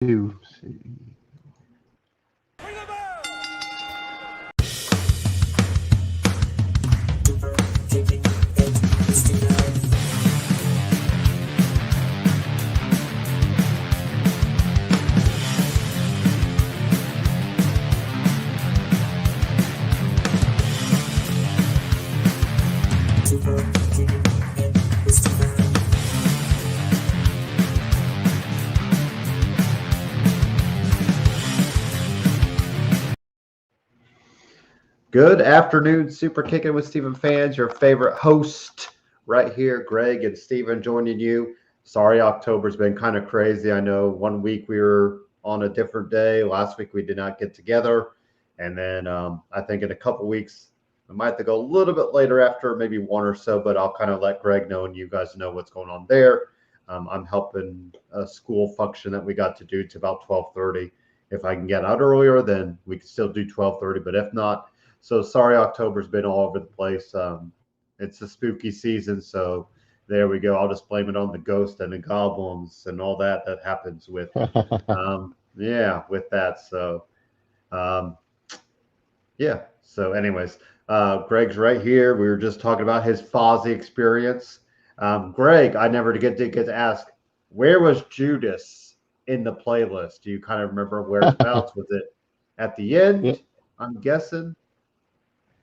2. Good afternoon, Superkickin with Steven fans. Your favorite host right here, Greg and Steven joining you. Sorry, October's been kind of crazy. I know 1 week we were on a different day. Last week we did not get together. And then I think in a couple weeks, we might have to go a little bit later after maybe one or so, but I'll kind of let Greg know and you guys know what's going on there. I'm helping a school function that we got to do to about 12:30. If I can get out earlier, then we can still do 12:30, but if not, so sorry, October's been all over the place. It's a spooky season, so there we go. I'll just blame it on the ghost and the goblins and all that happens with, with that. So, yeah. So, anyways, Greg's right here. We were just talking about his Fozzy experience. Greg, I never get to ask, where was Judas in the playlist? Do you kind of remember whereabouts? Was it at the end? Yeah. I'm guessing.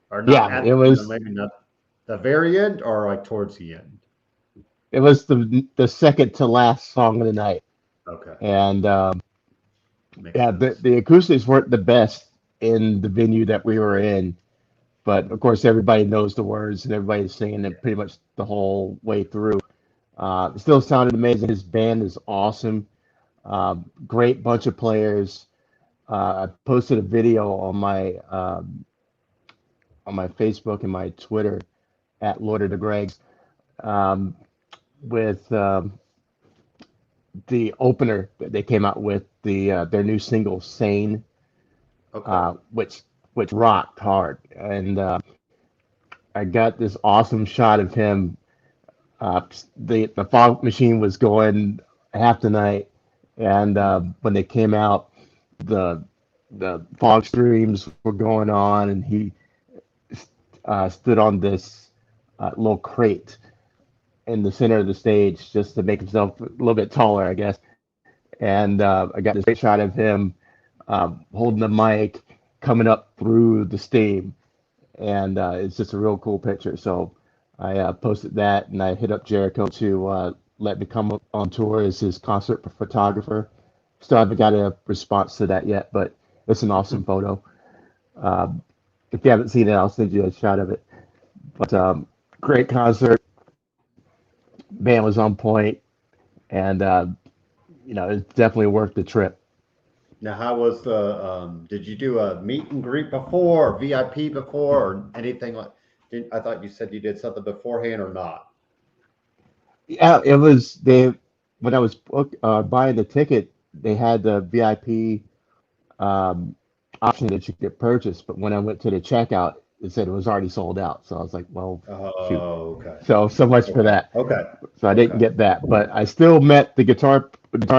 Or not Yeah, it was maybe not the very end or like towards the end. It was the second to last song of the night. Okay. And the acoustics weren't the best in the venue that we were in, but of course everybody knows the words and everybody's singing it pretty much the whole way through. It still sounded amazing. His band is awesome. Great bunch of players. I posted a video on my Facebook and my Twitter at Lord of the Gregs with the opener that they came out with, their new single "Sane," which rocked hard, and I got this awesome shot of him. The fog machine was going half the night, and when they came out, the fog streams were going on, and he stood on this little crate in the center of the stage just to make himself a little bit taller, I guess. And I got this great shot of him holding the mic, coming up through the steam. And it's just a real cool picture. So I posted that, and I hit up Jericho to let me come on tour as his concert photographer. Still haven't got a response to that yet, but it's an awesome photo. If you haven't seen it, I'll send you a shot of it. But great concert. Band was on point, and it's definitely worth the trip. Now, how was the? Did you do a meet and greet before, or VIP before, or anything like? I thought you said you did something beforehand, or not? Yeah, it was when I was buying the ticket, they had the VIP option that you could purchase, but when I went to the checkout, it said it was already sold out. So I was like, well, shoot. Okay. So much for that. Okay. So I didn't get that, but I still met the guitar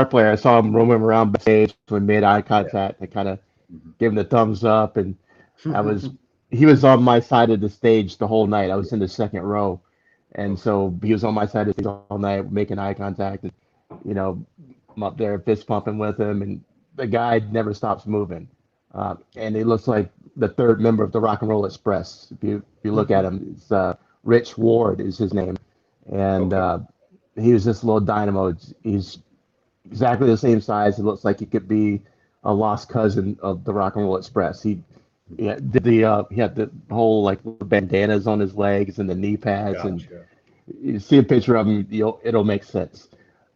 player. I saw him roaming around backstage. We made eye contact. I kind of gave him the thumbs up, and he was on my side of the stage the whole night. I was in the second row, and so he was on my side of the stage all night, making eye contact, and I'm up there fist pumping with him, and the guy never stops moving. And he looks like the third member of the Rock and Roll Express. If you look at him, it's Rich Ward is his name, and he was this little dynamo. He's exactly the same size. It looks like he could be a lost cousin of the Rock and Roll Express. He had the whole like bandanas on his legs and the knee pads, and you see a picture of him, it'll make sense.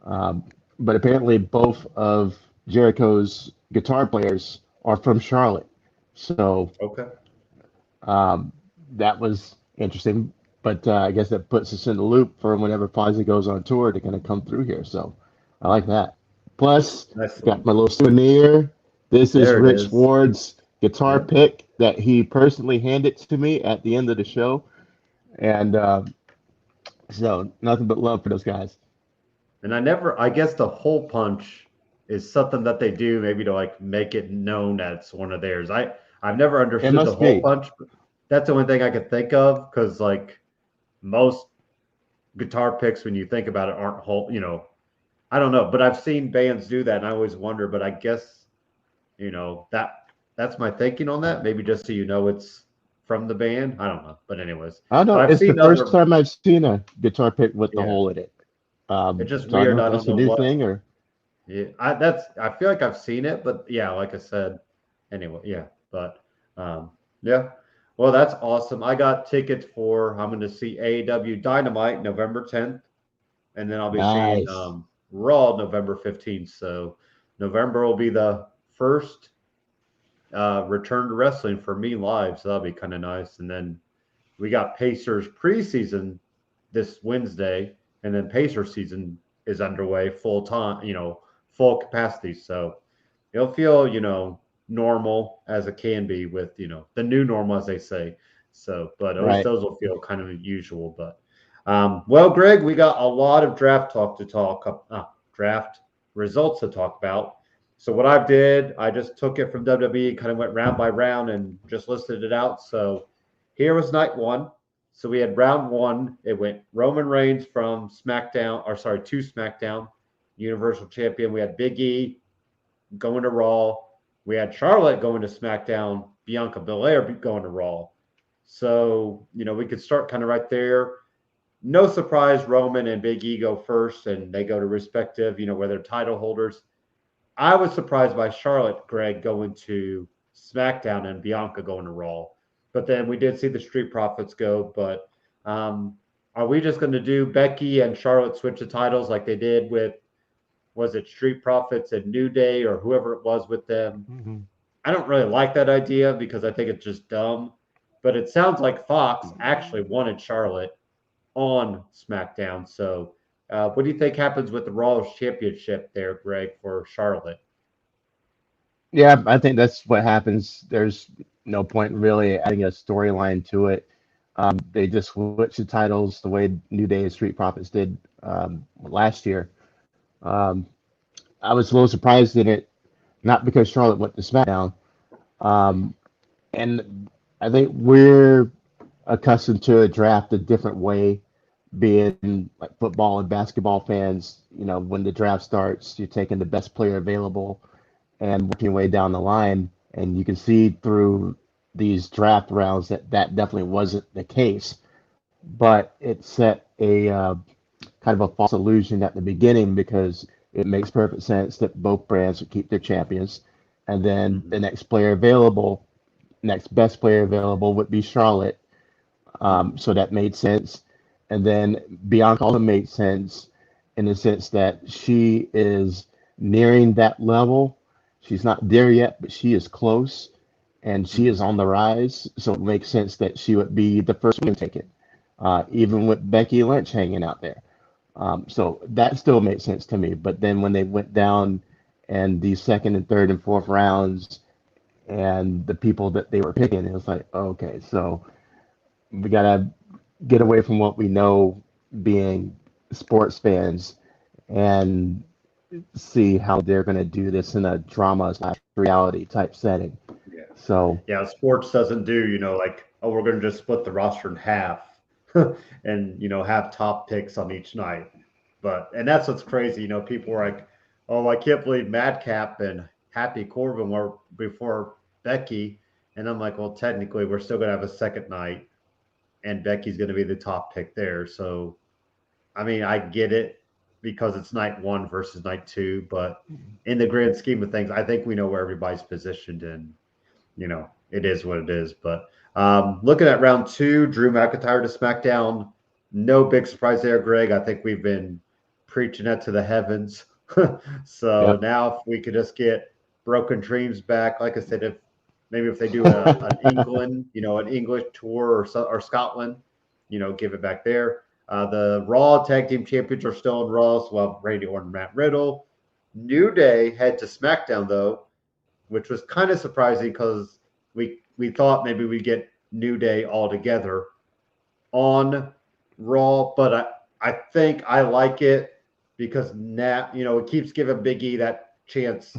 But apparently, both of Jericho's guitar players are from Charlotte, so that was interesting. But I guess that puts us in the loop for whenever Fozzy goes on tour to kind of come through here. So I like that. Plus, got my little souvenir. This is Rich Ward's guitar pick that he personally handed to me at the end of the show, and so nothing but love for those guys. And I guess the hole punch is something that they do maybe to like make it known that it's one of theirs. I've never It understood the must whole be. bunch, but that's the only thing I could think of because like most guitar picks when you think about it aren't whole, I don't know, but I've seen bands do that and I always wonder, but I guess, that's my thinking on that. Maybe just so it's from the band. I don't know. But anyways, I don't know. but I've It's the seen first other, time I've seen a guitar pick with the yeah, hole in it. it's just So I don't weird. know if I don't that's a know new what, thing or. yeah, I feel like I've seen it, but yeah, like I said, anyway, yeah, but yeah. Well, that's awesome. I got tickets I'm going to see AEW Dynamite November 10th, and then I'll be seeing Nice. Raw November 15th. So November will be the first return to wrestling for me live, so that'll be kind of nice. And then we got Pacers preseason this Wednesday, and then Pacer season is underway full time, full capacity. So it'll feel, normal as it can be with, the new normal, as they say. So, but at least Right. those will feel kind of unusual. But, well, Greg, we got a lot of draft results to talk about. So what I did, I just took it from WWE, kind of went round by round and just listed it out. So here was night one. So we had round one. It went Roman Reigns from SmackDown, or sorry, to SmackDown, Universal Champion. We had Big E going to Raw. We had Charlotte going to SmackDown, Bianca Belair going to Raw. So, we could start kind of right there. No surprise, Roman and Big E go first, and they go to respective, where they're title holders. I was surprised by Charlotte, Greg, going to SmackDown and Bianca going to Raw. But then we did see the Street Profits go. But are we just going to do Becky and Charlotte switch the titles like they did with, was it Street Profits and New Day or whoever it was with them? Mm-hmm. I don't really like that idea because I think it's just dumb. But it sounds like Fox actually wanted Charlotte on SmackDown. So what do you think happens with the Raw Championship there, Greg, for Charlotte? Yeah, I think that's what happens. There's no point really adding a storyline to it. They just switched the titles the way New Day and Street Profits did last year. Um, I was a little surprised in it, not because Charlotte went to SmackDown. Um, and I think we're accustomed to a draft a different way, being like football and basketball fans. When the draft starts, you're taking the best player available and working your way down the line. And you can see through these draft rounds that definitely wasn't the case. But it set a kind of a false illusion at the beginning because it makes perfect sense that both brands would keep their champions. And then Mm-hmm. the next best player available would be Charlotte. Mm-hmm. So that made sense. And then Bianca also made sense in the sense that she is nearing that level. She's not there yet, but she is close and she is Mm-hmm. on the rise. So it makes sense that she would be the first one taken, even with Becky Lynch hanging out there. So that still made sense to me. But then when they went down and the second and third and fourth rounds and the people that they were picking, it was like, okay, so we gotta get away from what we know being sports fans and see how they're gonna do this in a drama slash reality type setting. Yeah. So Yeah. Sports doesn't do, like, oh, we're going to just split the roster in half and, have top picks on each night. And that's what's crazy. People were like, oh, I can't believe Madcap and Happy Corbin were before Becky. And I'm like, well, technically, we're still going to have a second night and Becky's going to be the top pick there. So, I mean, I get it because it's night one versus night two. But in the grand scheme of things, I think we know where everybody's positioned and, it is what it is. But looking at round two, Drew McIntyre to SmackDown. No big surprise there, Greg. I think we've been preaching that to the heavens. So yep. now if we could just get Broken Dreams back, like I said, if they do an England, an English tour or Scotland, give it back there. The Raw Tag Team Champions are still in Raw, so we'll have Randy Orton and Matt Riddle. New Day head to SmackDown though, which was kind of surprising because we thought maybe we'd get New Day all together on Raw, but I think I like it because now it keeps giving Big E that chance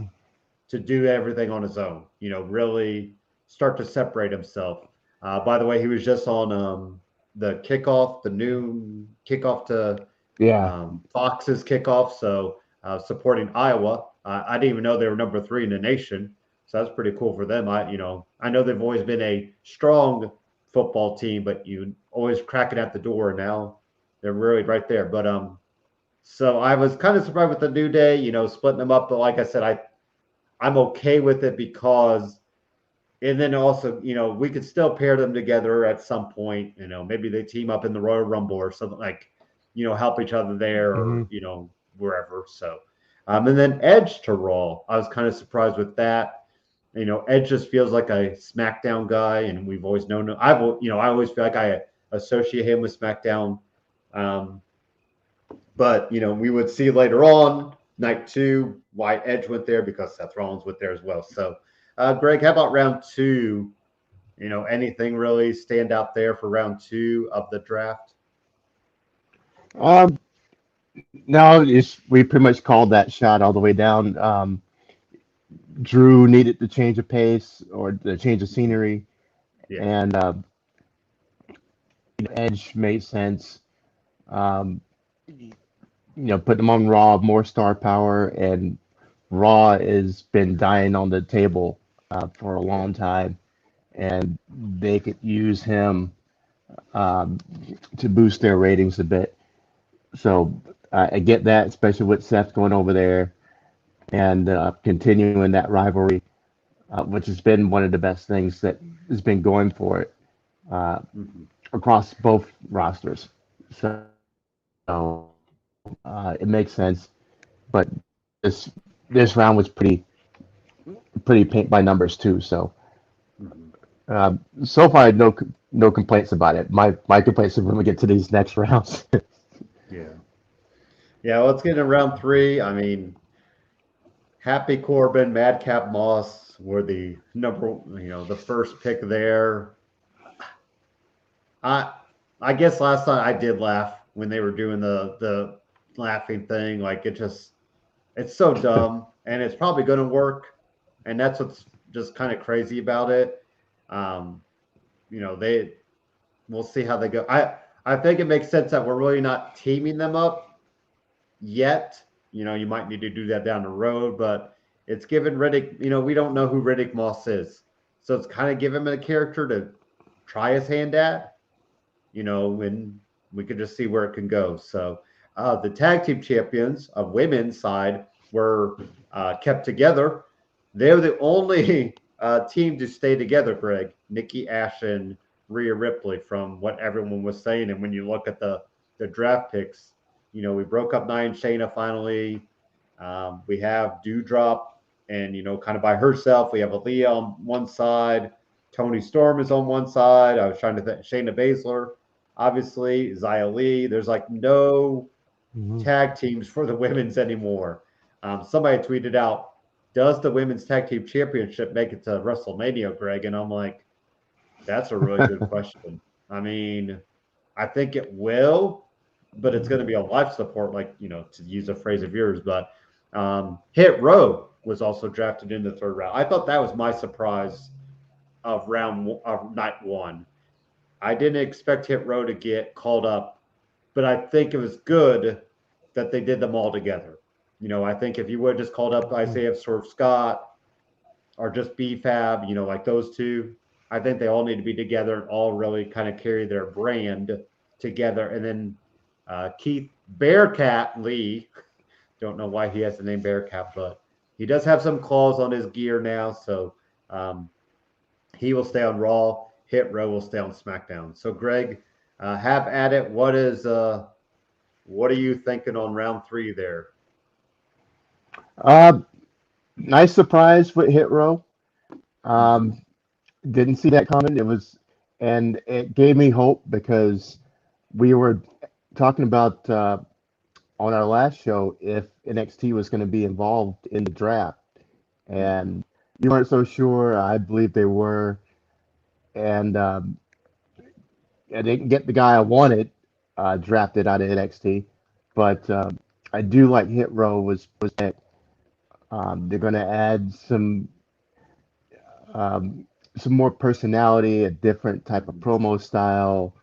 to do everything on his own. Really start to separate himself. By the way, he was just on the kickoff, the new kickoff to Fox's kickoff. So supporting Iowa. I didn't even know they were number 3 in the nation. So that's pretty cool for them. I know they've always been a strong football team, but you always crack it at the door. And now they're really right there. But so I was kind of surprised with the New Day, splitting them up. But like I said, I'm okay with it because, and then also, we could still pair them together at some point. Maybe they team up in the Royal Rumble or something like, help each other there or, wherever. So, and then Edge to Raw. I was kind of surprised with that. Edge just feels like a SmackDown guy, and we've always known him. I always feel like I associate him with SmackDown. But we would see later on night 2 why Edge went there because Seth Rollins went there as well. So, Greg, how about round 2? Anything really stand out there for round 2 of the draft? No, we pretty much called that shot all the way down. Drew needed to change of pace or the change of scenery, and Edge made sense. Put them on Raw, more star power, and Raw has been dying on the table for a long time, and they could use him to boost their ratings a bit. So I get that, especially with Seth going over there and continuing that rivalry, which has been one of the best things that has been going for it across both rosters. So it makes sense, but this round was pretty paint by numbers too. So so far, no complaints about it. My complaints are when we get to these next rounds. Yeah. Let's get into round 3. I mean, Happy Corbin, Madcap Moss were the the first pick there. I guess last time I did laugh when they were doing the laughing thing. Like it's so dumb, and it's probably going to work, and that's what's just kind of crazy about it. We'll see how they go. I think it makes sense that we're really not teaming them up yet. You might need to do that down the road, but it's given Riddick, we don't know who Riddick Moss is. So it's kind of give him a character to try his hand at, and we could just see where it can go. So the tag team champions of women's side were kept together. They're the only team to stay together, Greg. Nikki Ash and Rhea Ripley, from what everyone was saying. And when you look at the draft picks, we broke up Nia and Shayna finally. We have Doudrop and, kind of by herself. We have Aaliyah on one side. Toni Storm is on one side. I was trying to think. Shayna Baszler, obviously. Xia Li. There's like no tag teams for the women's anymore. Somebody tweeted out, does the women's tag team championship make it to WrestleMania, Greg? And I'm like, that's a really good question. I mean, I think it will, but it's going to be a life support, like, to use a phrase of yours. But Hit Row was also drafted in the 3rd round. I thought that was my surprise of night 1. I didn't expect Hit Row to get called up, but I think it was good that they did them all together. I think if you would have just called up Isaiah Swerve Scott or just B-Fab, like those two, I think they all need to be together and all really kind of carry their brand together. And then Keith Bearcat Lee, don't know why he has the name Bearcat, but he does have some claws on his gear now. So he will stay on Raw. Hit Row will stay on SmackDown. So Greg, have at it. What are you thinking on round 3 there? Nice surprise with Hit Row. Didn't see that coming. And it gave me hope because we were talking about on our last show if NXT was going to be involved in the draft, and you weren't so sure. I believe they were, and I didn't get the guy I wanted drafted out of NXT, but I do like Hit Row was picked. They're going to add some more personality, a different type of promo style,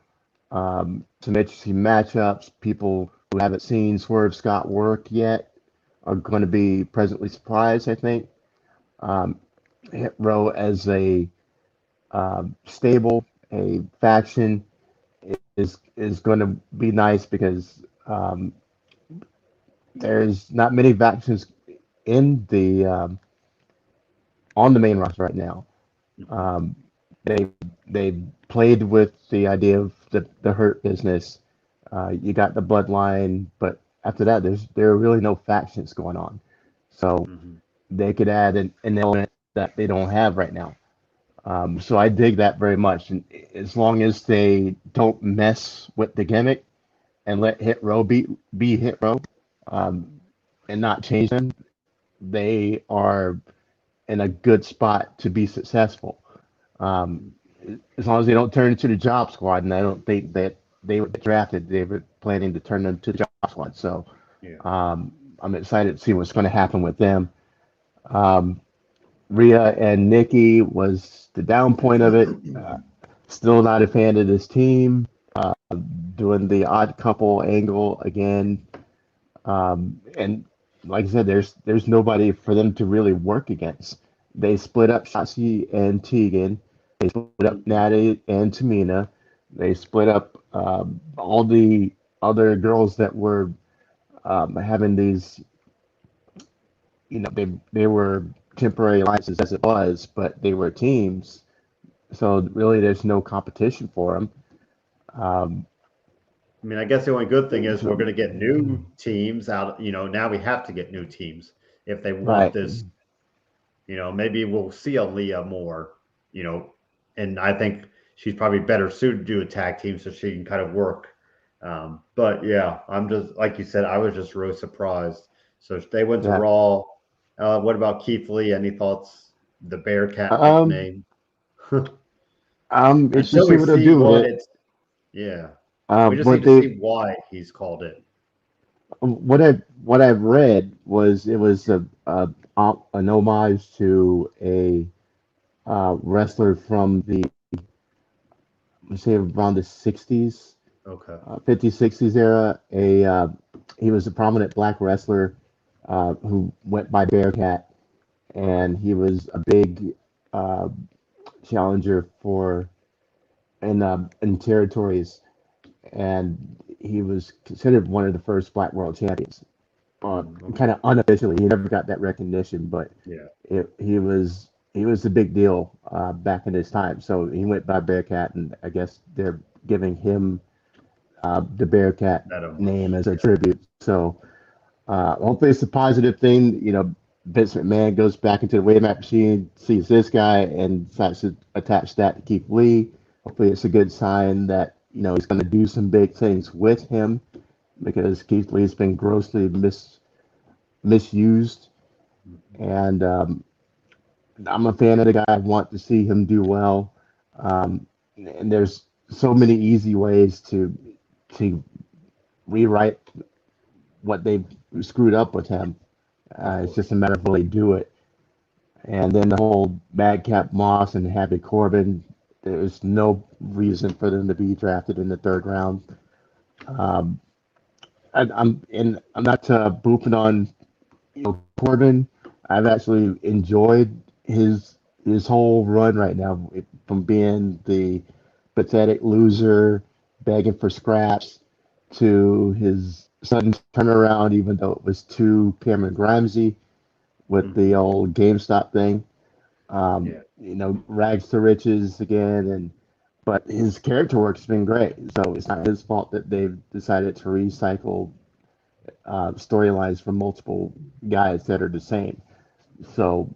some interesting matchups. People who haven't seen Swerve Scott work yet are going to be pleasantly surprised, I think. Hit Row as a stable, a faction is going to be nice because there's not many factions in the on the main roster right now. They played with the idea of the Hurt Business. You got the Bloodline, but after that, there are really no factions going on. So they could add an element that they don't have right now. So I dig that very much. And as long as they don't mess with the gimmick and let Hit Row be Hit Row, and not change them, they are in a good spot to be successful. As long as they don't turn into the Job Squad, and I don't think that they were drafted, they were planning to turn them to the Job Squad. So I'm excited to see what's going to happen with them. Rhea and Nikki was the down point of it. Still not a fan of this team. Doing the odd couple angle again. And like I said, there's nobody for them to really work against. They split up Shotzi and Tegan. They split up Natty and Tamina. They split up all the other girls that were having these, they were temporary alliances as it was, but they were teams. So really, there's no competition for them. I mean, I guess the only good thing is we're going to get new teams out. Now we have to get new teams if they want this. Maybe we'll see Aaliyah more. And I think she's probably better suited to do a tag team so she can kind of work. But yeah, I'm just like you said. I was just really surprised. So they went to Raw. What about Keith Lee? Any thoughts? The Bearcat nickname. It's just see what they do with it. We just need to see why he's called it. What I've read was it was an homage to a wrestler from the, let's say, around the 60s, 50s, 60s era. He was a prominent black wrestler who went by Bearcat, and he was a big challenger in territories, and he was considered one of the first black world champions. Kind of unofficially, he never got that recognition, but he was a big deal back in his time. So he went by Bearcat, and I guess they're giving him the Bearcat name as a tribute. So hopefully it's a positive thing. Vince McMahon goes back into the Wayback Machine, sees this guy, and decides to attach that to Keith Lee. Hopefully it's a good sign that he's going to do some big things with him, because Keith Lee's been grossly misused, and I'm a fan of the guy. I want to see him do well, and there's so many easy ways to rewrite what they've screwed up with him. It's just a matter of will they do it. And then the whole Madcap Moss and Happy Corbin, there's no reason for them to be drafted in the third round. I'm not booping on Corbin. I've actually enjoyed his whole run right now, from being the pathetic loser begging for scraps to his sudden turnaround, even though it was too Cameron Grimesy with the old GameStop thing. Rags to riches again, but his character work's been great. So it's not his fault that they've decided to recycle storylines from multiple guys that are the same. So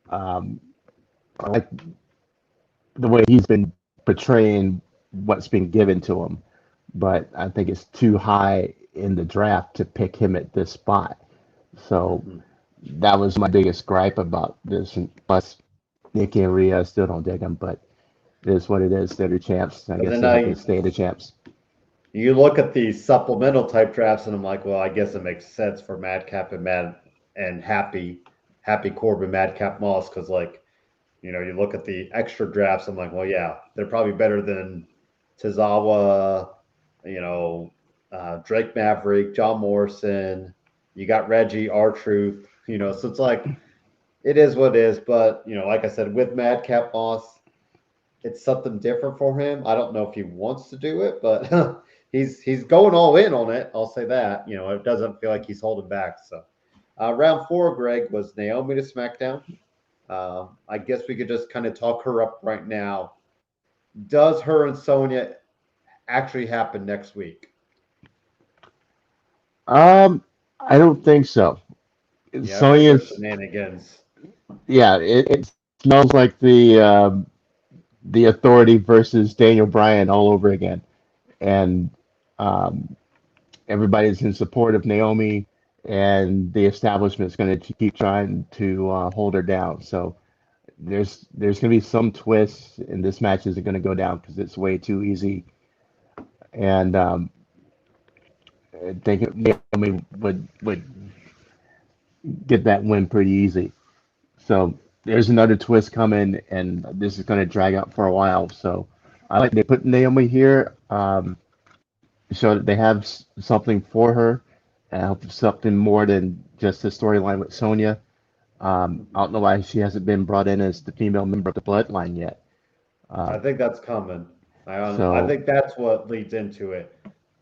I like the way he's been portraying what's been given to him, but I think it's too high in the draft to pick him at this spot. So that was my biggest gripe about this. And plus, Nikki and Rhea, I still don't dig them, but it is what it is. They're the champs. I guess they have to stay the champs. You look at the supplemental type drafts, and I'm like, well, I guess it makes sense for Madcap and Happy Happy Corbin, Madcap Moss, because like, you know, you look at the extra drafts, I'm like, well, yeah, they're probably better than Tozawa, you know, Drake Maverick, John Morrison. You got Reggie, R-Truth, you know, so it's like, it is what it is. But, you know, like I said, with Madcap Moss, it's something different for him. I don't know if he wants to do it, but he's going all in on it. I'll say that. You know, it doesn't feel like he's holding back. So round 4, Greg, was Naomi to SmackDown. I guess we could just kind of talk her up right now. Does her and Sonya actually happen next week? I don't think so. Yeah, I think there's Sonya's, shenanigans. yeah, it smells like the Authority versus Daniel Bryan all over again, and um, everybody's in support of Naomi, and the establishment's going to keep trying to hold her down. So there's going to be some twists, and this match isn't going to go down because it's way too easy. And I think Naomi would get that win pretty easy. So there's another twist coming, and this is going to drag out for a while. So I like they put Naomi here, so that they have something for her, and I hope something more than just the storyline with Sonya. I don't know why she hasn't been brought in as the female member of the Bloodline yet. I Um, think that's coming. I so think that's what leads into it.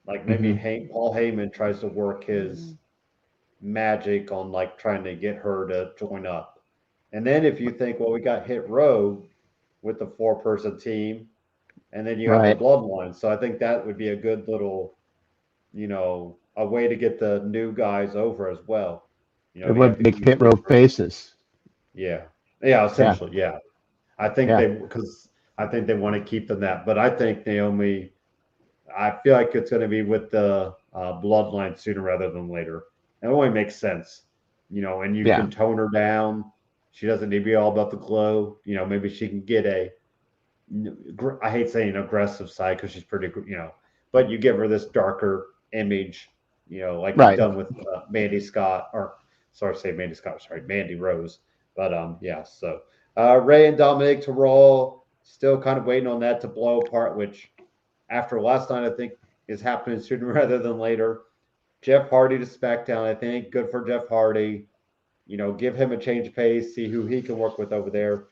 Like maybe mhm. Paul Heyman tries to work his magic on like trying to get her to join up. And then if you think, well, we got Hit Row with the 4-person team, and then you have the Right, Bloodline. So I think that would be a good little, you know, a way to get the new guys over as well. You know, it would make you Hit Row keep her, faces. yeah, yeah, Yeah, essentially, yeah. I think yeah, because I think they want to keep them that, but I think Naomi, I feel like it's going to be with the Bloodline sooner rather than later. It only makes sense, you know, and you yeah. can tone her down. She doesn't need to be all about the glow. You know, maybe she can get a, I hate saying aggressive side because she's pretty, you know, but you give her this darker image, you know, like you've Right. done with Mandy Scott, or sorry, say Mandy Scott, sorry, Mandy Rose. But yeah, so Ray and Dominic to Raw, still kind of waiting on that to blow apart, which after last night, I think is happening sooner rather than later. Jeff Hardy to SmackDown, I think. Good for Jeff Hardy. You know, give him a change of pace, see who he can work with over there.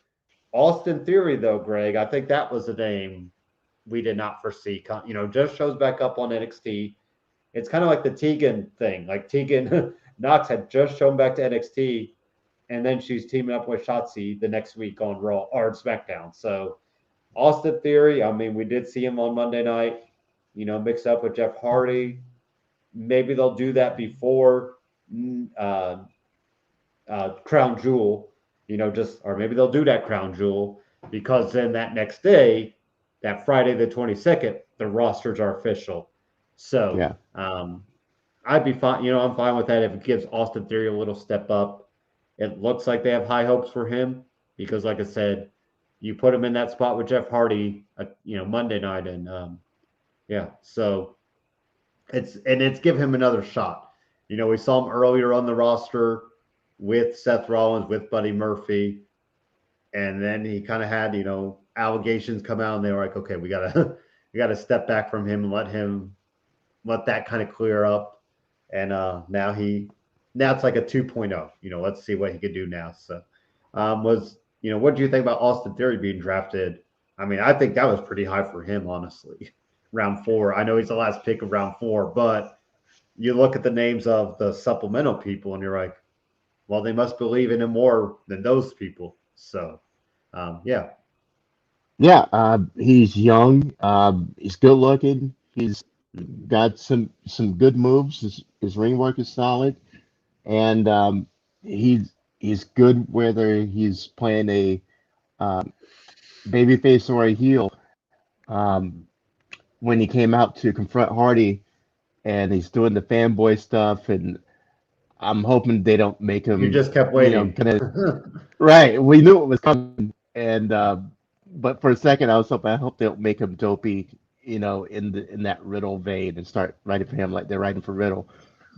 Austin Theory, though, Greg, I think that was a name we did not foresee. You know, just shows back up on NXT. It's kind of like the Tegan thing. Like Tegan Knox had just shown back to NXT, and then she's teaming up with Shotzi the next week on Raw or SmackDown. So Austin Theory, I mean, we did see him on Monday night, you know, mixed up with Jeff Hardy. Maybe they'll do that before uh, Crown Jewel, you know, just, or maybe they'll do that Crown Jewel because then that next day, that Friday the 22nd, the rosters are official. So Yeah. I'd be fine, you know, I'm fine with that if it gives Austin Theory a little step up. It looks like they have high hopes for him because, like I said, you put him in that spot with Jeff Hardy, you know, Monday night, and yeah, so it's give him another shot. You know, we saw him earlier on the roster with Seth Rollins, with Buddy Murphy, and then he kind of had, you know, allegations come out, and they were like, okay, we gotta we gotta step back from him and let that kind of clear up. And now it's like a 2.0. You know, let's see what he could do now. So was you know, what do you think about Austin Theory being drafted? I mean, I think that was pretty high for him, honestly. Round 4. I know he's the last pick of round 4, but you look at the names of the supplemental people and you're like, well, they must believe in him more than those people. So, yeah, Yeah, he's young. He's good looking. He's got some good moves. His ring work is solid, and he's good whether he's playing a um, babyface or a heel. Um, when he came out to confront Hardy, and he's doing the fanboy stuff, and I'm hoping they don't make you him, just kept you know, waiting. kind of right. We knew it was coming, and but for a second, I hope they don't make him dopey, you know, in that Riddle vein and start writing for him like they're writing for Riddle.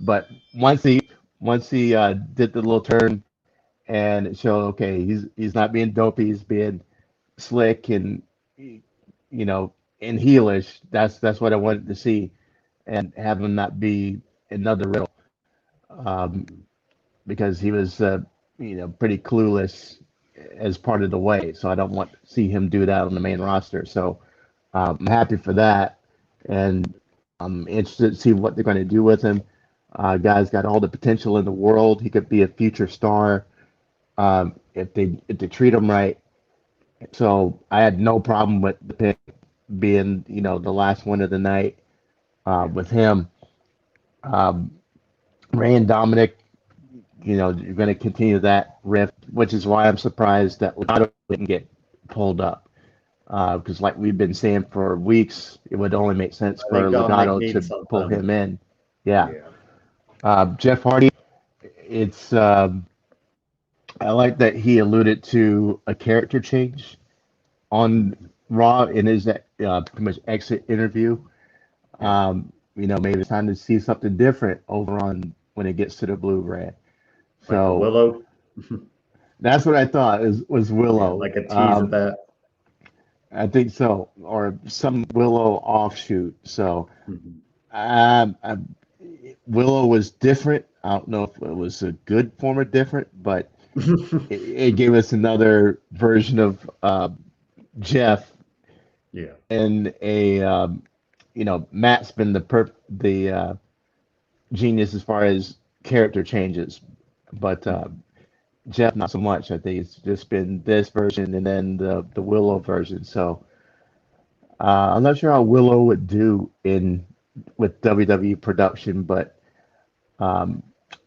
But once he did the little turn and it showed okay, he's not being dopey, he's being slick and and heelish. That's what I wanted to see, and have him not be another Riddle, um, because he was pretty clueless as part of the way. So I don't want to see him do that on the main roster. So I'm happy for that, and I'm interested to see what they're going to do with him. Guy's got all the potential in the world. He could be a future star if they treat him right. So I had no problem with the pick being the last one of the night with him. Um, Ray and Dominic, you're going to continue that rift, which is why I'm surprised that Legato didn't get pulled up. Because like we've been saying for weeks, it would only make sense I for think Dominic Legato needs to pull something. him in. Yeah. Yeah. Jeff Hardy, it's I like that he alluded to a character change on Raw in his pretty much exit interview. Maybe it's time to see something different over on when it gets to the blue brand. Like a So Willow. that's what I thought was Yeah, Willow. like a tease of that. I think so, or some Willow offshoot. So Mhm. I, Willow was different. I don't know if it was a good form of different, but it gave us another version of Jeff Yeah. and Matt's been the genius as far as character changes, but Jeff not so much. I think it's just been this version and then the Willow version. So I'm not sure how Willow would do in with WWE production, but um,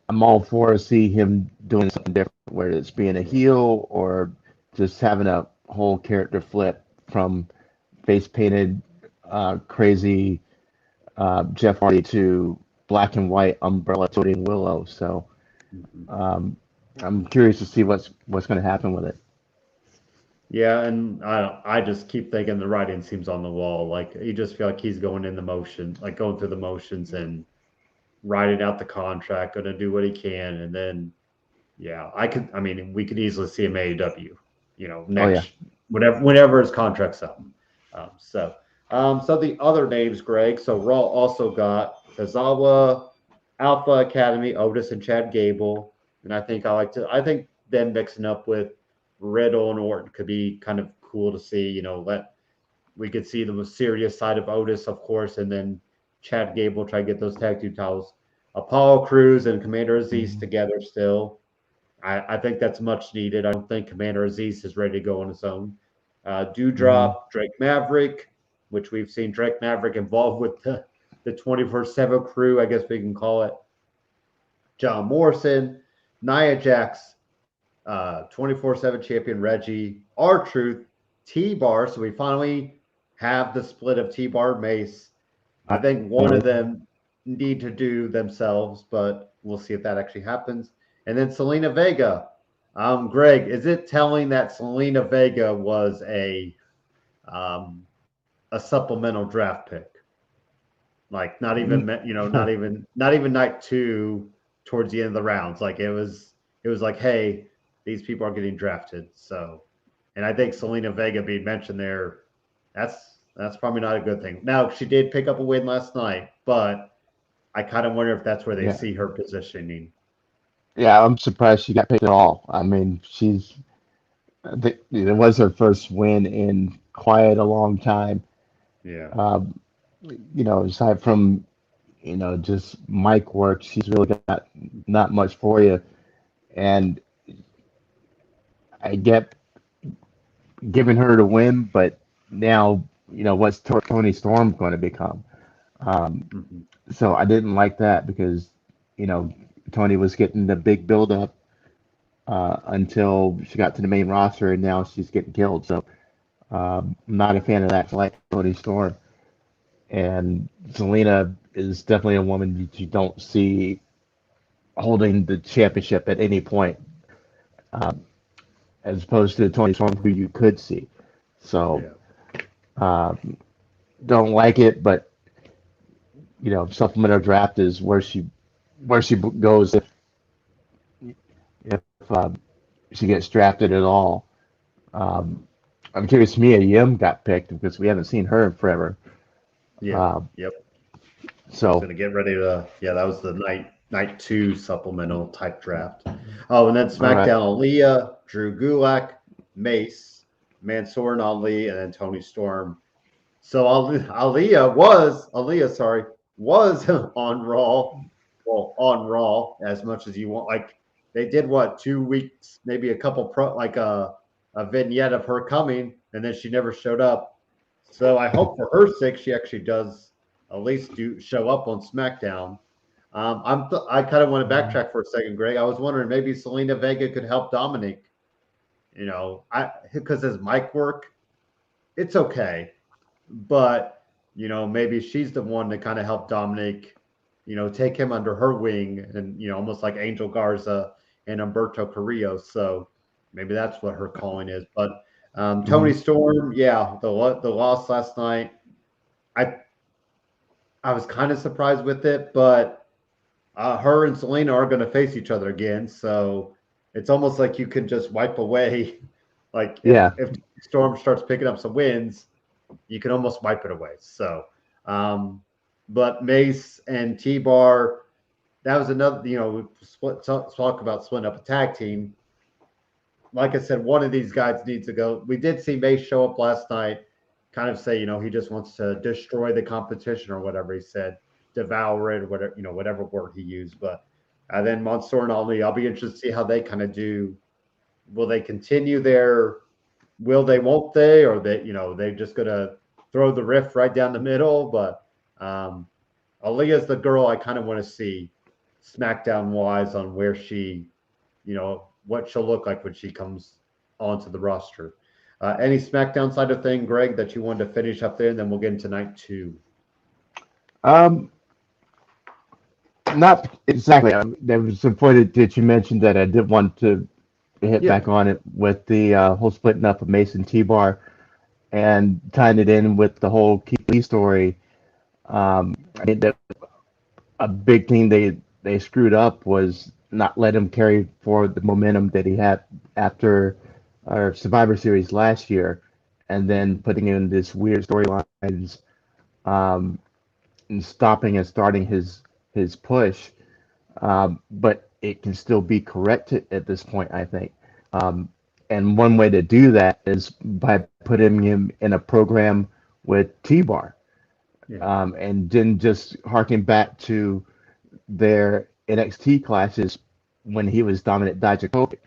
I'm all for see him doing something different, whether it's being a heel or just having a whole character flip from face painted, crazy Jeff Hardy to black and white umbrella toting Willow. So Mhm. um, I'm curious to see what's going to happen with it. Yeah, and I just keep thinking the writing seems on the wall. Like you just feel like he's going in the motion, like going through the motions and writing out the contract, going to do what he can, and then yeah, I mean, we could easily see him AEW, Oh yeah, next whenever his contract's up. So the other names, Greg. So Raw also got Tozawa, Alpha Academy, Otis and Chad Gable, and I think them mixing up with Riddle and Orton could be kind of cool to see. We could see the serious side of Otis, of course, and then Chad Gable try to get those tag team titles. Apollo Cruz and Commander Aziz together still. I think that's much needed. I don't think Commander Aziz is ready to go on his own. mm-hmm. Dewdrop, Drake Maverick, which we've seen Drake Maverick involved with the 24/7 crew, I guess we can call it. John Morrison, Nia Jax, 24/7 champion Reggie, R-Truth, TBar. So we finally have the split of TBar Mace. I think one of them need to do themselves, but we'll see if that actually happens. And then Selena Vega. Greg, is it telling that Selena Vega was um, a supplemental draft pick? Like not even night two towards the end of the rounds. Like it was like, hey, these people are getting drafted. So, and I think Selena Vega being mentioned there, that's probably not a good thing. Now she did pick up a win last night, but I kind of wonder if that's where they Yeah, see her positioning. yeah. I'm surprised she got picked at all. I mean, it was her first win in quite a long time. Yeah. Um, aside from just mic work, she's really got not much for you. And I get giving her the win, but now what's Tony Storm going to become? Um, Mm-hmm. so I didn't like that because you know Tony was getting the big build up until she got to the main roster, and now she's getting killed. So I'm not a fan of that. I like Tony Storm, and Selena is definitely a woman that you don't see holding the championship at any point, um, as opposed to Tony Storm, who you could see. So Yeah. um, don't like it, but supplemental draft is where she goes if she gets drafted at all. Um, I'm curious, Mia Yim got picked because we haven't seen her in forever. Yeah. Uh, Yep. I was so, going to get ready to. Yeah, that was the night two supplemental type draft. Oh, and then all right. SmackDown: Aaliyah, Drew Gulak, Mace, Mansoor and Ali, and then Tony Storm. So Aaliyah, sorry, was on Raw. Well, on Raw as much as you want. Like they did what 2 weeks, maybe a couple like a vignette of her coming, and then she never showed up. So I hope for her sake she actually does at least do show up on SmackDown. I kind of want to backtrack for a second, Greg. I was wondering maybe Selena Vega could help Dominic. I because his mic work, it's okay, but maybe she's the one to kind of help Dominic, take him under her wing, and almost like Angel Garza and Humberto Carrillo. So maybe that's what her calling is. But Tony Mhm. Storm, yeah, the loss last night. I I was kind of surprised with it, but her and Selena are going to face each other again, so it's almost like you can just wipe away. Like Yeah. if Storm starts picking up some wins, you can almost wipe it away. So, but Mace and TBar, that was another. We talk about splitting up a tag team. Like I said, one of these guys needs to go. We did see Mace show up last night, kind of say, he just wants to destroy the competition or whatever he said, devour it, or whatever, whatever word he used. But then Mansoor and Ali, I'll be interested to see how they kind of do. Will they continue their will they, won't they, or they're just gonna throw the riff right down the middle. But Aaliyah's the girl I kind of want to see SmackDown wise on where she, what she'll look like when she comes onto the roster. Any SmackDown side of thing, Greg, that you wanted to finish up there, and then we'll get into night two. Um, Not exactly. There was some point that you mentioned that I did want to hit Yeah, back on it with the whole splitting up of Mason T-Bar and tying it in with the whole Keith Lee story. I mean, that a big thing they screwed up was not let him carry forward the momentum that he had after our Survivor Series last year, and then putting in this weird storylines, um, and stopping and starting his push. But it can still be corrected at this point, I think. Um, and one way to do that is by putting him in a program with T-Bar, yeah, and then just harking back to their NXT classes when he was dominant Dijakovic.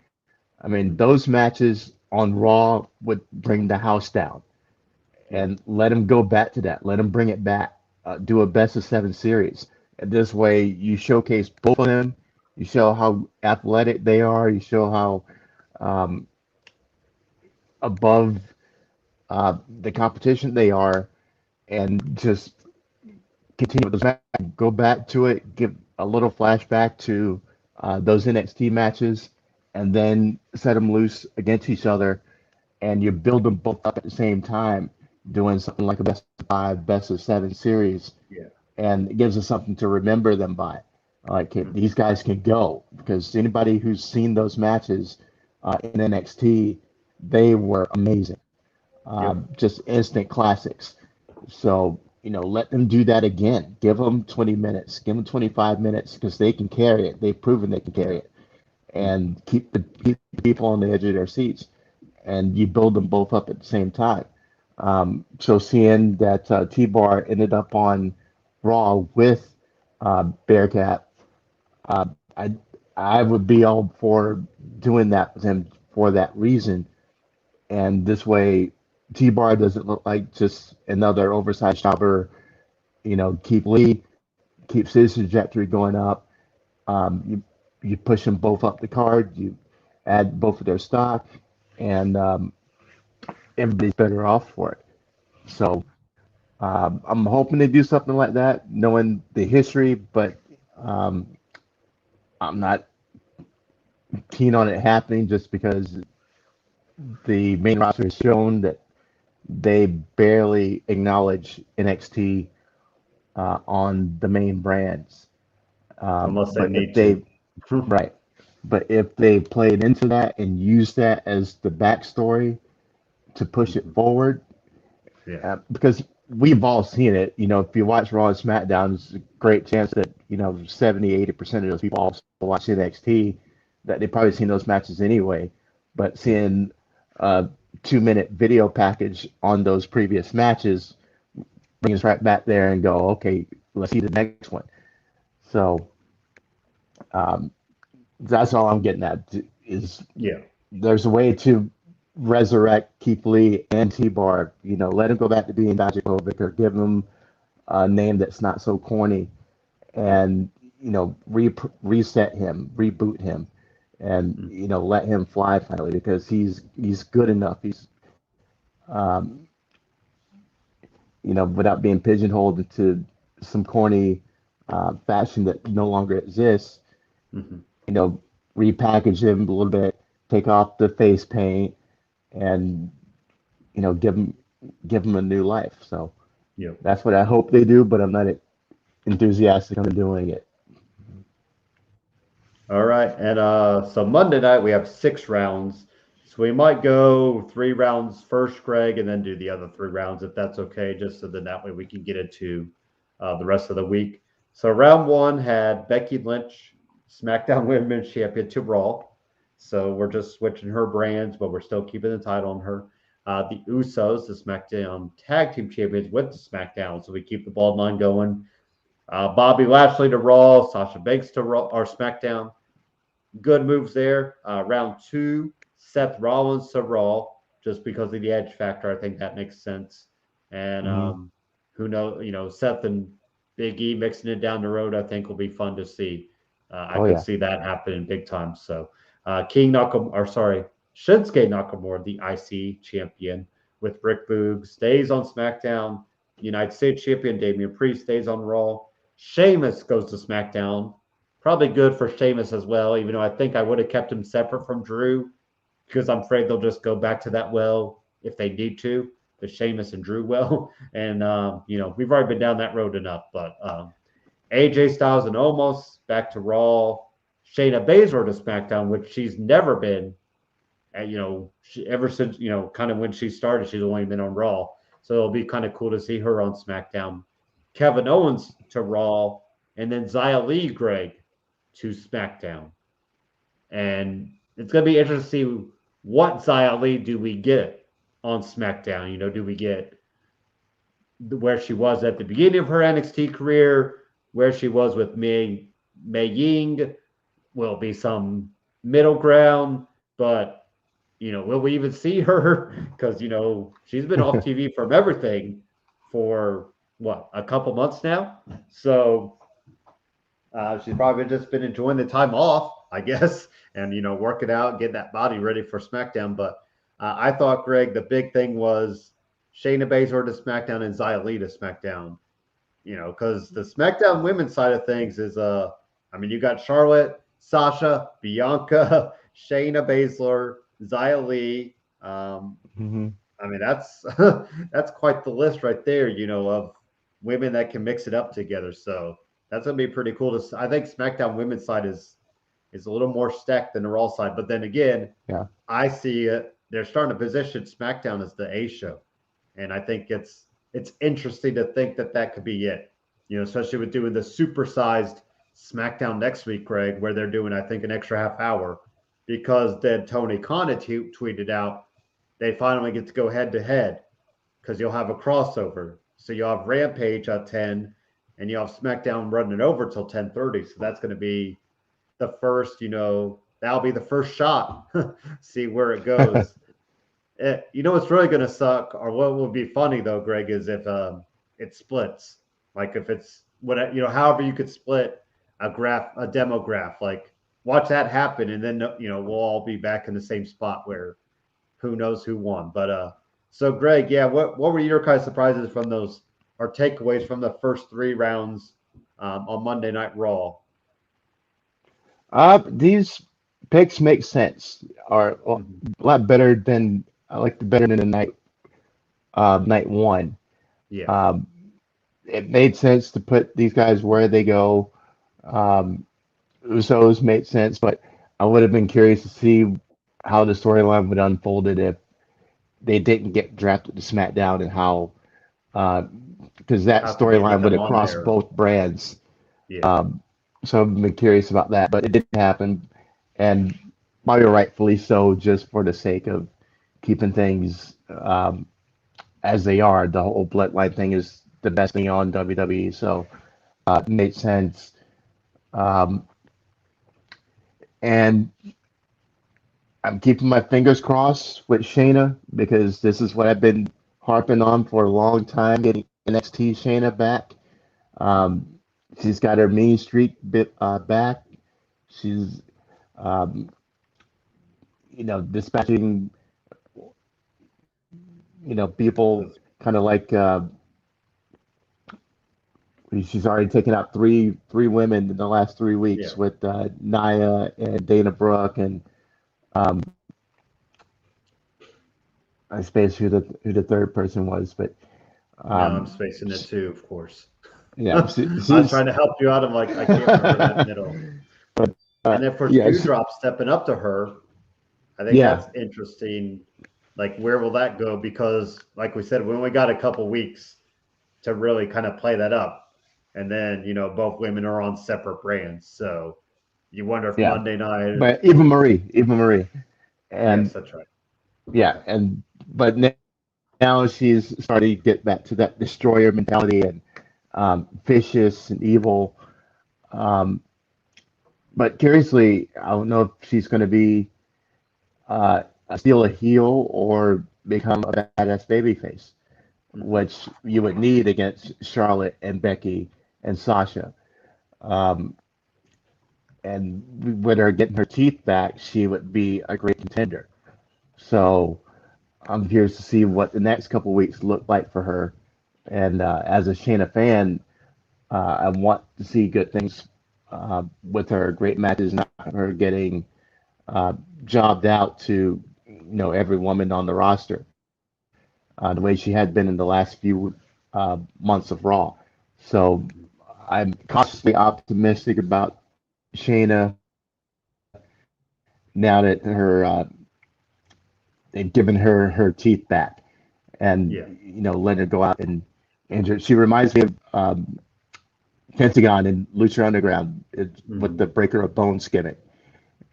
I mean, those matches on Raw would bring the house down, yeah, and let him go back to that. Let him bring it back. Do a best of seven series. And this way, you showcase both of them. You show how athletic they are. You show how um, above the competition they are, and just continue with those matches. Go back to it. Give a little flashback to those NXT matches, and then set them loose against each other, and you build them both up at the same time, doing something like a best of five, best of seven series, yeah. and it gives us something to remember them by. Like these guys can go because anybody who's seen those matches in NXT, they were amazing, Yep. just instant classics. So let them do that again. Give them 20 minutes, give them 25 minutes because they can carry it. They've proven they can carry it, and keep the people on the edge of their seats. And you build them both up at the same time. So seeing that T-Bar ended up on Raw with Bearcat, uh, I I would be all for doing that with him for that reason. And this way, T-Bar doesn't look like just another oversized jobber. Keith Lee keeps his trajectory going up. You push them both up the card. You add both of their stock, and everybody's better off for it. So I'm hoping they do something like that, knowing the history, but um, I'm not keen on it happening just because the main roster has shown that they barely acknowledge NXT on the main brands. Unless they But if need to. they, right, But if they played into that and used that as the backstory to push it forward, Yeah. because we've all seen it. If you watch Raw and SmackDown, there's a great chance that 70-80% of those people also watch NXT, that they've probably seen those matches anyway. But seeing a 2-minute video package on those previous matches brings us right back there and go, okay, let's see the next one. So um, that's all I'm getting at. Is Yeah. there's a way to resurrect Keith Lee and TBar. Let him go back to being Dijakovic, or give him a name that's not so corny, and reset him, reboot him, and let him fly finally, because he's good enough. He's um, without being pigeonholed into some corny fashion that no longer exists. Mm-hmm. Repackage him a little bit, take off the face paint, and give him a new life. So Yeah. that's what I hope they do, but I'm not enthusiastic on doing it. All right. And so Monday night we have 6 rounds. So we might go 3 rounds first, Greg, and then do the other 3 rounds if that's okay, just so then that way we can get into the rest of the week. So round 1 had Becky Lynch, SmackDown Women's Champion, to Raw. So we're just switching her brands, but we're still keeping the title on her. The Usos, the SmackDown Tag Team Champions, went to SmackDown, so we keep the bloodline going. Bobby Lashley to Raw, Sasha Banks to Raw or SmackDown. Good moves there. Round 2, Seth Rollins to Raw, just because of the edge factor. I think that makes sense. And who knows, Seth and Big E mixing it down the road, I think will be fun to see. I could see that happening big time. So Shinsuke Nakamura, the IC champion, with Rick Boog, stays on SmackDown. United States champion Damian Priest stays on Raw. Sheamus goes to SmackDown. Probably good for Sheamus as well, even though I think I would have kept him separate from Drew, because I'm afraid they'll just go back to that well if they need to, the Sheamus and Drew well. And, we've already been down that road enough. But AJ Styles and Omos back to Raw. Shayna Baszler to SmackDown, which she's never been. Ever since, kind of when she started, she's only been on Raw. So it'll be kind of cool to see her on SmackDown. Kevin Owens to Raw, and then Xia Li, Greg, to SmackDown. And it's going to be interesting to see what Xia Li do we get on SmackDown. Do we get where she was at the beginning of her NXT career, where she was with Mei Ying? Will be some middle ground, but will we even see her? Because she's been off TV from everything for a couple months now. So she's probably just been enjoying the time off, I guess, and working out, getting that body ready for SmackDown. But I thought, Greg, the big thing was Shayna Baszler to SmackDown and Xia Li to SmackDown. Because the SmackDown women's side of things is you got Charlotte, Sasha, Bianca, Shayna Baszler, Xia Li. That's that's quite the list right there, of women that can mix it up together. So that's gonna be pretty cool to. I think SmackDown women's side is a little more stacked than the Raw side. But then again, I see it. They're starting to position SmackDown as the A show, and I think it's interesting to think that could be it. Especially with doing the supersized SmackDown next week, Greg, where they're doing, I think, an extra half hour, because then Tony Khan tweeted out they finally get to go head to head, because you'll have a crossover. So you'll have Rampage at 10, and you'll have SmackDown running over till 10:30. So that's going to be the first, that'll be the first shot. See where it goes. What's really going to suck, or what will be funny though, Greg, is if it splits. Like if it's however you could split a demo graph, like watch that happen, and then we'll all be back in the same spot where who knows who won. But so Greg, what were your kind of surprises from those, or takeaways from the first 3 rounds on Monday Night Raw? These picks make sense. Are a lot better than I like. Better than the night 1. Yeah. It made sense to put these guys where they go. Usos made sense, but I would have been curious to see how the storyline would unfolded if they didn't get drafted to SmackDown and how because that How could they get storyline would them have on crossed there? both brands. Yeah. Um, so I've been curious about that, but it didn't happen, and probably rightfully so, just for the sake of keeping things as they are. The whole bloodline thing is the best thing on WWE, so it made sense. Um, and I'm keeping my fingers crossed with Shayna because this is what I've been harping on for a long time, getting NXT Shayna back. Um, she's got her mean streak back. She's, um, dispatching, people kind of like she's already taken out three women in the last 3 weeks Yeah. with Nia and Dana Brooke and um, I suppose who the third person was, but No, I'm um, spacing it too, of course. yeah, I was she's trying to help you out. I'm like, I can't remember that middle. but And then for yeah, Dewdrop stepping up to her, I think yeah, that's interesting. Like, where will that go? Because, like we said, we only got a couple weeks to really kind of play that up. And then, both women are on separate brands. So you wonder if yeah. Monday night, But Eva Marie, yes, and that's right. yeah, and but now she's starting to get back to that destroyer mentality and vicious and evil. Um, but curiously, I don't know if she's going to be still a heel or become a badass babyface, Mhm. which you would need against Charlotte and Becky and Sasha. Um, and with her getting her teeth back, she would be a great contender. So I'm curious to see what the next couple weeks look like for her. And as a Shayna fan, I want to see good things with her, great matches, not her getting uh, jobbed out to every woman on the roster the way she had been in the last few months of Raw. So I'm cautiously optimistic about Shayna now that they've given her teeth back and Yeah. let her go out and injure. She reminds me of Pentagon in Lucha Underground with Hmm. the Breaker of Bones gimmick.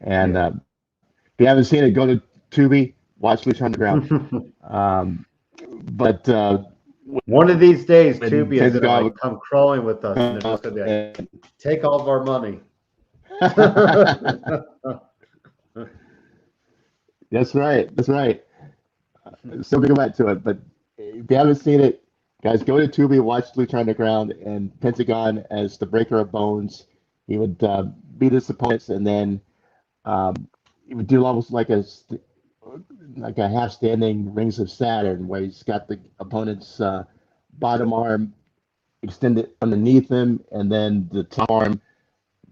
And Yeah. if you haven't seen it, go to Tubi, watch Lucha Underground. Um, but One of these days, when Tubi is going to Pentagon like would come crawling with us, and they're come just going up to be like, and take all of our money. that's right, that's right. Still to go back to it, but if you haven't seen it, guys, go to Tubi, watch Lucha Underground, and Pentagon as the Breaker of Bones. He would beat his opponents, and then he would do almost like a half standing Rings of Saturn, where he's got the opponent's bottom arm extended underneath him, and then the top arm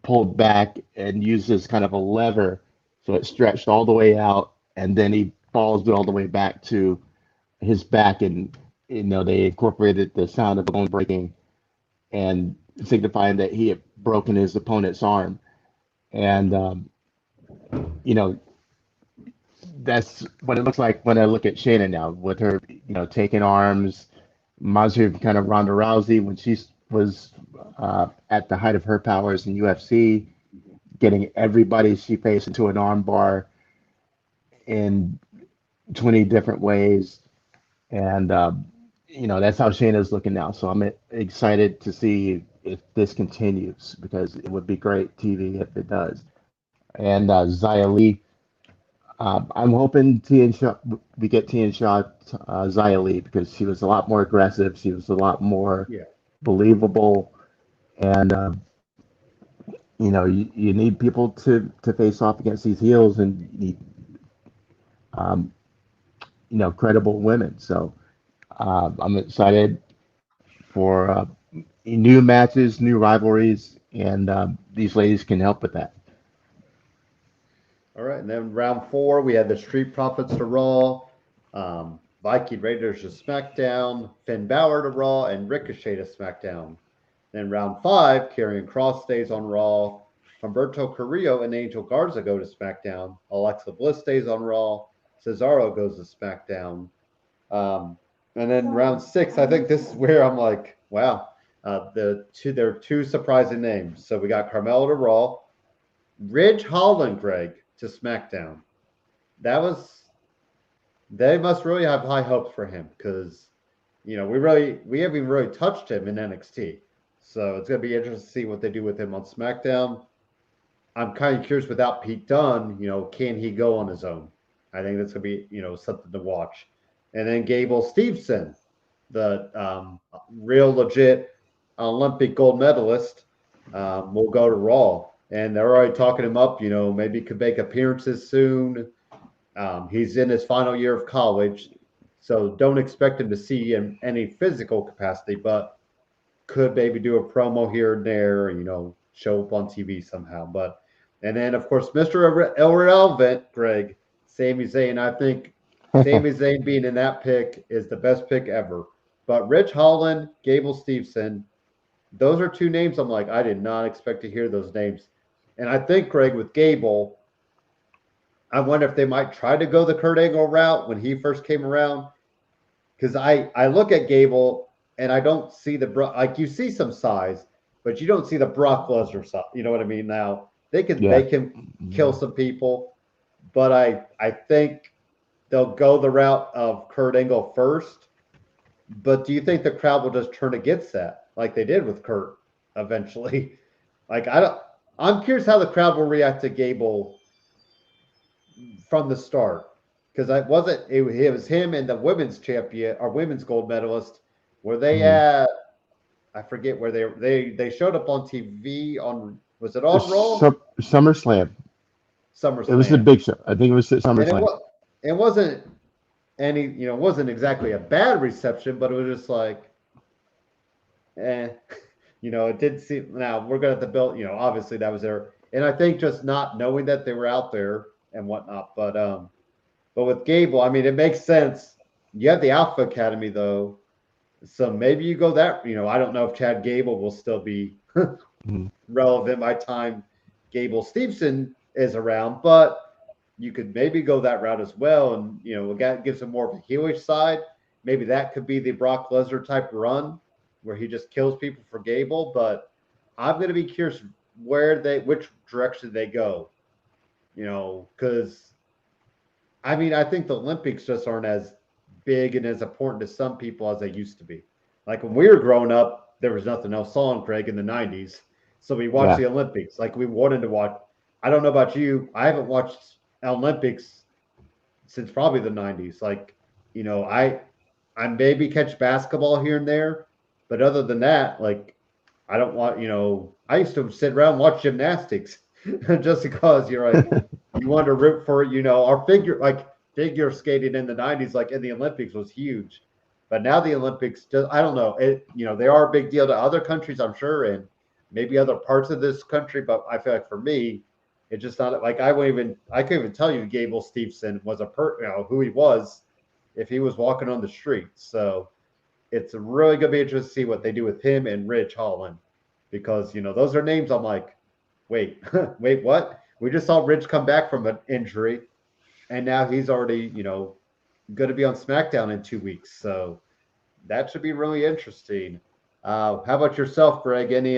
pulled back and uses kind of a lever, so it stretched all the way out, and then he falls all the way back to his back, and they incorporated the sound of bone breaking and signifying that he had broken his opponent's arm. And you know that's what it looks like when I look at Shayna now with her, taking arms. Reminds me of kind of Ronda Rousey when she was at the height of her powers in UFC, getting everybody she faced into an armbar in 20 different ways. And that's how Shayna's looking now. So I'm excited to see if this continues because it would be great TV if it does. And Xia Li, I'm hoping Tian Shaw, we get Tian Shaw, Xia Li because she was a lot more aggressive. She was a lot more Yeah. believable, and you need people to face off against these heels, and you need um, credible women. So I'm excited for new matches, new rivalries, and these ladies can help with that. All right. And then round 4, we had the Street Profits to Raw, Viking Raiders to SmackDown, Finn Balor to Raw, and Ricochet to SmackDown. Then round 5, Karrion Kross stays on Raw. Humberto Carrillo and Angel Garza go to SmackDown. Alexa Bliss stays on Raw. Cesaro goes to SmackDown. And then round 6, I think this is where I'm like, wow, there are two surprising names. So we got Carmelo to Raw, Ridge Holland, Greg, to SmackDown. They must really have high hopes for him because, we haven't even really touched him in NXT. So it's going to be interesting to see what they do with him on SmackDown. I'm kind of curious without Pete Dunne, can he go on his own? I think that's going to be, something to watch. And then Gable Steveson, the real legit Olympic gold medalist, will go to Raw. And they're already talking him up, maybe could make appearances soon. He's in his final year of college, so don't expect him to see in any physical capacity, but could maybe do a promo here and there, and, show up on TV somehow. And then, of course, Mr. Irrelevant, Greg, Sami Zayn. I think Sami Zayn being in that pick is the best pick ever. But Rich Holland, Gable Steveson, those are two names I'm like, I did not expect to hear those names. And I think, Greg, with Gable, I wonder if they might try to go the Kurt Angle route when he first came around. Because I look at Gable and I don't see you see some size, but you don't see the Brock Lesnar size. You know what I mean? Now, they can make him kill some people, but I think they'll go the route of Kurt Angle first. But do you think the crowd will just turn against that, like they did with Kurt eventually? I'm curious how the crowd will react to Gable from the start, because it was him and the women's champion or women's gold medalist. Were they at? I forget where they showed up on TV on. Was it on Raw? SummerSlam. SummerSlam. It was a big show. I think it was SummerSlam. It wasn't it wasn't exactly a bad reception, but it was just like, it didn't seem. Now we're gonna have to build. Obviously that was there, and I think just not knowing that they were out there and whatnot. But with Gable, I mean, it makes sense. You have the Alpha Academy though, so maybe you go that. I don't know if Chad Gable will still be relevant by time Gable Steveson is around, but you could maybe go that route as well, and it gives him more of a heelish side. Maybe that could be the Brock Lesnar type run where he just kills people for Gable. But I'm going to be curious which direction they go. Because I think the Olympics just aren't as big and as important to some people as they used to be. Like when we were growing up, there was nothing else on, Craig, in the 90s. So we watched the Olympics. Like we wanted to watch. I don't know about you. I haven't watched Olympics since probably the 90s. Like, I maybe catch basketball here and there, but other than that, like, I don't want, I used to sit around and watch gymnastics just because you're like, you want to root for, our figure skating in the 90s, like in the Olympics was huge. But now the Olympics, I don't know, they are a big deal to other countries, I'm sure, and maybe other parts of this country. But I feel like for me, it's just not like I couldn't even tell you Gable Steveson was who he was if he was walking on the street. So it's really going to be interesting to see what they do with him and Ridge Holland, because, those are names I'm like, wait, what? We just saw Ridge come back from an injury, and now he's already, going to be on SmackDown in 2 weeks. So that should be really interesting. How about yourself, Greg? Any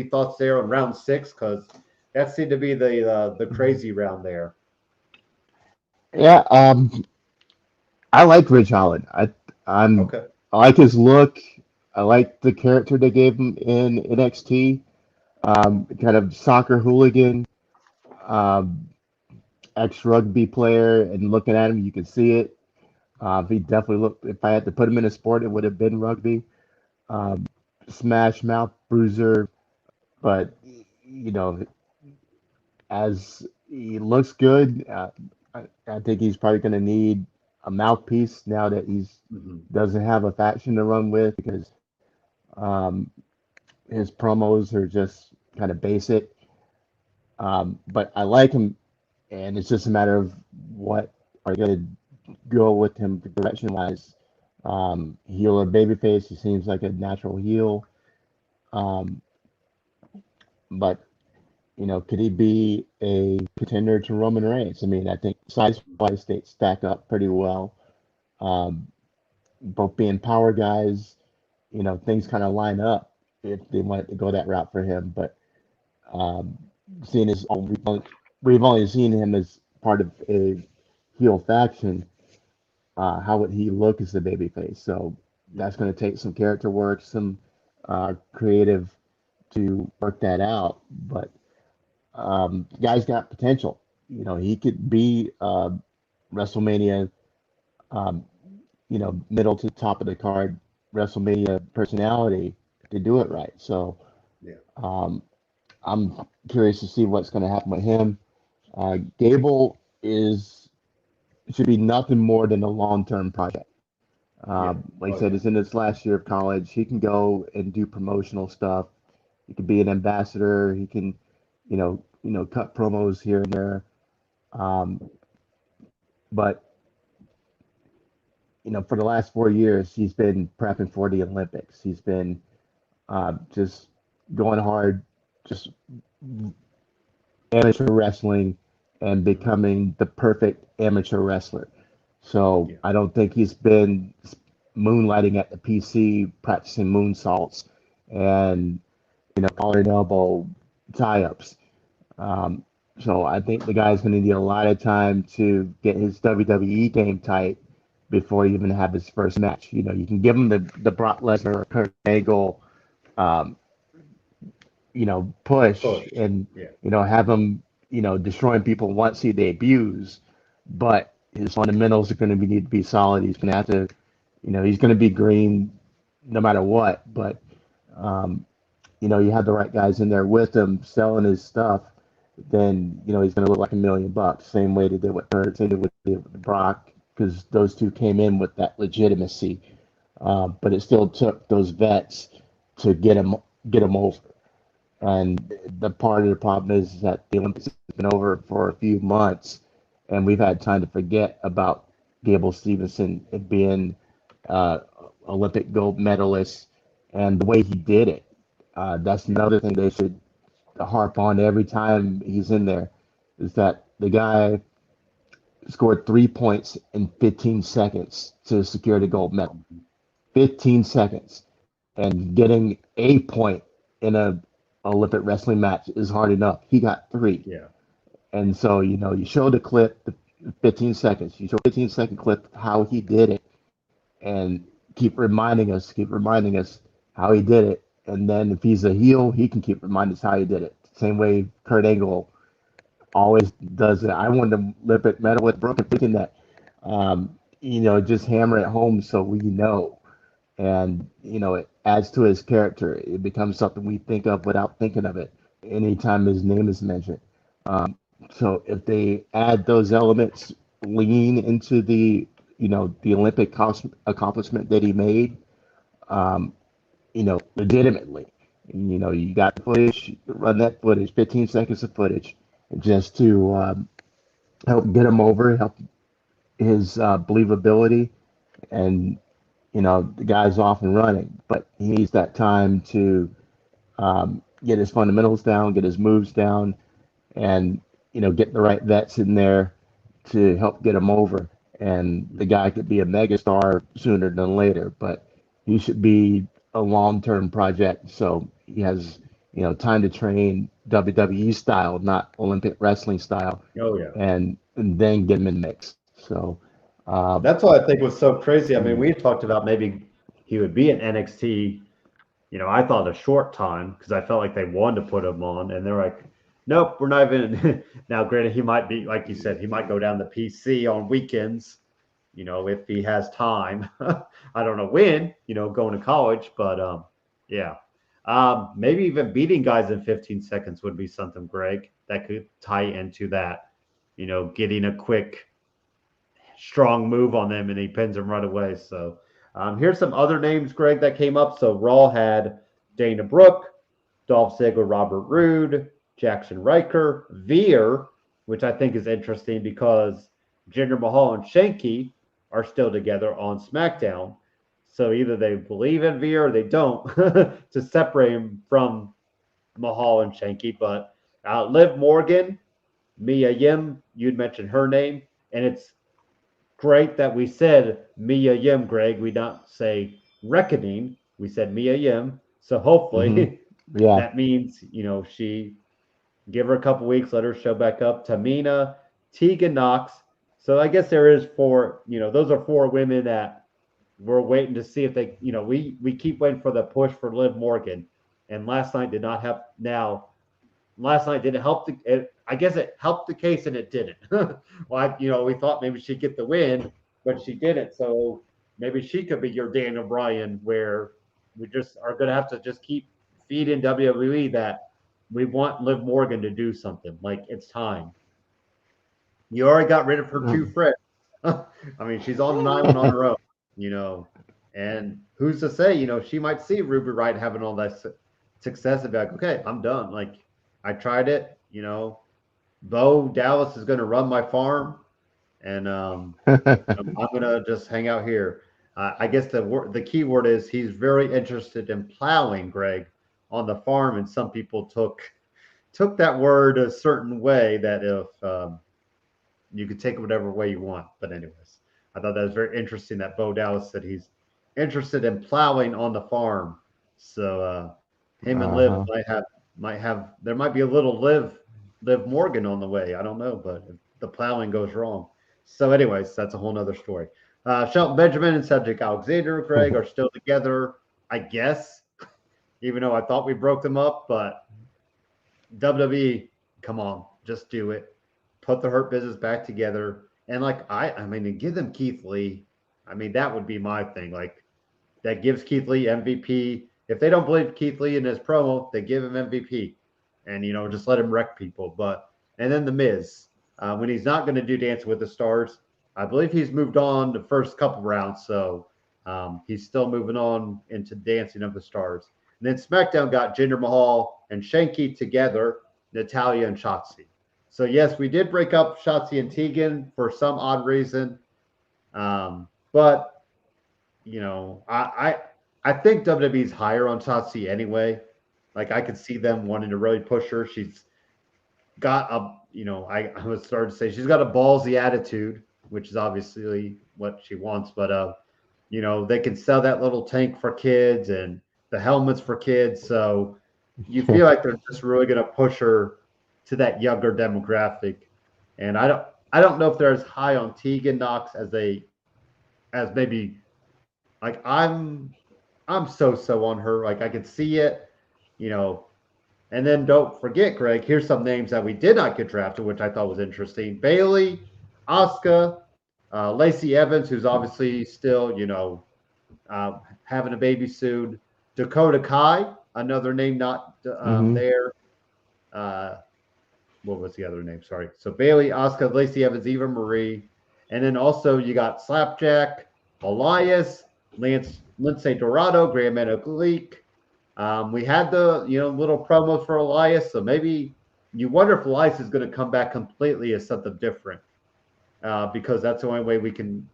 thoughts there on round 6? Because that seemed to be the crazy round there. Yeah, I like Ridge Holland. I like his look. I like the character they gave him in NXT. Kind of soccer hooligan, ex-rugby player, and looking at him, you can see it. He definitely looked. If I had to put him in a sport, it would have been rugby. Smash mouth bruiser, but as he looks good, I think he's probably going to need a mouthpiece now that he's doesn't have a faction to run with, because his promos are just kind of basic. But I like him, and it's just a matter of what are you going to go with him direction wise. Heel or babyface, he seems like a natural heel. But could he be a contender to Roman Reigns? I mean, I think size-wise they stack up pretty well. Um, both being power guys, things kind of line up if they wanted to go that route for him. But um, seeing as we've only seen him as part of a heel faction, how would he look as the babyface? So that's going to take some character work, some creative to work that out. But guy's got potential. He could be WrestleMania, um, middle to top of the card WrestleMania personality to do it right. So Yeah. I'm curious to see what's going to happen with him. Gable should be nothing more than a long-term project. Like I said, he's in his last year of college. He can go and do promotional stuff. He can be an ambassador. He can, cut promos here and there. Um, but for the last 4 years, he's been prepping for the Olympics. He's been just going hard, just amateur wrestling and becoming the perfect amateur wrestler. So I don't think he's been moonlighting at the PC, practicing moonsaults and collar and elbow tie-ups. So I think the guy's going to need a lot of time to get his WWE game tight before he even have his first match. You can give him the Brock Lesnar or Kurt Angle, um, push and have him destroying people once he debuts, but his fundamentals are going to need to be solid. He's going to have to, he's going to be green no matter what. But you have the right guys in there with him selling his stuff, then he's going to look like $1,000,000. Same way they did with Kurt, same way they did with Brock, because those two came in with that legitimacy. But it still took those vets to get him over. And the part of the problem is that the Olympics have been over for a few months, and we've had time to forget about Gable Stevenson being Olympic gold medalist and the way he did it. That's another thing they should harp on every time he's in there, is that the guy scored 3 points in 15 seconds to secure the gold medal. 15 seconds. And getting a point in a Olympic wrestling match is hard enough. He got 3. Yeah. And so, you show the clip, the 15 seconds. You show 15-second clip of how he did it, and keep reminding us how he did it. And then if he's a heel, he can keep reminding us how he did it. Same way Kurt Angle always does it. I want to Olympic medal with broken freaking neck. Just hammer it home so we know. And, it adds to his character. It becomes something we think of without thinking of it anytime his name is mentioned. So if they add those elements, lean into the Olympic accomplishment that he made, legitimately, you got the footage, run that footage, 15 seconds of footage, just to help get him over, help his believability, and the guy's off and running. But he needs that time to get his fundamentals down, get his moves down, and get the right vets in there to help get him over. And the guy could be a megastar sooner than later, but he should be a long-term project, so he has time to train WWE style, not Olympic wrestling style. Oh yeah. And then get him in the mix. So that's what I think was so crazy. I mean, we talked about maybe he would be in NXT, I thought a short time, because I felt like they wanted to put him on, and they're like, nope, we're not even. Now, granted, he might be, like you said, he might go down the PC on weekends, if he has time. I don't know when, going to college, but yeah. Maybe even beating guys in 15 seconds would be something, Greg, that could tie into that, getting a quick, strong move on them and he pins them right away. So here's some other names, Greg, that came up. So Raw had Dana Brooke, Dolph Ziggler, Robert Roode, Jackson Riker, Veer, which I think is interesting because Jinder Mahal and Shanky are still together on SmackDown. So either they believe in Veer or they don't to separate him from Mahal and Shanky. But Liv Morgan, Mia Yim, you'd mentioned her name, and it's great that we said Mia Yim, Greg. We don't say reckoning. We said Mia Yim. So Hmm. hopefully Yeah. that means, she give her a couple weeks, let her show back up. Tamina, Tegan Knox. So I guess there is four, those are four women that we're waiting to see if they, we keep waiting for the push for Liv Morgan. And last night did not have last night didn't help I guess it helped the case and it didn't. We thought maybe she'd get the win, but she didn't. So maybe she could be your Daniel Bryan, where we just are going to have to just keep feeding WWE that we want Liv Morgan to do something. Like, it's time. You already got rid of her two friends. I mean, she's on an island on her own, you know. And who's to say, she might see Ruby Wright having all that success and be like, okay, I'm done. Like, I tried it, Bo Dallas is going to run my farm, and I'm going to just hang out here. I guess the key word is he's very interested in plowing, Greg, on the farm, and some people took that word a certain way that if you could take it whatever way you want. But anyways, I thought that was very interesting that Bo Dallas said he's interested in plowing on the farm. So him and Liv might have there might be a little Liv Morgan on the way. I don't know, but if the plowing goes wrong. So anyways, that's a whole nother story. Shelton Benjamin and Cedric Alexander, Greg, are still together, I guess, even though I thought we broke them up. But WWE, come on, just do it. Put the Hurt Business back together. And I mean, to give them Keith Lee, I mean, that would be my thing. Like, that gives Keith Lee MVP. If they don't believe Keith Lee in his promo, they give him MVP, and just let him wreck people. And then the Miz, when he's not going to do Dancing with the Stars, I believe he's moved on the first couple rounds, so he's still moving on into Dancing of the Stars. And then SmackDown got Jinder Mahal and Shanky together, Natalya and Shotzi. So yes, we did break up Shotzi and Tegan for some odd reason, but I think WWE's higher on Shotzi anyway. Like, I could see them wanting to really push her. She's got I was starting to say she's got a ballsy attitude, which is obviously what she wants. But they can sell that little tank for kids and the helmets for kids. So you feel like they're just really going to push her to that younger demographic. And I don't know if they're as high on Tegan Knox as maybe, like, I'm so on her. Like, I could see it, And then don't forget, Greg, here's some names that we did not get drafted, which I thought was interesting. Bailey, Asuka, Lacey Evans, who's obviously still, having a baby soon. Dakota Kai, another name not there. What was the other name? Sorry. So Bailey, Asuka, Lacey Evans, Eva Marie. And then also you got Slapjack, Elias, Lindsay Dorado, Graham Gleek. We had the little promos for Elias, so maybe you wonder if Elias is going to come back completely as something different, because that's the only way we can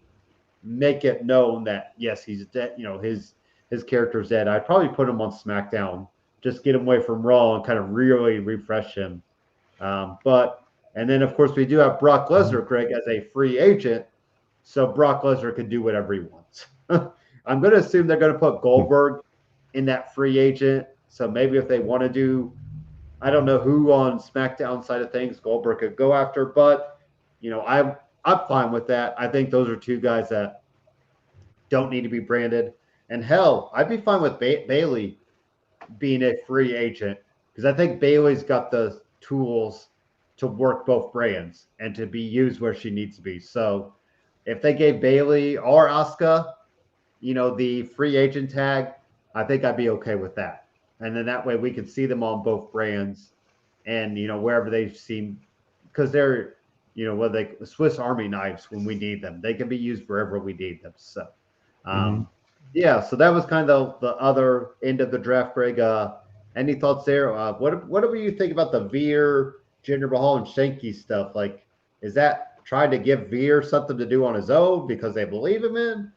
make it known that yes, he's dead. His character's dead. I'd probably put him on SmackDown, just get him away from Raw and kind of really refresh him. And then of course we do have Brock Lesnar, Greg, as a free agent, so Brock Lesnar can do whatever he wants. I'm going to assume they're going to put Goldberg in that free agent. So maybe if they want to do, I don't know who on SmackDown side of things Goldberg could go after, but I'm fine with that. I think those are two guys that don't need to be branded. And hell, I'd be fine with Bailey being a free agent, because I think Bailey's got the tools to work both brands and to be used where she needs to be. So if they gave Bailey or Asuka, the free agent tag, I think I'd be okay with that. And then that way we can see them on both brands and, wherever they seem, because they're, Swiss Army knives when we need them. They can be used wherever we need them. So, yeah, so that was kind of the other end of the draft, Greg. Any thoughts there? What do you think about the Veer, Jinder Mahal, and Shanky stuff? Like, is that trying to give Veer something to do on his own because they believe in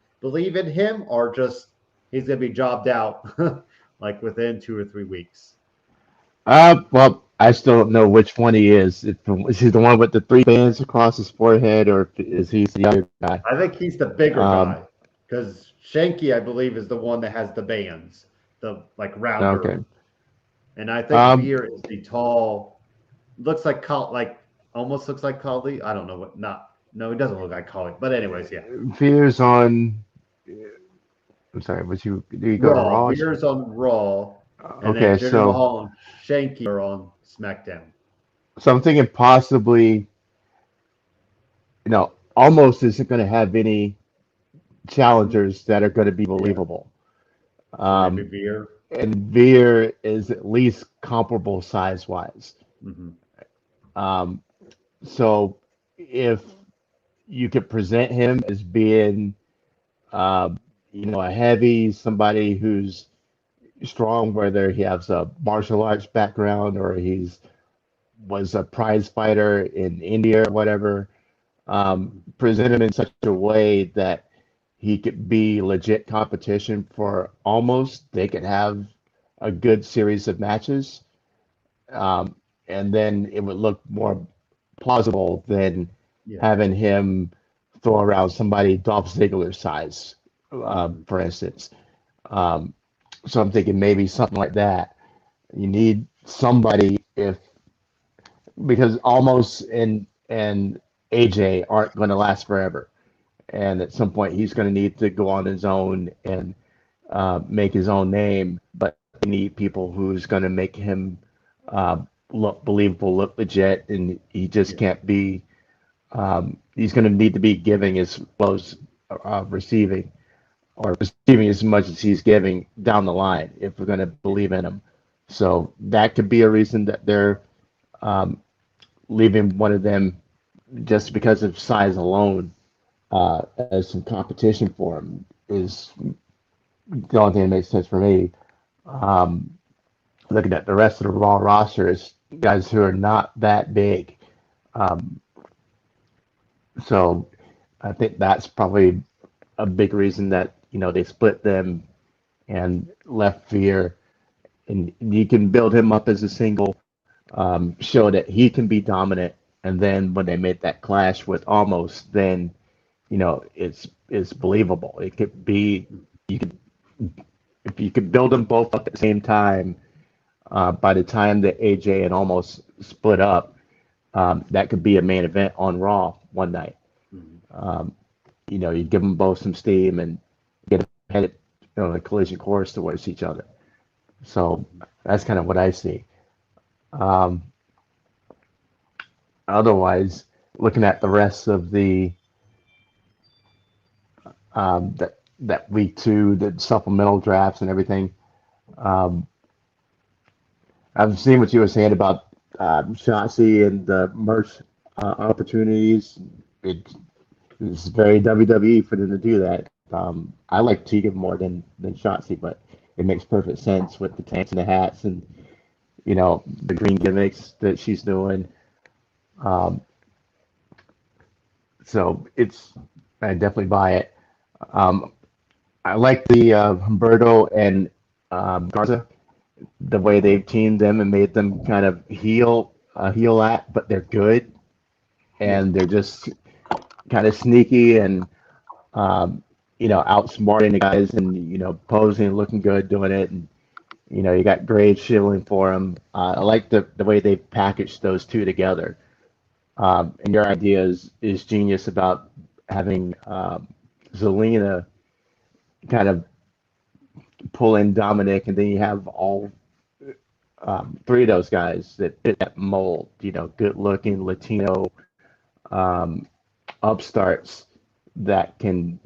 him, or just he's going to be jobbed out like within 2 or 3 weeks? Well, I still don't know which one he is. Is he the one with the three bands across his forehead, or is he the other guy? I think he's the bigger Um, guy because Shanky, I believe, is the one that has the bands, the like rounder, okay. and I think Um, Veer is the tall. Looks like almost looks like Kali. I don't know what. Not no, he doesn't look like Kali. But anyways, yeah. Veer's on. I'm sorry. Was you? Do you go to Raw. Raw? Veer's on Raw, and then Okay, Jinder so Mahal and Shanky are on SmackDown. I'm thinking possibly, almost isn't going to have any challengers that are going to be Yeah. believable. So maybe Um, Veer. and Veer is at least comparable size wise. Hmm. Um, so if you could present him as being, uh, a heavy, somebody who's strong, whether he has a martial arts background or he's was a prize fighter in India or whatever, present him in such a way that he could be legit competition for almost. They could have a good series of matches, um, and then it would look more plausible than Yeah. having him throw around somebody Dolph Ziggler size, Hmm. for instance. Um, so I'm thinking maybe something like that. You need somebody if because almost and AJ aren't going to last forever, and at some point he's going to need to go on his own and make his own name. But they need people who's going to make him uh, look believable, look legit, and he just Yeah. can't be. He's going to need to be giving as well as receiving, or receiving as much as he's giving down the line if we're going to Yeah. believe in him. So that could be a reason that they're um, leaving one of them just because of size alone as some competition for him is the only thing that makes sense for me. Um, Looking at the rest of the Raw roster is guys who are not that big. Um, so I think that's probably a big reason that they split them and left Veer, and you can build him up as a single, show that he can be dominant, and then when they made that clash with Almost, then it's believable. It could be you could if you could build them both up at the same time. By the time that AJ and Almost split up, that could be a main event on Raw one night. Hmm. Um, you give them both some steam and get them headed on a collision course towards each other. So that's kind of what I see. Um, Otherwise, looking at the rest of the that week two, the supplemental drafts and everything, um, I've seen what you were saying about Shotzi and the merch opportunities. It's very WWE for them to do that. I like Tegan more than Shotzi, but it makes perfect sense with the tanks and the hats and the green gimmicks that she's doing. Um, so I definitely buy it. Um, I like the Humberto and Garza, the way they've teamed them and made them kind of heel act, but they're good Yeah. and they're just kind of sneaky and outsmarting the guys and posing, looking good, doing it, and you got Graves shilling for them. I like the way they packaged those two together. And your idea is genius about having Zelina kind of pull in Dominic, and then you have all three of those guys that fit that mold. Good looking Latino um, upstarts that can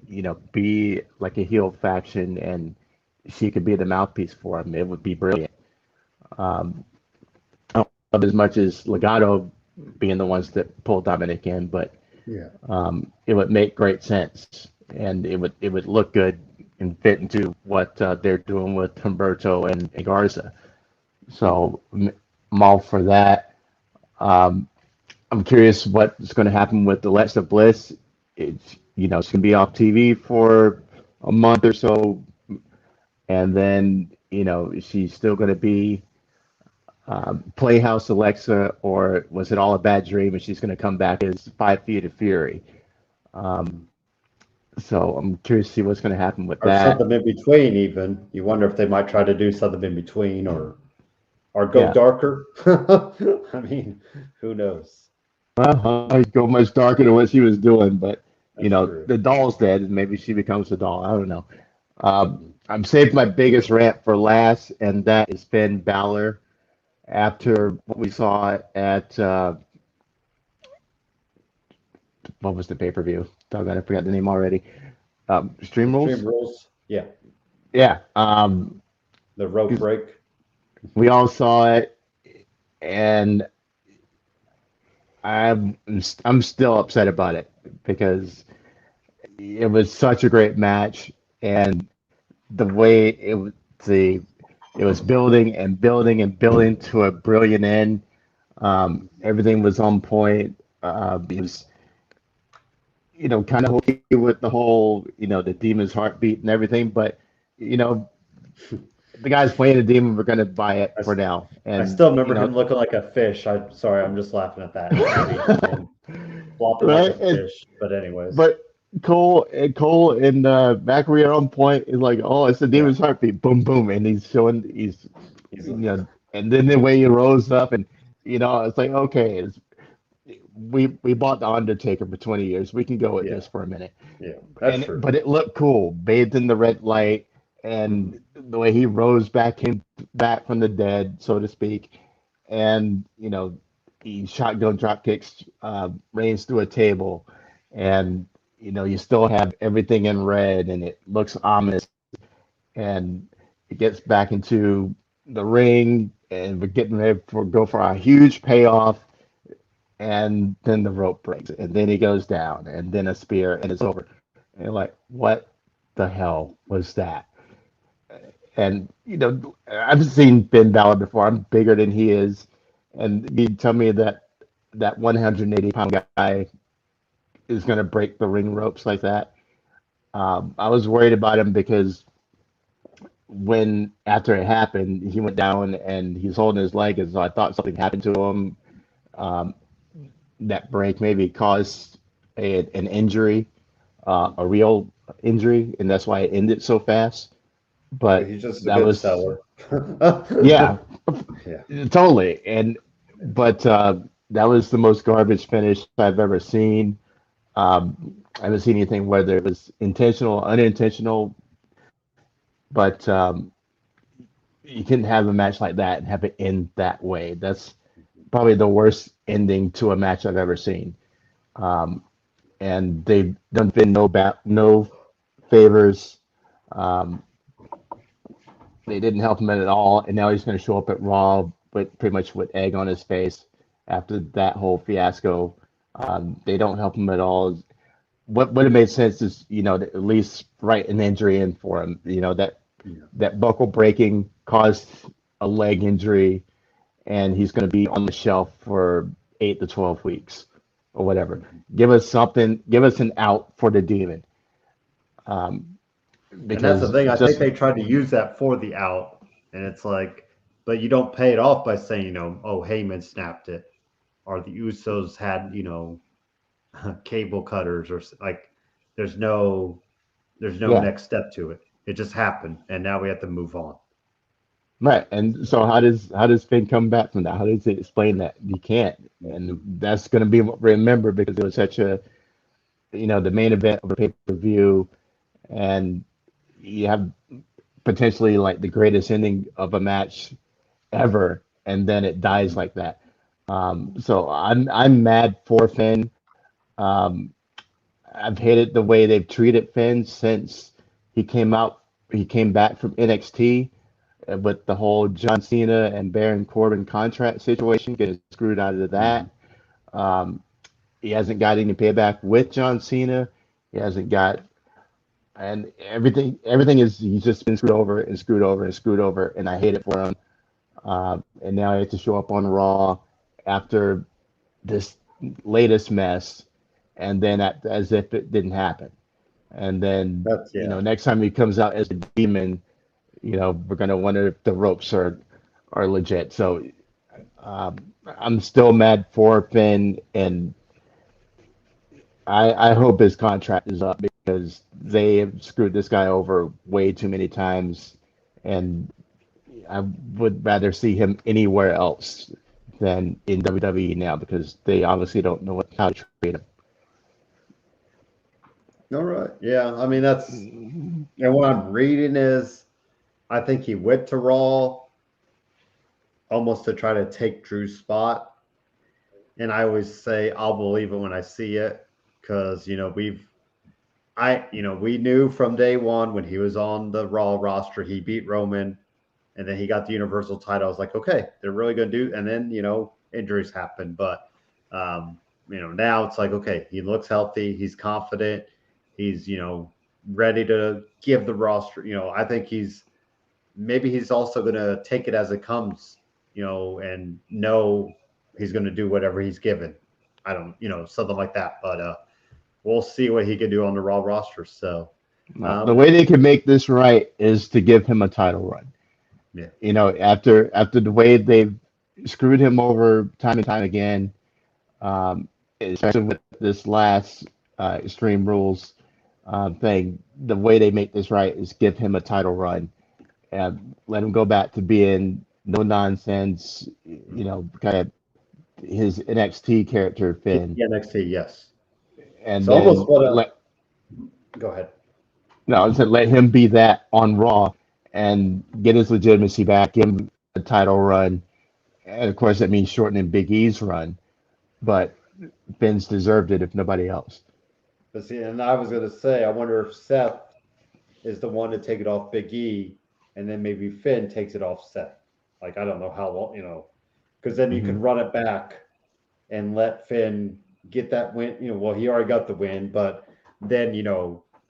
be like a heel faction, and she could be the mouthpiece for him. It would be brilliant. Um, I don't love as much as Legato being the ones that pull Dominic in, but Yeah. it would make great sense, and it would look good and fit into what they're doing with Humberto and Garza. So I'm all for that. Um, I'm curious what's going to happen with Alexa Bliss. It's going to be off TV for a month or so, and then she's still going to be Playhouse Alexa, or was it all a bad dream and she's going to come back as 5 Feet of Fury? So I'm curious to see what's going to happen with Or that. something in between. Even you wonder if they might try to do something in between, or go Yeah. darker. I mean, who knows? Well, I go much darker than what she was doing, but That's true. the doll's dead, and maybe she becomes a doll. I don't know. I'm saving my biggest rant for last, and that is Finn Balor. After what we saw at what was the pay-per-view? Doggone, I forgot the name already. Stream Extreme Rules. rules. Yeah, Yeah. the rope break. We all saw it, and I'm still upset about it because it was such a great match, and the way it was building and building and building to a brilliant end. Everything was on point. It was, kind of okay with the whole, the demon's heartbeat and everything, but you know, the guys playing the demon were going to buy it I, for now, I and still remember him looking like a fish. I'm sorry, I'm just laughing at that. And flopping like right, a fish. But anyways, but Cole and Macri are on point. Is like, oh, it's the yeah, demon's heartbeat, boom, boom, and he's he's and then the way he rose up, and it's like, okay, we bought the Undertaker for 20 years. We can go with yeah, this for a minute, yeah. That's and true. but it looked cool, bathed in the red light, and the way he rose back from the dead, so to speak, and he shotgun drop kicks Reigns through a table, and you still have everything in red, and it looks ominous, and it gets back into the ring, and we're getting ready for go for a huge payoff, and then the rope breaks, and then he goes down, and then a spear, and it's over. And you're like, what the hell was that? And I've seen Finn Balor before. I'm bigger than he is, and you tell me that 180-pound guy is going to break the ring ropes like that. I was worried about him because when after it happened, he went down and he's holding his leg, and so I thought something happened to him. Um, that break maybe caused an injury, a real injury, and that's why it ended so fast. Maybe But he's just a that good was, seller. yeah, Yeah. totally. But that was the most garbage finish I've ever seen. I haven't seen anything whether it was intentional or unintentional, but you couldn't have a match like that and have it end that way. That's probably the worst ending to a match I've ever seen. Um, and they've done Finn no favors. Um, they didn't help him at all, and now he's going to show up at Raw with pretty much with egg on his face after that whole fiasco. They don't help him at all. What would have made sense is to at least write an injury in for him. Yeah. That buckle breaking caused a leg injury, and he's going to be on the shelf for 8 to 12 weeks or whatever. Give us something. Give us an out for the demon. Um, And that's the because thing. I think just they tried to use that for the out, and it's like, but you don't pay it off by saying, oh, Heyman snapped it, or the Usos had, cable cutters, or like, there's no, there's no yeah, next step to it. It just happened, and now we have to move on. right. And so how does Finn come back from that? How does it explain that? You can't, and Mhm. that's going to be remembered because it was such a the main event of a pay per view, and you have potentially like the greatest ending of a match ever, and then it dies like that. So I'm mad for Finn. Um, I've hated the way they've treated Finn since he came out. He came back from NXT with the whole John Cena and Baron Corbin contract situation, getting screwed out of that. Mhm. Um, he hasn't got any payback with John Cena. He hasn't got, and everything is he's just been screwed over and screwed over and screwed over, and I hate it for him. And now he has to show up on Raw after this latest mess, and then as if it didn't happen. And then That's yeah. next time he comes out as a demon, we're gonna wonder if the ropes are legit. So I'm still mad for Finn, and I hope his contract is up because they have screwed this guy over way too many times, and I would rather see him anywhere else than in WWE now because they obviously don't know how to treat him. All right. Yeah. I mean, and what I'm reading is I think he went to Raw almost to try to take Drew's spot. And I always say, I'll believe it when I see it. Cause we knew from day one when he was on the Raw roster, he beat Roman and then he got the Universal title. I was like, okay, they're really going to do. And then, injuries happen. But, now it's like, okay, he looks healthy. He's confident. He's, ready to give the roster. I think he's also going to take it as it comes, and know he's going to do whatever he's given. I don't, something like that. But we'll see what he can do on the Raw roster. So the way they can make this right is to give him a title run. Yeah. After the way they've screwed him over time and time again, especially with this last Extreme Rules thing, the way they make this right is give him a title run and let him go back to being no nonsense, kind of his NXT character Finn. NXT, yes. And so almost what go ahead. No, I said let him be that on Raw and get his legitimacy back, give him a title run. And of course, that means shortening Big E's run, but Finn's deserved it if nobody else. But see, and I was going to say, I wonder if Seth is the one to take it off Big E, and then maybe Finn takes it off Seth. Like, I don't know how long, because then you can run it back and let Finn get that win. Well, he already got the win, but then,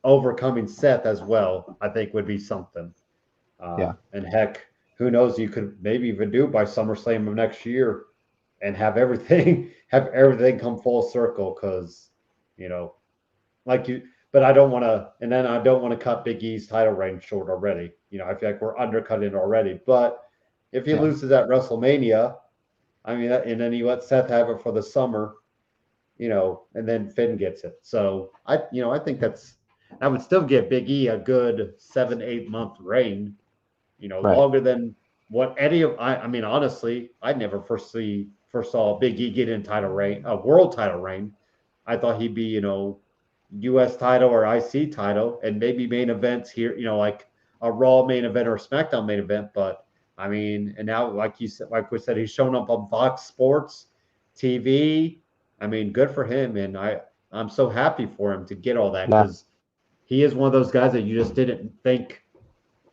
overcoming Seth as well, I think would be something. And heck, who knows? You could maybe even do it by SummerSlam of next year and have everything come full circle because, but I don't want to, and then I don't want to cut Big E's title reign short already. I feel like we're undercutting already. But if he loses at WrestleMania, I mean, and then you let Seth have it for the summer, and then Finn gets it. So I think that would still give Big E a good 7-8 month reign, longer than what I mean, honestly, I never foresaw Big E getting a world title reign. I thought he'd be, U.S. title or IC title and maybe main events here, like a Raw main event or a SmackDown main event. But I mean, and now, like we said, he's shown up on Fox Sports TV. I mean, good for him. And I'm so happy for him to get all that because he is one of those guys that you just didn't think.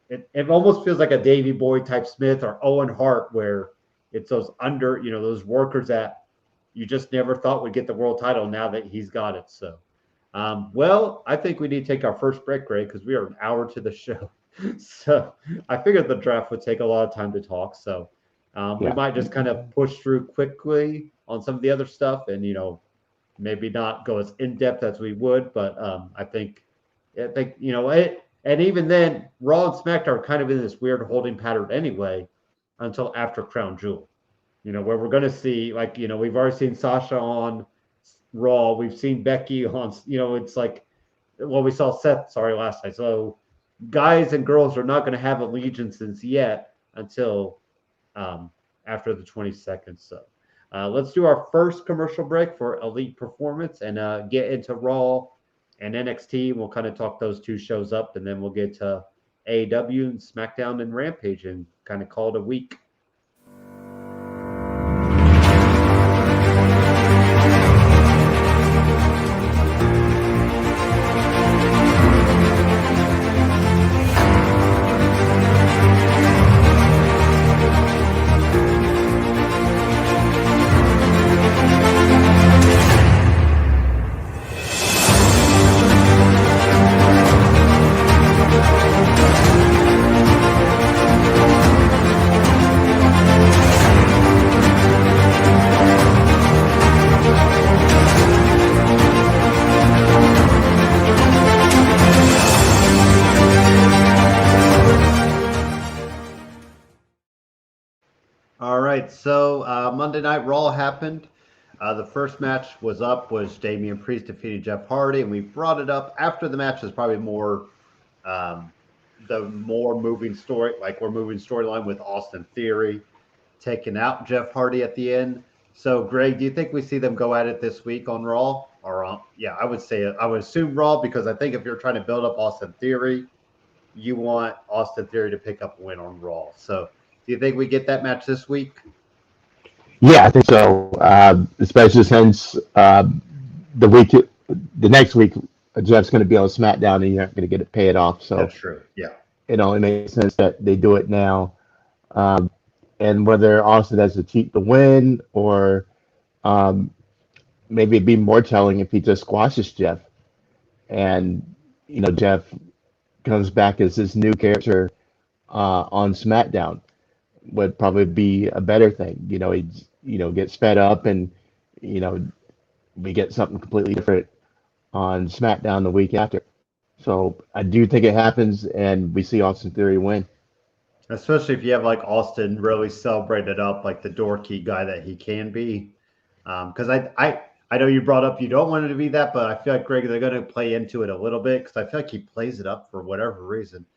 It almost feels like a Davey Boy type Smith or Owen Hart, where it's those those workers that you just never thought would get the world title now that he's got it. So, well, I think we need to take our first break, Ray, because we are an hour to the show. So I figured the draft would take a lot of time to talk. So we might just kind of push through quickly on some of the other stuff and, maybe not go as in-depth as we would. But I think, and even then, Raw and SmackDown are kind of in this weird holding pattern anyway until after Crown Jewel, where we're going to see, we've already seen Sasha on Raw. We've seen Becky on, it's like, well, we saw Seth, last night. So guys and girls are not going to have allegiances yet until after the 22nd. So let's do our first commercial break for Elite Performance and get into Raw and NXT. We'll kind of talk those two shows up, and then we'll get to AEW and SmackDown and Rampage and kind of call it a week. right, so Monday Night Raw happened. The first match was Damian Priest defeated Jeff Hardy, and we brought it up after the match is probably more the more moving story, like we're moving storyline with Austin Theory taking out Jeff Hardy at the end. So, Greg, do you think we see them go at it this week on Raw? Or I would assume Raw, because I think if you're trying to build up Austin Theory, you want Austin Theory to pick up a win on Raw. So, do you think we get that match this week? Yeah, I think so. Especially since the next week, Jeff's going to be on SmackDown, and you're not going to get it paid off. So that's true. Yeah, it only makes sense that they do it now. And whether Austin has to cheat the win, or maybe it'd be more telling if he just squashes Jeff, and Jeff comes back as this new character on SmackDown, would probably be a better thing. He gets fed up, and we get something completely different on SmackDown the week after. So I do think it happens, and we see Austin Theory win. Especially if you have like Austin really celebrated up like the dorky guy that he can be. Because I know you brought up you don't want him to be that, but I feel like, Greg, they're going to play into it a little bit, because I feel like he plays it up for whatever reason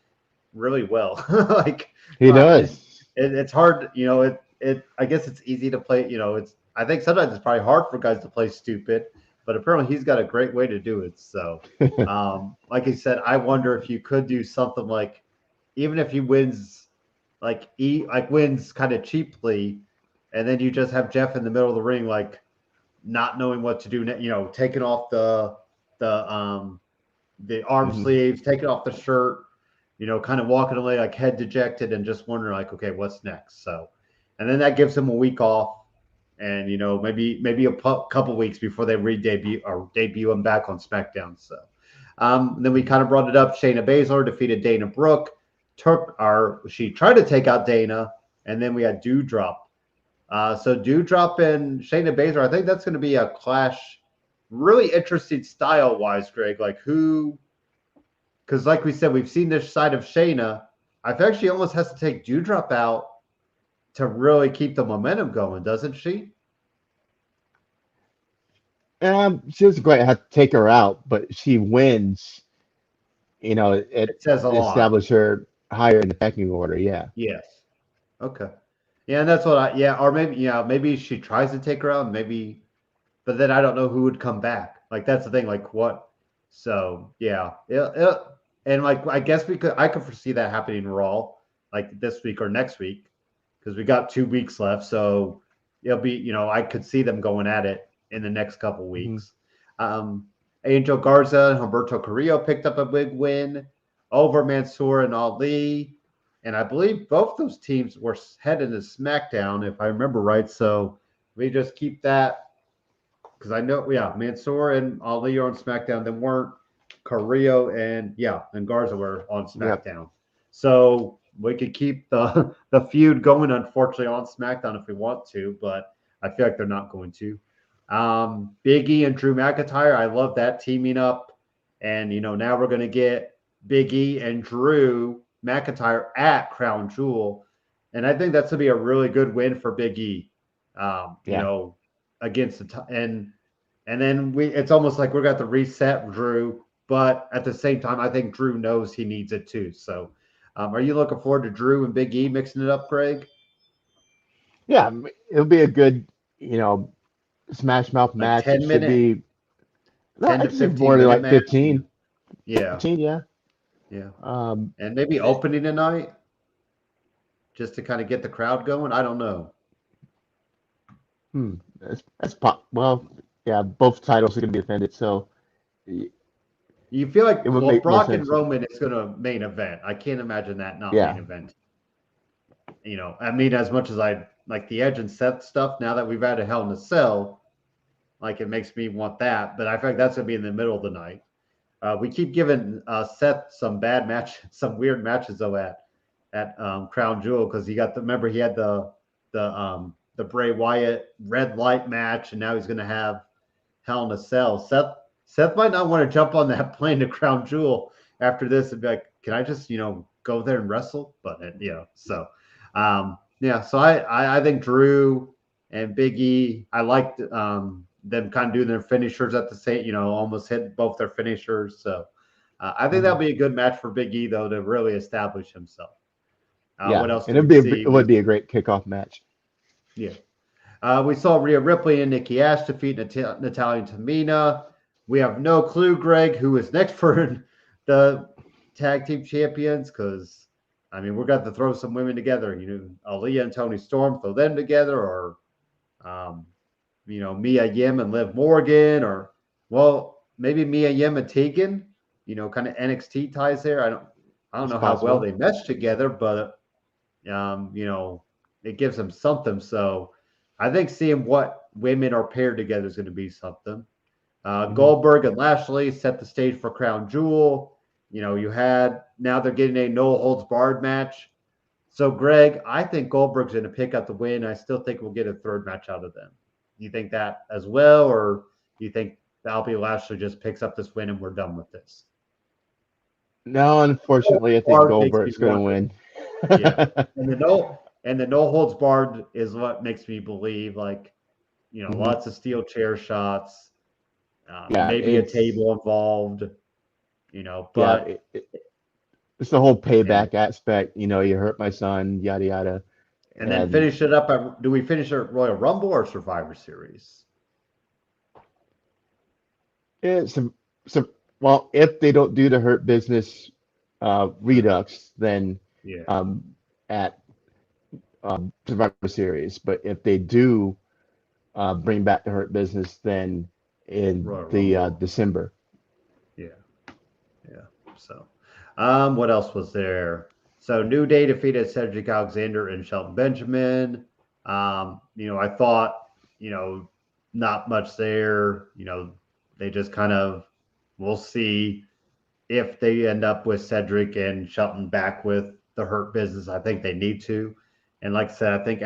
really well. Like he does. It's hard, I guess it's easy to play. I think sometimes it's probably hard for guys to play stupid, but apparently he's got a great way to do it. So, like I said, I wonder if you could do something like, even if he wins. Wins kind of cheaply, and then you just have Jeff in the middle of the ring, like not knowing what to do, taking off the arm sleeves, taking off the shirt, kind of walking away like head dejected and just wondering like, okay, what's next? So, and then that gives him a week off, and maybe a couple weeks before they debut him back on SmackDown. So, then we kind of brought it up. Shayna Baszler defeated Dana Brooke. She tried to take out Dana, and then we had Doudrop. So Doudrop and Shayna Baszler, I think that's going to be a clash. Really interesting style-wise, Greg. Because like we said, we've seen this side of Shayna. I feel like she almost has to take Doudrop out to really keep the momentum going, doesn't she? She doesn't quite have to take her out, but she wins. It says a lot. Establish her higher in the pecking order. Yeah. Yes. Okay. Yeah, and that's what or maybe she tries to take her out, but then I don't know who would come back. Like, that's the thing. Like, what? So yeah. And like, I guess I could foresee that happening Raw, like this week or next week, because we got 2 weeks left. So it'll be, I could see them going at it in the next couple weeks. Mm-hmm. Angel Garza and Humberto Carrillo picked up a big win over Mansoor and Ali. And I believe both those teams were headed to SmackDown, if I remember right. So we just keep that, because I know, Mansoor and Ali are on SmackDown. They weren't Carrillo and Garza were on SmackDown. Yep. So we could keep the feud going, unfortunately, on SmackDown if we want to, but I feel like they're not going to. Big E and Drew McIntyre, I love that teaming up. And, now we're going to get Big E and Drew McIntyre at Crown Jewel. And I think that's going to be a really good win for Big E, against and then it's almost like we're going to reset Drew, but at the same time, I think Drew knows he needs it too. So are you looking forward to Drew and Big E mixing it up, Greg? Yeah, it'll be a good, smash mouth match. 10 minutes. Should be 10 to 15 more than like match. 15. Yeah. 15, yeah. Yeah. And maybe opening tonight just to kind of get the crowd going. I don't know. That's pop. Well, yeah, both titles are going to be defended. So you feel like Brock and Roman is going to main event. I can't imagine that not main event. As much as I like the Edge and Seth stuff, now that we've had a Hell in a Cell, like, it makes me want that. But I feel like that's going to be in the middle of the night. We keep giving Seth some bad match, some weird matches though at Crown Jewel, because he had the Bray Wyatt red light match, and now he's going to have Hell in a Cell. Seth might not want to jump on that plane to Crown Jewel after this and be like, can I just go there and wrestle? But so Yeah, so I think Drew and Big E, I liked them kind of doing their finishers at the same, almost hit both their finishers. So I think that'll be a good match for Big E though to really establish himself. Yeah, What else and did we see? it would be a great kickoff match. Yeah. We saw Rhea Ripley and Nikki Ash defeat Natalia and Tamina. We have no clue, Greg, who is next for the tag team champions because, I mean, we're going to throw some women together. Aaliyah and Toni Storm, throw them together, or, Mia Yim and Liv Morgan, or, well, maybe Mia Yim and Tegan, kind of NXT ties there. I don't know how well they mesh together, but, it gives them something. So, I think seeing what women are paired together is going to be something. Goldberg and Lashley set the stage for Crown Jewel. Now they're getting a no holds barred match. So, Greg, I think Goldberg's going to pick up the win. I still think we'll get a third match out of them. You think that as well, or do you think Bobby Lashley just picks up this win and we're done with this? No, unfortunately, I think Goldberg's going to win. Yeah, and the no holds barred is what makes me believe, lots of steel chair shots, maybe a table involved, but it's the whole payback aspect. You hurt my son, yada yada. And then finish it up. Do we finish at Royal Rumble or Survivor Series? Well, if they don't do the Hurt Business Redux, then at Survivor Series. But if they do bring back the Hurt Business, then in December. Yeah. So, what else was there? So New Day defeated Cedric Alexander and Shelton Benjamin. I thought, not much there. They just kind of, we'll see if they end up with Cedric and Shelton back with the Hurt Business. I think they need to. And like I said, I think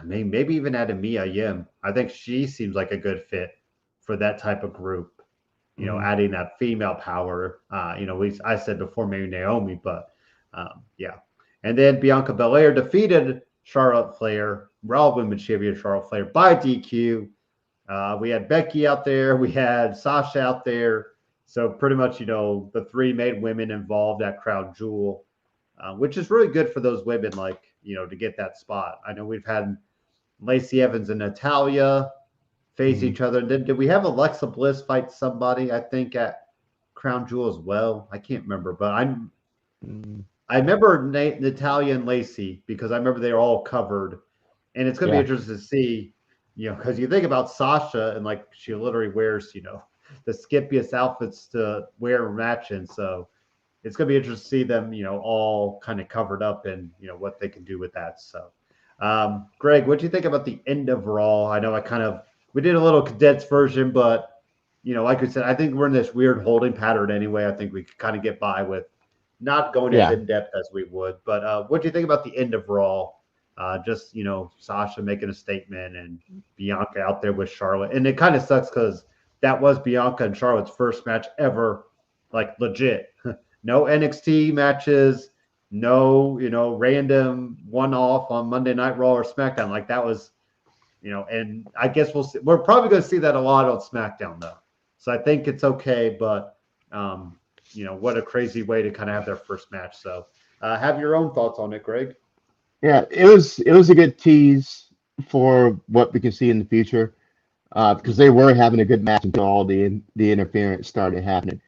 maybe even adding Mia Yim. I think she seems like a good fit for that type of group. Adding that female power. I said before maybe Naomi, but yeah. And then Bianca Belair defeated Charlotte Flair, Raw Women's Champion Charlotte Flair by DQ. We had Becky out there, we had Sasha out there. So pretty much, the three main women involved at Crown Jewel, which is really good for those women, to get that spot. I know we've had Lacey Evans and Natalya face each other. Did we have Alexa Bliss fight somebody, I think, at Crown Jewel as well? I can't remember, but I remember Natalya and Lacey because I remember they were all covered. And it's going to be interesting to see, because you think about Sasha and she literally wears, the skippiest outfits to wear and match in. So it's going to be interesting to see them, all kind of covered up and, what they can do with that. So, Greg, what do you think about the end of Raw? I know we did a little condensed version, but, like I said, I think we're in this weird holding pattern anyway. I think we could kind of get by with not going as in depth as we would. But what do you think about the end of Raw? Just, Sasha making a statement and Bianca out there with Charlotte. And it kind of sucks because that was Bianca and Charlotte's first match ever, legit. No NXT matches, no, random one-off on Monday Night Raw or SmackDown. That was, and I guess we'll see. We're probably going to see that a lot on SmackDown, though. So I think it's okay, but, what a crazy way to kind of have their first match. So have your own thoughts on it, Greg. Yeah, it was a good tease for what we can see in the future because they were having a good match until all the interference started happening.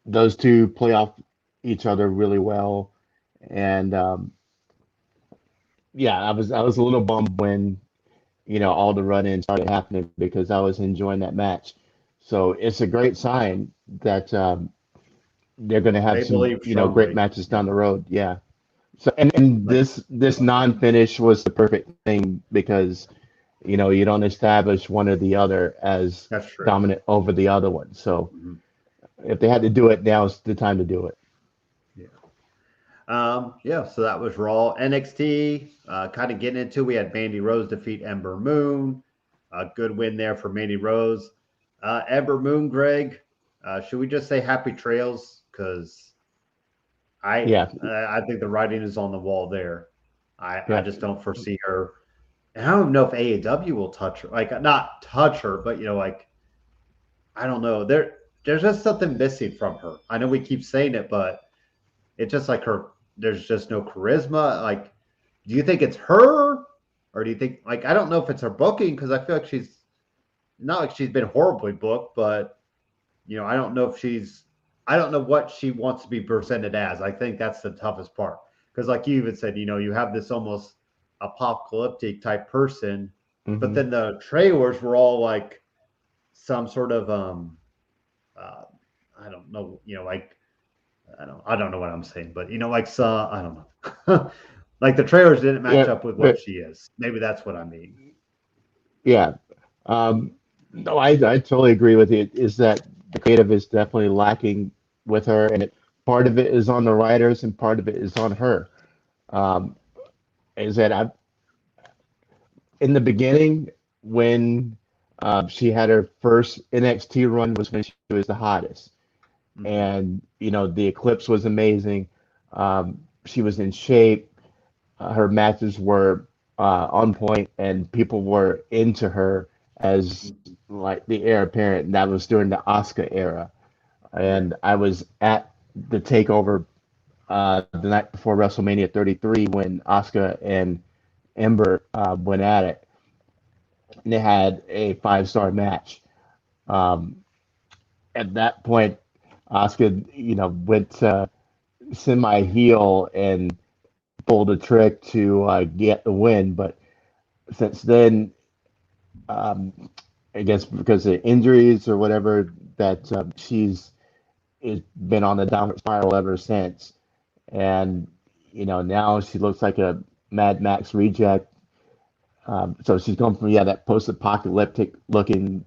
Those two play off each other really well, and I was a little bummed when all the run-ins started happening because I was enjoying that match. So it's a great sign that they're going to have some great matches down the road. Yeah. So and this non-finish was the perfect thing because you don't establish one or the other as dominant over the other one. So if they had to do it, now's the time to do it. So that was Raw. NXT, kind of getting into, we had Mandy Rose defeat Ember Moon. A good win there for Mandy Rose. Ember Moon, Greg, should we just say happy trails? Because I think the writing is on the wall there. I just don't foresee her. And I don't know if AEW will touch her, like not touch her, but like I don't know. There's just something missing from her. I know we keep saying it, but it's just like her. There's just no charisma. Like, do you think it's her, or do you think I don't know if it's her booking because I feel like she's not like she's been horribly booked, but I don't know if I don't know what she wants to be presented as. I think that's the toughest part because, like you even said, you have this almost apocalyptic type person, but then the trailers were all like some sort of I don't know, like I don't know what I'm saying, but like I don't know. Like the trailers didn't match up with what she is. Maybe that's what I mean. Yeah. No, I totally agree with you. Is that the creative is definitely lacking with her, and part of it is on the writers, and part of it is on her. Um, is that in the beginning when she had her first NXT run was when she was the hottest, and the Eclipse was amazing. She was in shape. Her matches were on point, and people were into her as like the heir apparent. And that was during the Asuka era, and I was at the takeover the night before WrestleMania 33 when Asuka and Ember went at it, and they had a 5-star match. Um, at that point, Asuka, went semi heel and pulled a trick to get the win. But since then, I guess because of injuries or whatever, that she's been on the downward spiral ever since. And now she looks like a Mad Max reject. So she's gone from that post-apocalyptic looking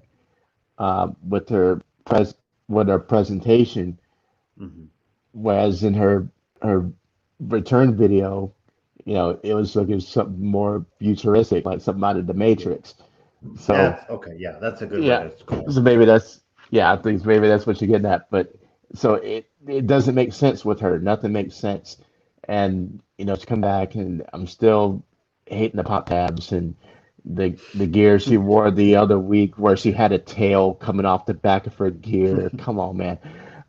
with her presentation, whereas in her return video, it was looking something more futuristic, like something out of the Matrix. So That's okay. Yeah, that's a good way to call it. so maybe I think maybe that's what you're getting at. But so it doesn't make sense with her. Nothing makes sense. And to come back, and I'm still hating the pop tabs and the gear she wore the other week where she had a tail coming off the back of her gear. Come on, man.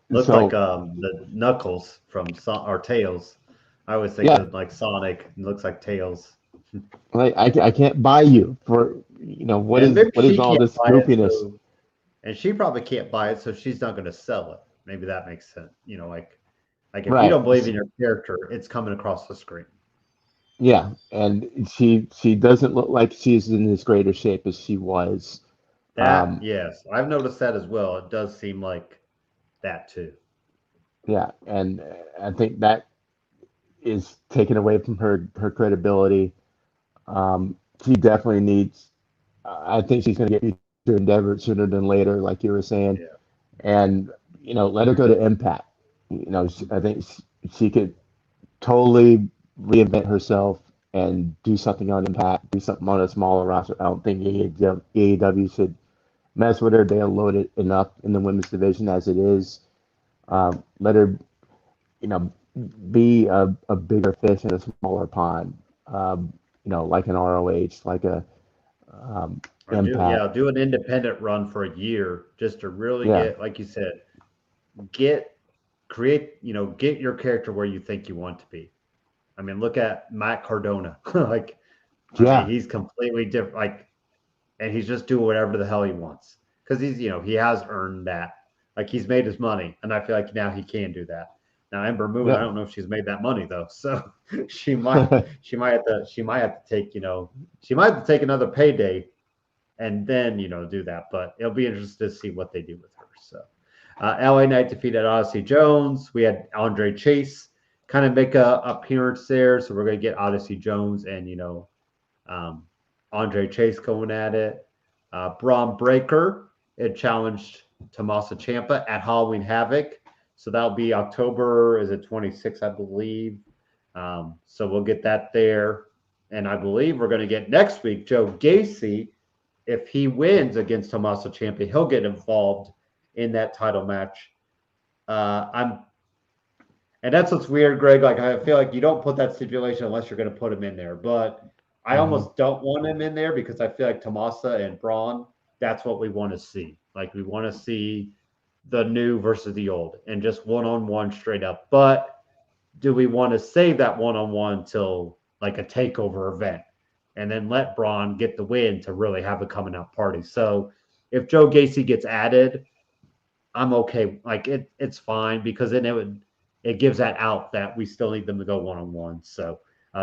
Looked So like the Knuckles from or Tails. I always think yeah, of like Sonic. It looks like Tails. like I can't buy you for And maybe what is she all can't this buy it, goofiness? and she probably can't buy it, so she's not going to sell it. Maybe that makes sense. Like if you Right. don't believe in your character, it's coming across the screen. Yeah, and she doesn't look like she's in as greater shape as she was. That Um, yes, I've noticed that as well. It does seem like that too. yeah, and I think that is taken away from her credibility. She definitely needs. I think she's going to get future endeavor sooner than later, like you were saying, Yeah. and let her go to Impact. I think she could totally reinvent herself and do something on Impact, do something on a smaller roster. I don't think AEW should mess with her. They are loaded enough in the women's division as it is. Let her, you know, be a bigger fish in a smaller pond. Like an ROH, like a Or Impact. do an independent run for a year just to really Yeah, get, like you said, get create, get your character where you think you want to be. I mean, look at Matt Cardona. Like, I mean, yeah, he's completely different. Like, and he's just doing whatever the hell he wants because he has earned that. Like, he's made his money, and I feel like now he can do that. Now, Ember Moon, I yeah. don't know if she's made that money though, so she might have to take another payday and then do that. But it'll be interesting to see what they do with her. So, LA Knight defeated Odyssey Jones. We had Andre Chase kind of make a appearance there, so we're going to get Odyssey Jones and um, Andre Chase going at it. Braun Breaker it challenged Tommaso Ciampa at Halloween Havoc, so that'll be October is it 26th, I believe. So we'll get that there, and I believe we're going to get next week Joe Gacy. If he wins against Tommaso Ciampa, he'll get involved in that title match. I'm And that's what's weird, Greg. Like, I feel like you don't put that stipulation unless you're going to put him in there. But I almost don't want him in there because I feel like Tomasa and Braun, that's what we want to see. Like, we want to see the new versus the old and just one-on-one straight up. But do we want to save that one-on-one till like a takeover event and then let Braun get the win to really have a coming out party? So if Joe Gacy gets added, I'm okay. Like it's fine because then it gives that out that we still need them to go one-on-one. So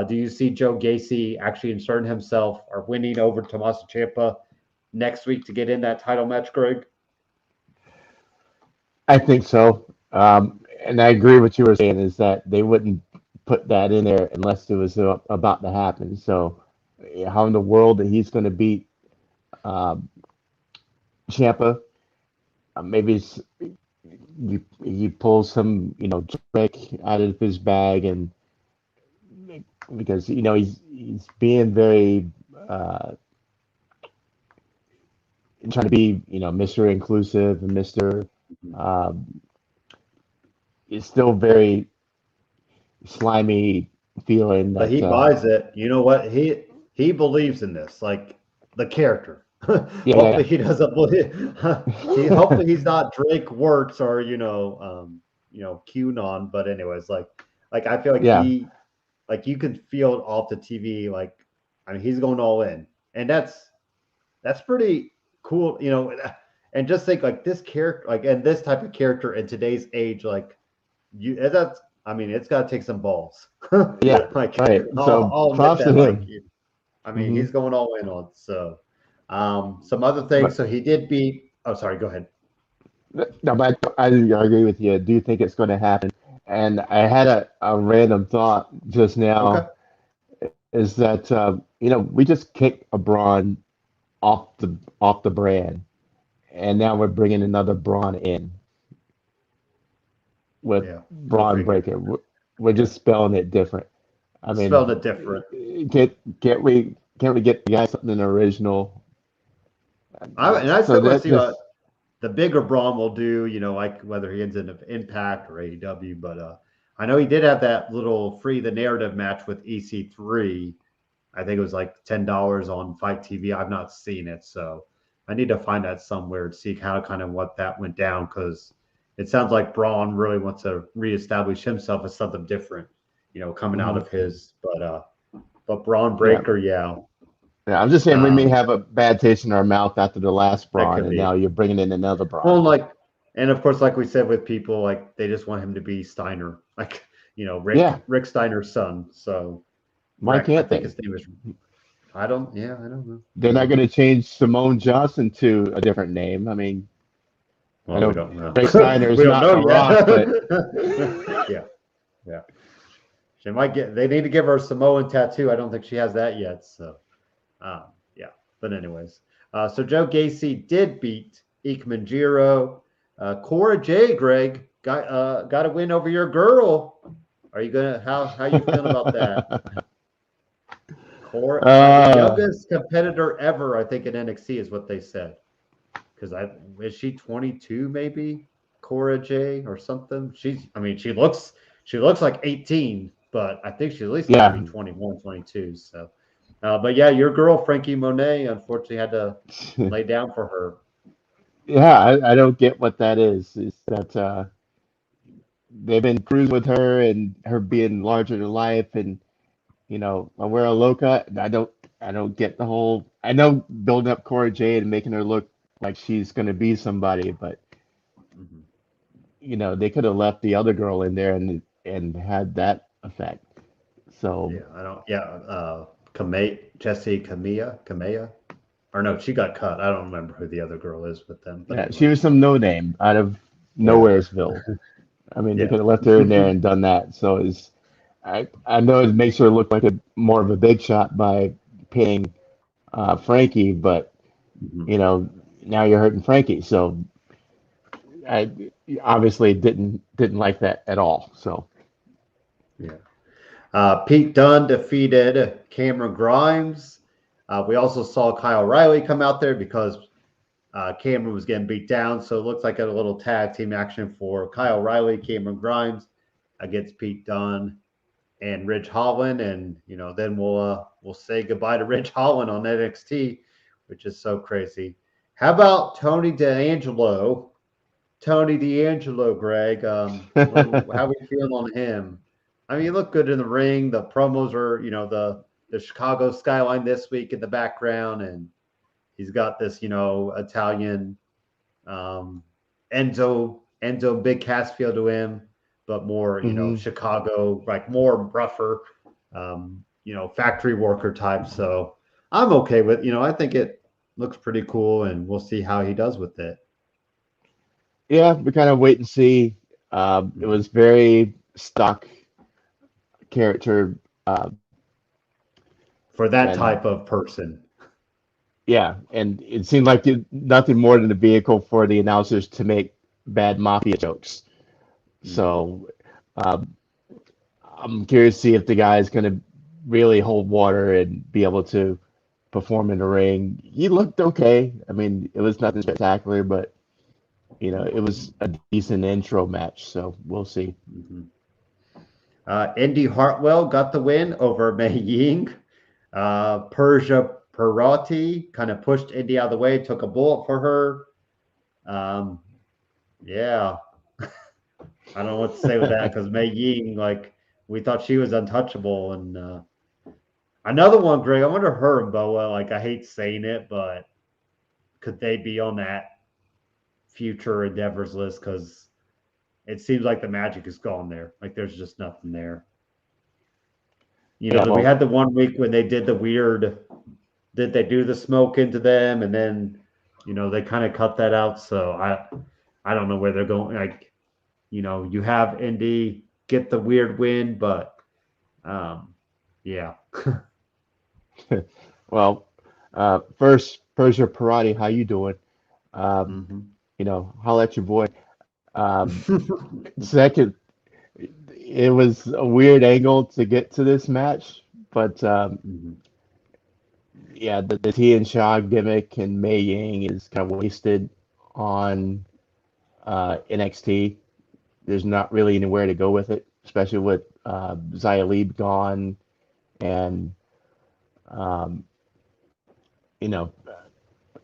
do you see Joe Gacy actually inserting himself or winning over Tommaso Ciampa next week to get in that title match, Greg? I think so. And I agree with what you were saying is that they wouldn't put that in there unless it was about to happen. So how in the world that he's going to beat Ciampa? Maybe it's, you pull some trick out of his bag, and because he's being very trying to be Mr. Inclusive and Mr. It's still very slimy feeling But that he buys it. You know what? He believes in this, like the character. Hopefully he doesn't believe. Hopefully he's not Drake Works or QAnon. But anyways, like I feel like he, like you could feel it off the TV. Like I mean, he's going all in, and that's pretty cool. And just think like this character, like and this type of character in today's age, like that's. I mean, it's got to take some balls. Yeah, like right. So I'll admit props to that. Like, him. I mean, he's going all in on. So, some other things. So he did beat. Oh, sorry. Go ahead. No, but I agree with you. I do think it's going to happen. And I had a random thought just Okay. now is that we just kicked a Braun off the brand, and now we're bringing another Braun in with Braun Breaker. We're just spelling it different. I mean, spelled it different. Can't we get the guy something original? I So still want to that see just what the bigger Braun will do. Like whether he ends in Impact or AEW. But I know he did have that little free the narrative match with EC3. I think it was like $10 on Fight TV. I've not seen it, so I need to find that somewhere to see how kind of what that went down because it sounds like Braun really wants to reestablish himself as something different, coming out of his. But Braun Breaker, Yeah, I'm just saying we may have a bad taste in our mouth after the last that Braun, could and be. now you're bringing in another Braun. Well, and of course, like we said with people, like they just want him to be Steiner, like Rick Steiner's son. So Why Rick, I can't think they? his name is. I don't know. They're not going to change Simone Johnson to a different name. I mean, Well, I know we don't know. Rick Steiner is We don't not know The Rock, but yet. yeah. She might get. They need to give her a Samoan tattoo. I don't think she has that yet. So, yeah. But anyways, so Joe Gacy did beat Ike Jiro. Cora J. Greg got a win over your girl. Are you gonna how you feeling about that? Cora, the youngest competitor ever, I think, in NXT is what they said. Because is she 22 maybe? Cora J or something. I mean, she looks like 18, but I think she's at least got to be 21, 22. So, but yeah, your girl Frankie Monet unfortunately had to lay down for her. yeah, I don't get what that is. Is that they've been cruising with her and her being larger than life, and Awera Loca. I don't get the whole. I know building up Cora Jade and making her look like she's going to be somebody, but they could have left the other girl in there and had that effect. So Yeah, I don't. Yeah, Jesse Kamea, or no, she got cut. I don't remember who the other girl is with them. But yeah, she anyways, was some no name out of Nowheresville. I mean, they yeah, could have left her in there and done that. So I know it makes her look like more of a big shot by paying Frankie, but now you're hurting Frankie. So I obviously didn't like that at all. So yeah. Pete Dunne defeated Cameron Grimes. We also saw Kyle O'Reilly come out there because Cameron was getting beat down. So it looks like a little tag team action for Kyle O'Reilly, Cameron Grimes. against Pete Dunne and Ridge Holland, and then we'll say goodbye to Ridge Holland on NXT, which is so crazy. How about Tony D'Angelo? Tony D'Angelo, Greg. How we feeling on him? I mean, he looked good in the ring. The promos are, the Chicago skyline this week in the background, and he's got this, Italian Enzo Big Cass feel to him, but more, Chicago, like more rougher, factory worker type. So I'm okay with, I think it looks pretty cool, and we'll see how he does with it. Yeah, we kind of wait and see. It was very stock character. For that type of person. Yeah, and it seemed like nothing more than a vehicle for the announcers to make bad mafia jokes. So I'm curious to see if the guy's going to really hold water and be able to perform in the ring. He looked okay. I mean, it was nothing spectacular, but it was a decent intro match. So we'll see. Indy Hartwell got the win over Mei Ying. Persia Perotti kind of pushed Indy out of the way, took a bullet for her. Yeah. I don't know what to say with that, because Mei Ying, like, we thought she was untouchable. And another one, Greg, I wonder her and Boa, like, I hate saying it, but could they be on that future endeavors list? Because it seems like the magic is gone there. Like, there's just nothing there. We had the one week when they did the weird, did they do the smoke into them, and then, they kind of cut that out. So I don't know where they're going. Like, you have Indy get the weird win, but yeah. Well, first, Persia Parati, how you doing? Holla at your boy. Second, it was a weird angle to get to this match, but yeah, the T and Shaw gimmick and Mei Ying is kind of wasted on NXT. There's not really anywhere to go with it, especially with Xia Li gone, and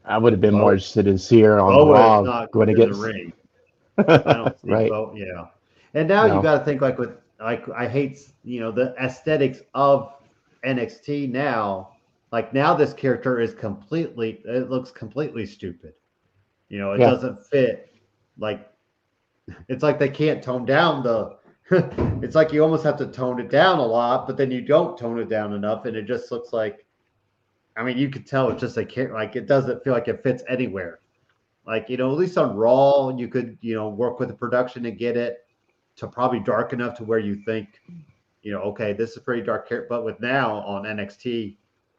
I would have been more interested in seeing her on Raw going against the ring. I don't see right. Yeah. And now you got to think like I hate, the aesthetics of NXT now. Like, now this character is it looks completely stupid. It doesn't fit. Like, it's like they can't tone down it's like you almost have to tone it down a lot, but then you don't tone it down enough, and it just looks like, I mean, you could tell it's just like it doesn't feel like it fits anywhere. Like, at least on Raw, you could, work with the production and get it to probably dark enough to where you think, okay, this is pretty dark. But with now on NXT,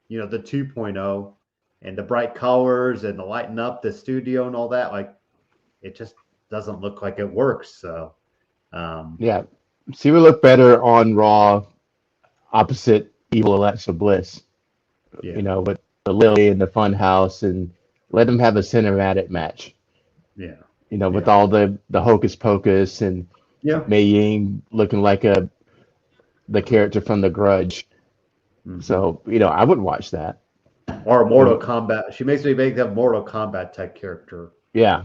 the 2.0 and the bright colors and the lighting up the studio and all that, like, it just doesn't look like it works. So, yeah, she would look better on Raw opposite Evil Alexa Bliss. Yeah. With the Lily and the Fun House, and let them have a cinematic match. Yeah. With all the hocus pocus and Mei Ying looking like the character from The Grudge. So, I would watch that. Or Mortal Kombat. She makes me make that Mortal Kombat type character. Yeah.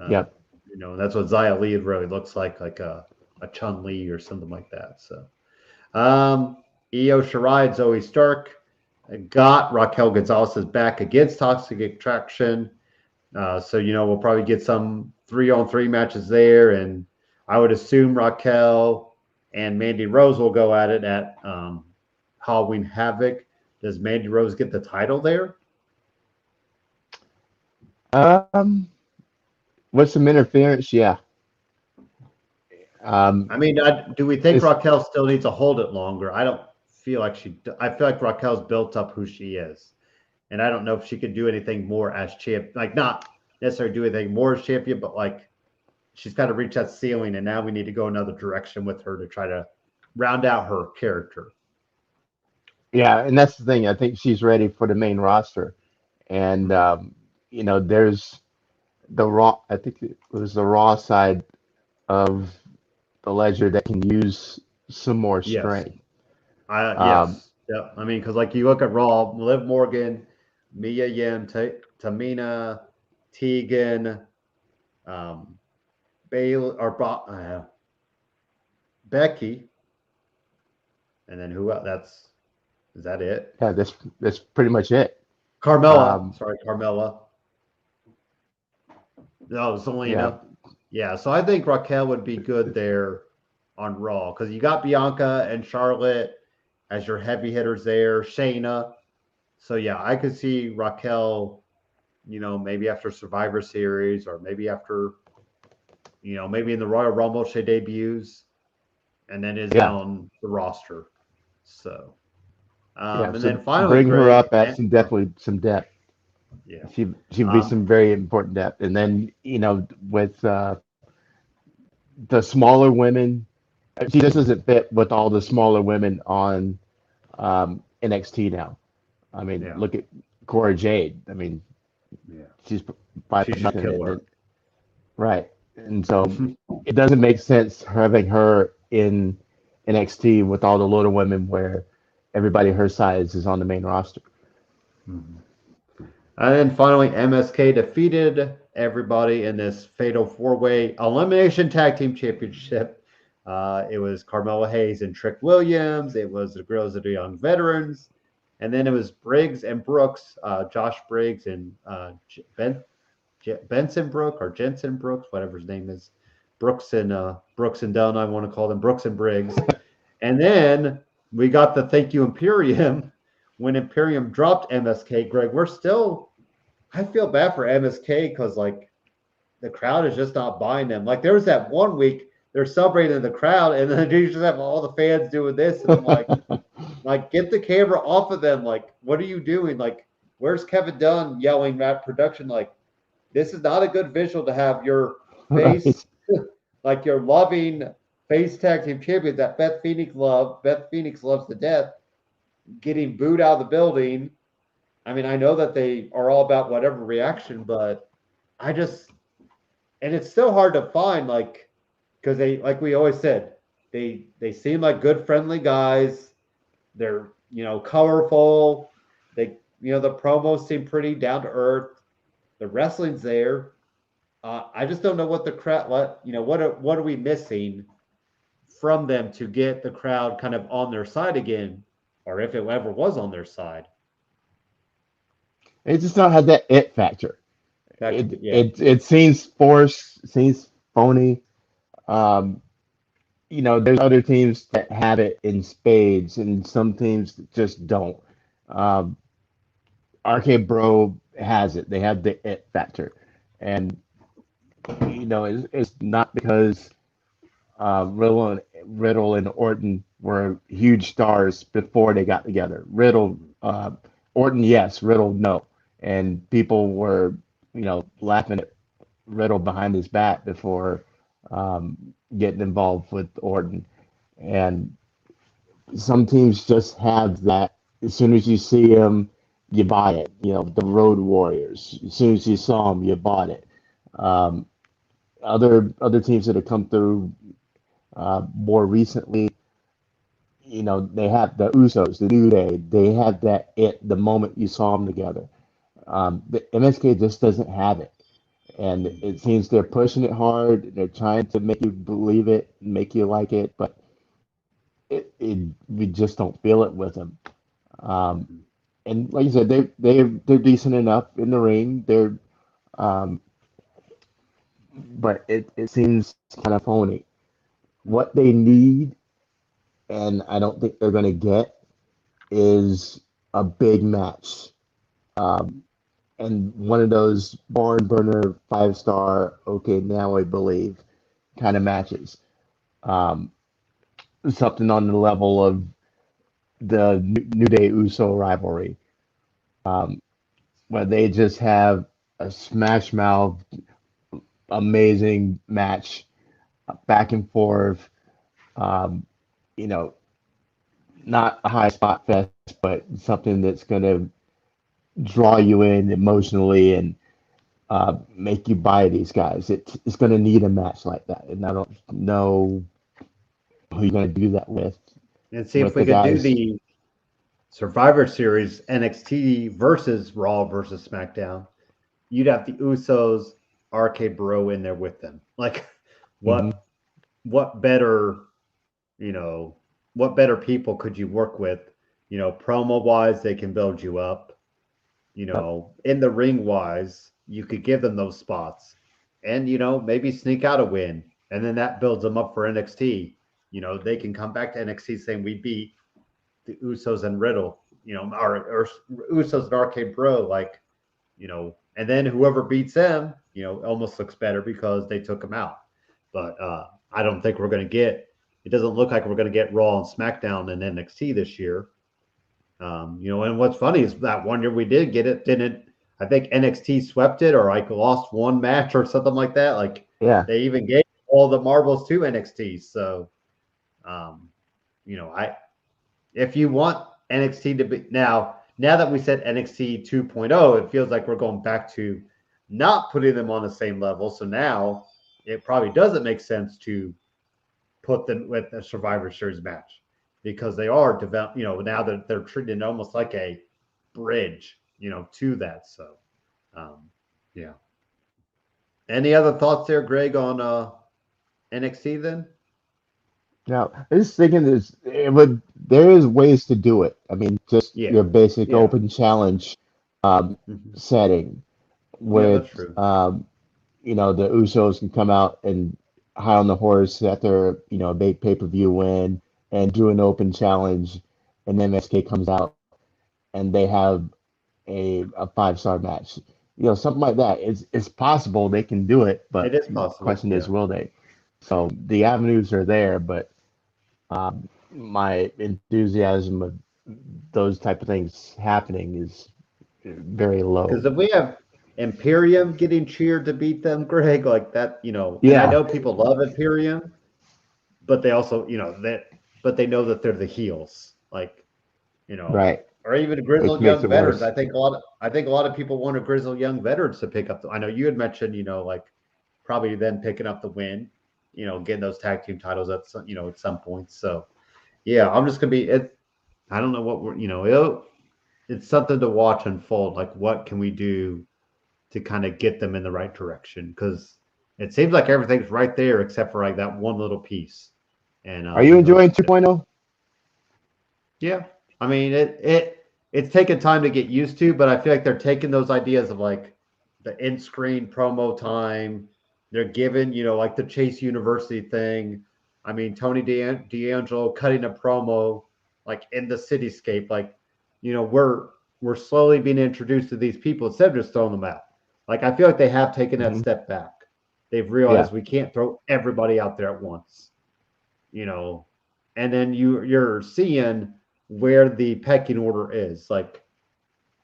Yep. That's what Xia Li really looks like a Chun-Li or something like that. So, Io Shirai, Zoe Stark got Raquel Gonzalez's back against Toxic Attraction. So, we'll probably get some 3-on-3 matches there. And I would assume Raquel and Mandy Rose will go at it at Halloween Havoc. Does Mandy Rose get the title there? With some interference, yeah. I mean, do we think Raquel still needs to hold it longer? I don't feel like I feel like Raquel's built up who she is. And I don't know if she could do anything more as champ, like not necessarily do anything more as champion, but like she's got to reach that ceiling. And now we need to go another direction with her to try to round out her character. Yeah, and that's the thing. I think she's ready for the main roster. And, there's the Raw, I think it was the Raw side of the ledger that can use some more Yes. strength. Yes. Yeah. I mean, because like you look at Raw, Liv Morgan, Mia Yim, Tamina, Tegan, Bailey, or Becky, and then who else? Is that it? Yeah, that's pretty much it. Carmella. Sorry, Carmella. No, Zelina. Yeah. So I think Raquel would be good there on Raw because you got Bianca and Charlotte as your heavy hitters there, Shayna. So yeah, I could see Raquel, maybe after Survivor Series or maybe after, maybe in the Royal Rumble she debuts and then is on the roster. So, and then finally, bring her up at some depth. Yeah, she'd be some very important depth. And then with the smaller women, she just doesn't fit with all the smaller women on NXT now. I mean, look at Cora Jade. I mean, she's nothing. Right. And so it doesn't make sense having her in NXT with all the little women where everybody her size is on the main roster. Mm-hmm. And then finally, MSK defeated everybody in this fatal four-way elimination tag team championship. It was Carmelo Hayes and Trick Williams. It was the Girls of the Young Veterans. And then it was Briggs and Brooks, Josh Briggs and Benson Brook or Jensen Brooks, whatever his name is. Brooks and Dunn, I want to call them Brooks and Briggs. And then we got the Thank You Imperium. When Imperium dropped MSK, Greg, I feel bad for MSK because like the crowd is just not buying them. Like there was that one week they're celebrating the crowd, and then you just have all the fans doing this, and I'm like, like get the camera off of them. Like, what are you doing? Like, where's Kevin Dunn yelling at production? Like, this is not a good visual to have your face, like your loving face tag team champion that Beth Phoenix loves to death, getting booed out of the building. I mean, I know that they are all about whatever reaction, but and it's still hard to find, like, because they, like we always said, they seem like good, friendly guys. They're, colorful. They, the promos seem pretty down to earth. The wrestling's there. I just don't know what the crowd, what are we missing from them to get the crowd kind of on their side again, or if it ever was on their side. It just not had that it factor. It seems forced, seems phony. There's other teams that have it in spades, and some teams just don't. RK Bro has it. They have the it factor, and it's not because Riddle and Orton were huge stars before they got together. Orton, yes. Riddle, no. And people were, laughing at Riddle behind his back before getting involved with Orton. And some teams just have that. As soon as you see them, you buy it. The Road Warriors. As soon as you saw them, you bought it. Other teams that have come through more recently, they have the Usos, the New Day. They have that it the moment you saw them together. The MSK just doesn't have it, and it seems they're pushing it hard. They're trying to make you believe it, make you like it, but we just don't feel it with them. And like you said, they're decent enough in the ring. But it seems kind of phony. What they need, and I don't think they're going to get, is a big match. And one of those barn burner 5-star, okay, now I believe kind of matches. Something on the level of the New Day Uso rivalry, where they just have a smash mouth, amazing match, back and forth. Not a high spot fest, but something that's going to draw you in emotionally and make you buy these guys. It's going to need a match like that, and I don't know who you're going to do that And see if with we the could do guys. the Survivor Series NXT versus Raw versus SmackDown. You'd have the Usos, RK Bro in there with them. Like, Hmm. what better, you know, what better people could you work with? You know, promo wise, they can build you up. You Yep. know, in the ring wise, you could give them those spots, and maybe sneak out a win, and then that builds them up for NXT. You know, they can come back to NXT saying we beat the Usos and Riddle. You know, or Usos and Arcade Bro, like, and then whoever beats them, almost looks better because they took them out. But I don't think we're going to get. It doesn't look like we're going to get Raw and SmackDown and NXT this year. And what's funny is that one year we did get it, didn't I think NXT swept it or like lost one match or something like that. Like Yeah. they even gave all the marbles to NXT. So, um, I if you want NXT to be now that we said NXT 2.0, it feels like we're going back to not putting them on the same level. So now it probably doesn't make sense to put them with a Survivor Series match because they are developed, now that they're treated almost like a bridge, to that. So, yeah. Any other thoughts there, Greg, on NXT then? Now, I was thinking there is ways to do it. I mean, just Yeah. your basic Yeah. open challenge Mhm. setting Yeah, that's with, true. the Usos can come out and high on the horse after, a big pay-per-view win and do an open challenge, and then SK comes out and they have a 5-star match. Something like that. It's possible they can do it, It but is the possible. question is, Yeah. will they? So the avenues are there, but my enthusiasm of those type of things happening is very Because low. if we have Imperium getting cheered to beat them, Greg, like that, and I Yeah, know people love Imperium, but they also, but they know that they're the heels, like, right. or even Which grizzled makes young it veterans. worse. I think a lot of people wanted grizzled young veterans to pick up. I know you had mentioned, like probably then picking up the win, getting those tag team titles at some, at some point. So yeah, I'm just gonna be it. I don't know what we're, it's something to watch unfold. Like, what can we do to kind of get them in the right direction? Because it seems like everything's right there except for like that one little piece. And Are you enjoying 2.0? yeah, I mean it's taken time to get used to, but I feel like they're taking those ideas of like the in-screen promo time. They're given, like the Chase University thing. I mean, Tony D'Angelo cutting a promo like in the cityscape, like, we're slowly being introduced to these people instead of just throwing them out. Like I feel like they have taken that Hmm. step back. They've Yeah, realized we can't throw everybody out there at once, you know, and then you're seeing where the pecking order is. Like,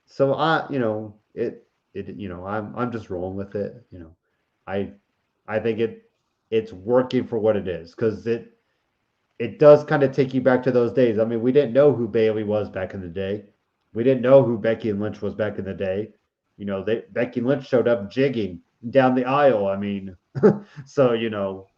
so I'm just rolling with it. I I think it's working for what it is because it does kind of take you back to those days. I mean, we didn't know who Bailey was back in the day. We didn't know who Becky Lynch was back in the day. Becky Lynch showed up jigging down the aisle. I mean, so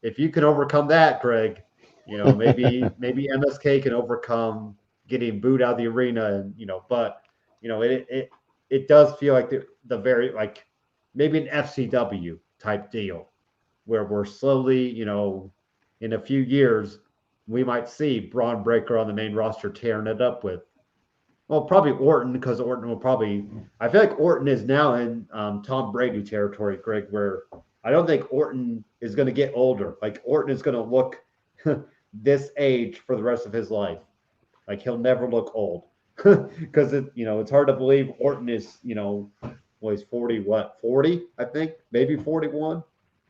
if you can overcome that, Greg, maybe MSK can overcome getting booed out of the arena, and but it does feel like the very like maybe an FCW type deal where we're slowly, in a few years, we might see Braun Breaker on the main roster tearing it up with, well, probably Orton, because Orton will probably, I feel like Orton is now in Tom Brady territory, Greg, where I don't think Orton is going to get older. Like Orton is going to look this age for the rest of his life. Like he'll never look old because it's hard to believe Orton is, well, he's 40, 40, I think, maybe 41.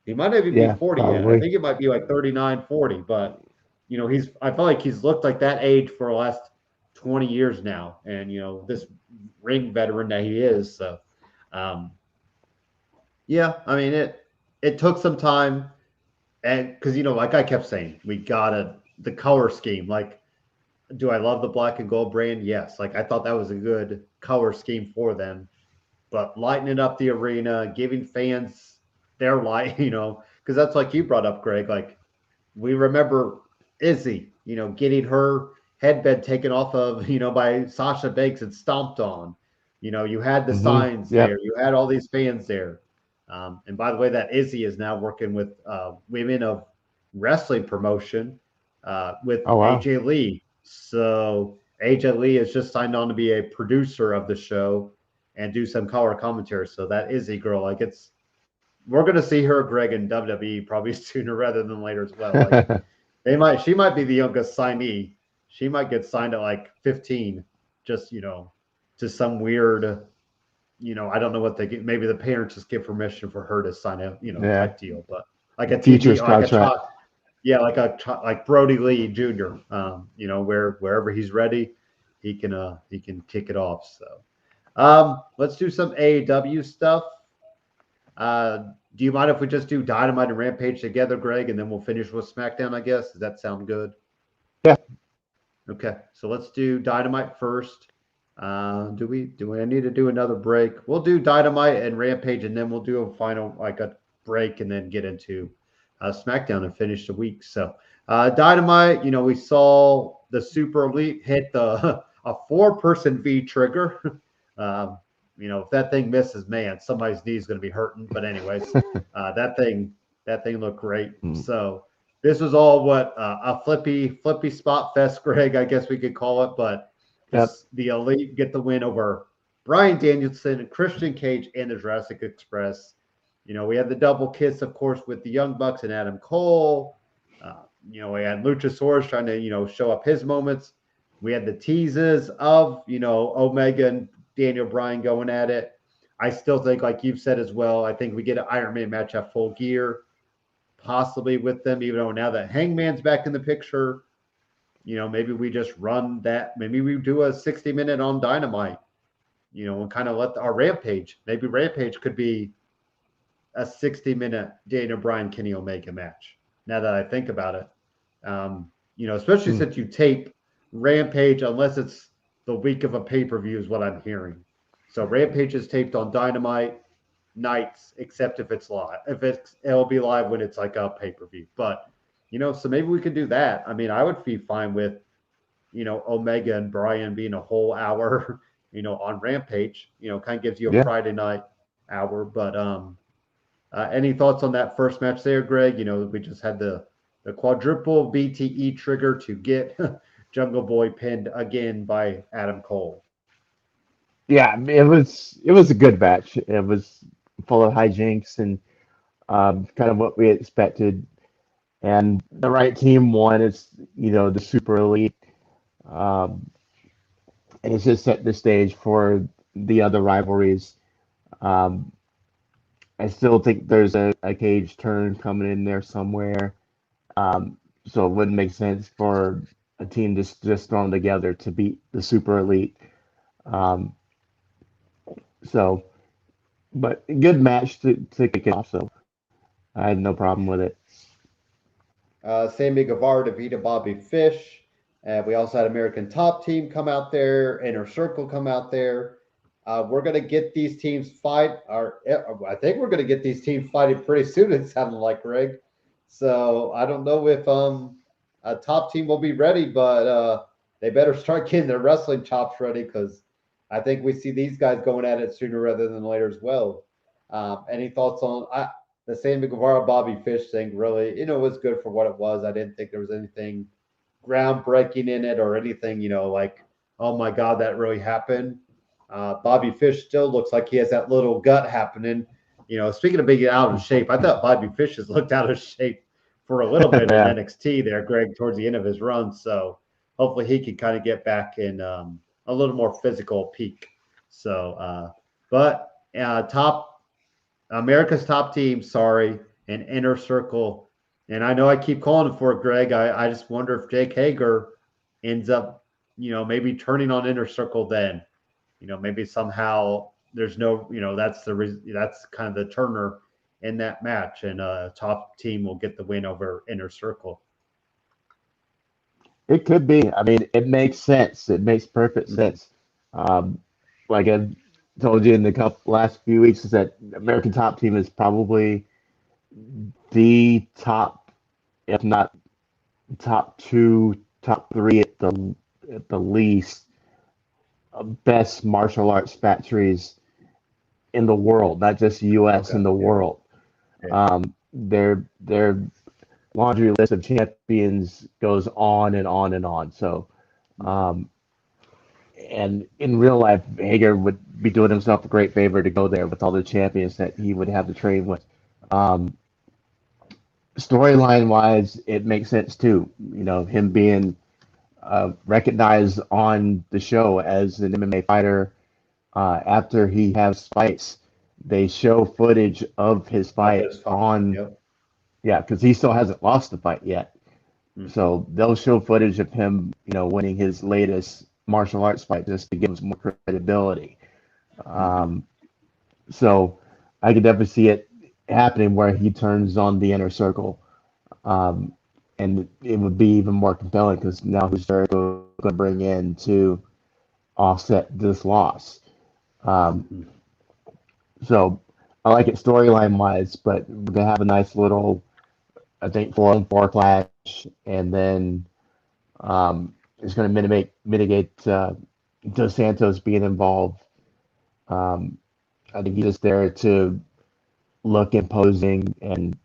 He might not even be yeah, 40 yet. I probably. think it might be like 39, 40. But, I feel like he's looked like that age for the last 20 years now. And, this ring veteran that he is. So, um, yeah, I mean, it took some time. And because, like I kept saying, we got the color scheme. Like, do I love the black and gold brand? Yes. Like, I thought that was a good color scheme for them. But lightening up the arena, giving fans their light, because that's like you brought up, Greg. Like we remember Izzy, getting her headband taken off of, by Sasha Banks and stomped on. You had the signs Yep. there. You had all these fans there. And by the way, that Izzy is now working with Women of Wrestling promotion with Oh wow. AJ Lee. So AJ Lee has just signed on to be a producer of the show and do some color commentary. So that Izzy girl, we're gonna see her, Greg, in WWE probably sooner rather than later as well. She might be the youngest signee. She might get signed at like 15, just to some weird, I don't know what they get. Maybe the parents just give permission for her to sign a, Yeah. type deal. But like a Futures TV, like a contract. child, yeah, like Brody Lee Jr. Wherever he's ready, he can kick it off. So, let's do some AEW stuff. Do you mind if we just do Dynamite and Rampage together, Greg, and then we'll finish with SmackDown? I guess. Does that sound good? Yeah. Okay, so let's do Dynamite first. Do I need to do another break? We'll do Dynamite and Rampage, and then we'll do a final a break, and then get into SmackDown and finish the week. So Dynamite, we saw the Super Elite hit a 4-person V trigger. If that thing misses, man, somebody's knee is going to be hurting. But anyways, that thing looked great. So this was all what a flippy spot fest, Greg, I guess we could call it. But the Elite get the win over Bryan Danielson, Christian Cage, and the Jurassic Express. We had the double kiss, of course, with the Young Bucks and Adam Cole. We had Luchasaurus trying to, show up his moments. We had the teases of, Omega and Daniel Bryan going at it. I still think, like you've said as well, I think we get an Iron Man match at Full Gear, possibly with them, even though now that Hangman's back in the picture, maybe we just run that. Maybe we do a 60-minute on Dynamite, and kind of let our Rampage. Maybe Rampage could be a 60-minute Daniel Bryan Kenny Omega match. Now that I think about it, especially since you tape Rampage, unless it's the week of a pay-per-view, is what I'm hearing. So Rampage is taped on Dynamite nights, except if it's live. It'll be live when it's like a pay-per-view. But so maybe we could do that. I mean, I would be fine with Omega and Bryan being a whole hour, on Rampage. Kind of gives you a Friday night hour. But any thoughts on that first match there, Greg? We just had the quadruple BTE trigger to get Jungle Boy pinned again by Adam Cole. Yeah, it was a good match. It was full of hijinks and kind of what we expected. And the right team won. It's the Super Elite, and it's just set the stage for the other rivalries. I still think there's a cage turn coming in there somewhere. So it wouldn't make sense for a team just thrown together to beat the Super Elite. But good match to kick it off. So I had no problem with it. Sammy Guevara defeated Bobby Fish. We also had American Top Team come out there, Inner Circle come out there. We're going to get these teams fight. I think we're going to get these teams fighting pretty soon, it sounded like, Greg. So I don't know if a Top Team will be ready, but they better start getting their wrestling chops ready, because I think we see these guys going at it sooner rather than later as well. Any thoughts on the Sammy Guevara Bobby Fish thing? Really, was good for what it was. I didn't think there was anything groundbreaking in it or anything, like, oh my God, that really happened. Bobby Fish still looks like he has that little gut happening. Speaking of being out of shape, I thought Bobby Fish has looked out of shape for a little bit in NXT there, Greg, towards the end of his run. So hopefully he can kind of get back in a little more physical peak. So, America's Top Team, and Inner Circle. And I know I keep calling it for it, Greg. I just wonder if Jake Hager ends up, maybe turning on Inner Circle then. Maybe somehow there's no, that's kind of the turner in that match, and Top Team will get the win over Inner Circle. It could be. I mean, it makes sense. It makes perfect sense. Like I told you in the last few weeks, is that American Top Team is probably the top, if not top two, top three at the least best martial arts factories in the world, not just U.S. Okay. in the Yeah. world. Yeah. Their laundry list of champions goes on and on and on. So, um, and in real life, Hager would be doing himself a great favor to go there with all the champions that he would have to train with. Um, Storyline wise, it makes sense too. You know, him being recognized on the show as an MMA fighter after he has fights. They show footage of his Of fight his fight. on, Yep. yeah, because he still hasn't lost the fight yet. Mhm. So they'll show footage of him, you know, winning his latest martial arts fight just to give him some more credibility. Mhm. Um, so I could definitely see it happening where he turns on the inner circle, um, and it would be even more compelling because now who's Jericho going to bring in to offset this loss? Um, Mhm. so I like it storyline wise, but we're gonna have a nice little, I think, 4-on-4 clash, and then it's gonna mitigate Dos Santos being involved. Um, I think he's just there to look imposing and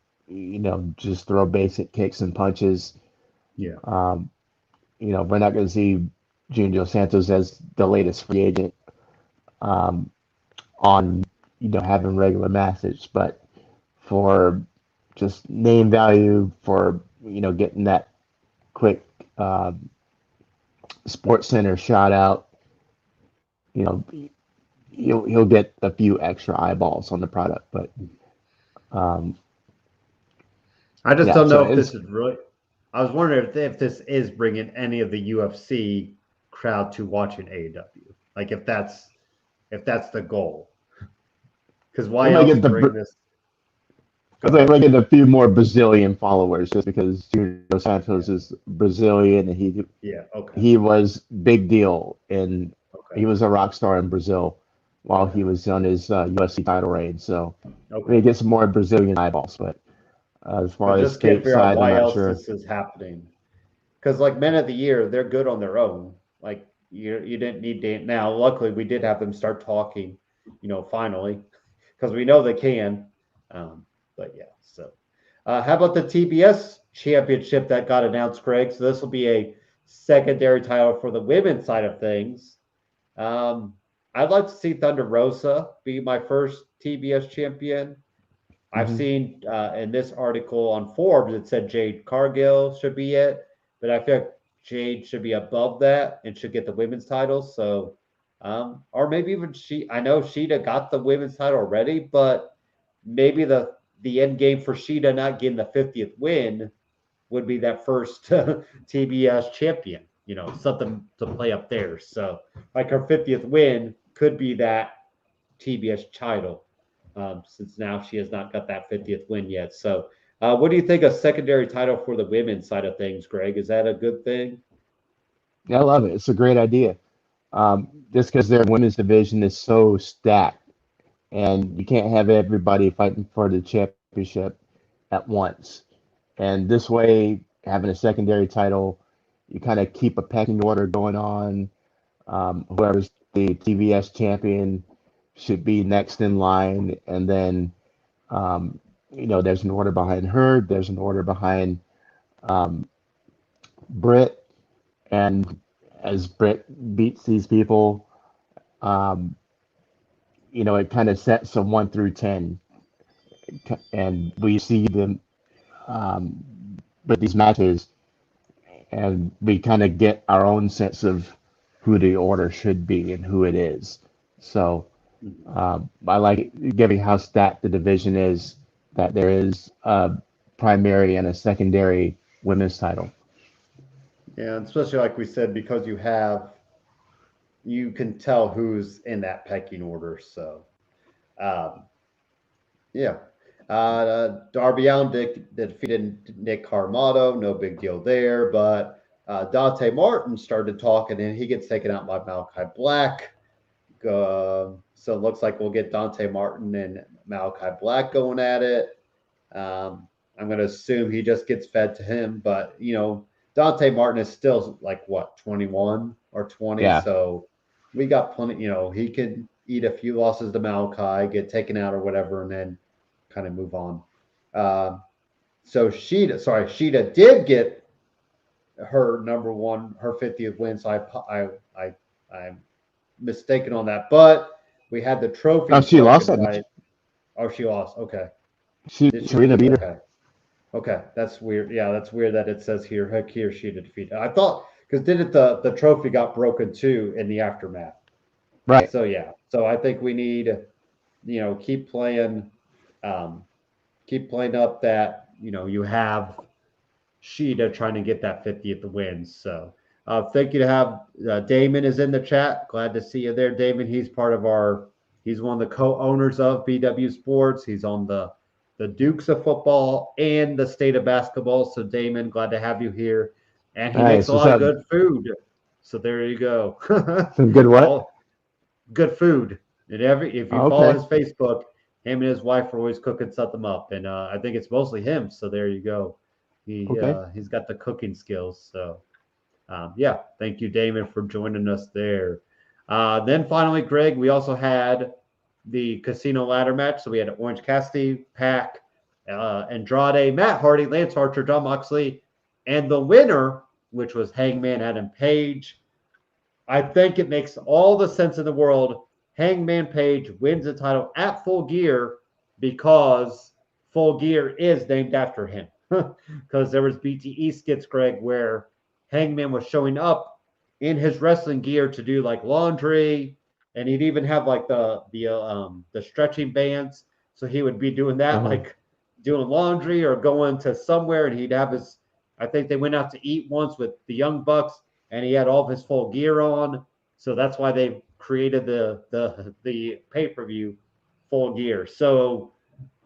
just throw basic kicks and punches. Yeah. Um, we're not going to see Junior Dos Santos as the latest free agent um, on having regular matches, but for just name value for getting that quick uh, Sports Center shout out, you know he'll get a few extra eyeballs on the product, but um, I just yeah, don't so know if this it's is really. I was wondering if this is bringing any of the UFC crowd to watching AEW. Like if that's the goal. Because it why might else get bring the this? Go I think ahead. we get a few more Brazilian followers just because Junior Yeah. Santos is Brazilian and Yeah. Okay. he was big deal and Okay. he was a rock star in Brazil while Okay. he was on his UFC title reign. So we Okay. get some more Brazilian eyeballs, but as I far as just can't figure out stateside, I'm why not else sure. this is happening. Because like Men of the Year, they're good on their own. Like you didn't need Dan. Now, luckily, we did have them start talking. Finally, because we know they can. But yeah, so how about the TBS championship that got announced, Greg? So this will be a secondary title for the women's side of things. Um, I'd like to see Thunder Rosa be my first TBS champion. I've Hmm. seen in this article on Forbes, it said Jade Cargill should be it, but I feel like Jade should be above that and should get the women's title. So, or maybe even I know Sheeta got the women's title already, but maybe the end game for Sheeta not getting the 50th win would be that first TBS champion. Something to play up there. So, like her 50th win could be that TBS title, since now she has not got that 50th win yet. So, what do you think a secondary title for the women's side of things, Greg? Is that a good thing? Yeah, I love it. It's a great idea. Just because their women's division is so stacked, and you can't have everybody fighting for the championship at once. And this way, having a secondary title, you kind of keep a pecking order going on. Whoever's the TVS champion should be next in line, and then um, there's an order behind her. There's an order behind um, Britt, and as Britt beats these people, um, it kind of sets a 1 through 10, and we see them um, with these matches, and we kind of get our own sense of who the order should be and who it is. So I like given how stacked the division is, that there is a primary and a secondary women's title. Yeah, and especially like we said, because you can tell who's in that pecking order. So, um, yeah. Darby Allin defeated Nick Carmato. No big deal there. But Dante Martin started talking, and he gets taken out by Malachi Black. So it looks like we'll get Dante Martin and Malachi Black going at it. I'm going to assume he just gets fed to him, but Dante Martin is still like what, 21 or 20, Yeah. so we got plenty. He could eat a few losses to Malachi, get taken out or whatever, and then kind of move on. So Sheeta did get her number one, her 50th win. So I'm mistaken on that, but we had the trophies Oh, she lost broken that by. match. Oh, she lost. Okay, did she? Serena beat her. Okay. Okay, that's weird. Yeah, that's weird that it says here he or she defeated. I thought because didn't the trophy got broken too in the aftermath? Right. So yeah, so I think we need keep playing, um, keep playing up that you have Sheeta trying to get that 50th win. So thank you to have Damon is in the chat. Glad to see you there, Damon. He's one of the co-owners of BW Sports. He's on the Dukes of football and the state of basketball. So Damon, glad to have you here. And he makes Nice. a What's lot of up? good food. So there you go. Some good what? Good food. And if you follow Okay. his Facebook, him and his wife are always cooking something up. And I think it's mostly him. So there you go. Okay. He's got the cooking skills. So yeah, thank you, Damon, for joining us there. Then finally, Greg, we also had the casino ladder match. So we had Orange Cassidy, Pac, Andrade, Matt Hardy, Lance Archer, John Moxley, and the winner, which was Hangman Adam Page. I think it makes all the sense in the world. Hangman Page wins the title at Full Gear because Full Gear is named after him. Because there was BTE skits, Greg, where Hangman was showing up in his wrestling gear to do like laundry, and he'd even have like the stretching bands. So he would be doing that, like doing laundry or going to somewhere, and he'd have his. I think they went out to eat once with the Young Bucks, and he had all of his full gear on. So that's why they created the pay-per-view Full Gear. So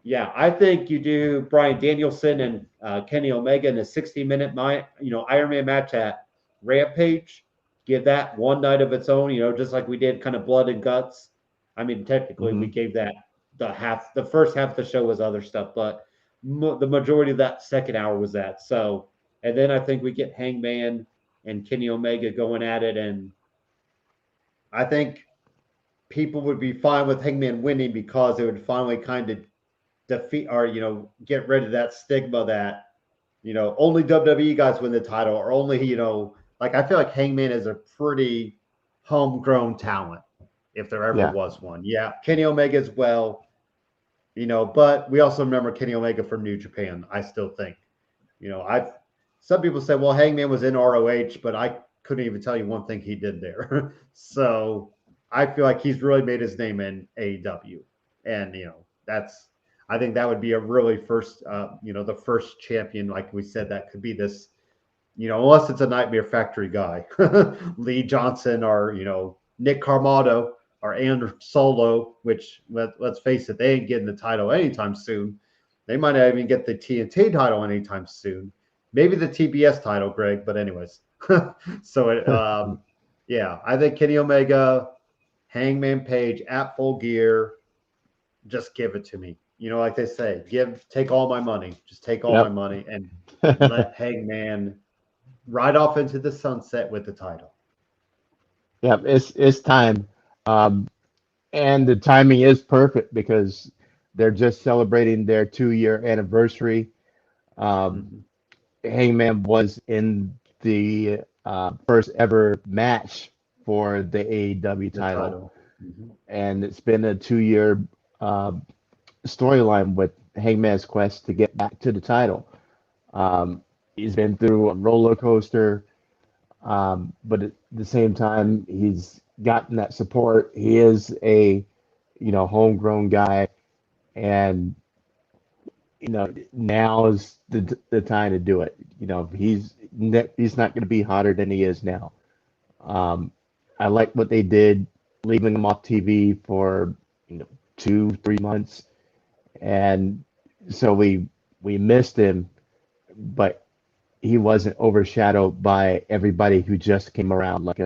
yeah, I think you do Bryan Danielson and Kenny Omega in a 60-minute Ironman match at Rampage. Give that one night of its own, just like we did kind of Blood and Guts. I mean, technically we gave that the first half of the show was other stuff, but the majority of that second hour was that. So, and then I think we get Hangman and Kenny Omega going at it, and I think people would be fine with Hangman winning because it would finally kind of defeat or get rid of that stigma that only WWE guys win the title or only like I feel like Hangman is a pretty homegrown talent if there ever was one. Yeah, Kenny Omega as well, but we also remember Kenny Omega from New Japan. I still think I've some people say, well, Hangman was in ROH, but I couldn't even tell you one thing he did there. So I feel like he's really made his name in AEW, and I think that would be a really first, the first champion, like we said, that could be this, unless it's a Nightmare Factory guy, Lee Johnson or, Nick Carmado or Andrew Solo, which let's face it, they ain't getting the title anytime soon. They might not even get the TNT title anytime soon. Maybe the TBS title, Greg, but anyways. So, yeah, I think Kenny Omega, Hangman Page at Full Gear, just give it to me. Like they say, take all my money. Just take all my money and let Hangman ride off into the sunset with the title. Yeah, it's time. And the timing is perfect because they're just celebrating their 2-year anniversary. Hangman was in the first ever match for the AEW title. And it's been a 2-year storyline with Hangman's quest to get back to the title. He's been through a roller coaster, but at the same time, he's gotten that support. He is a homegrown guy, and now is the time to do it. He's not going to be hotter than he is now. I like what they did, leaving him off TV for 2-3 months, and so we missed him, but he wasn't overshadowed by everybody who just came around, like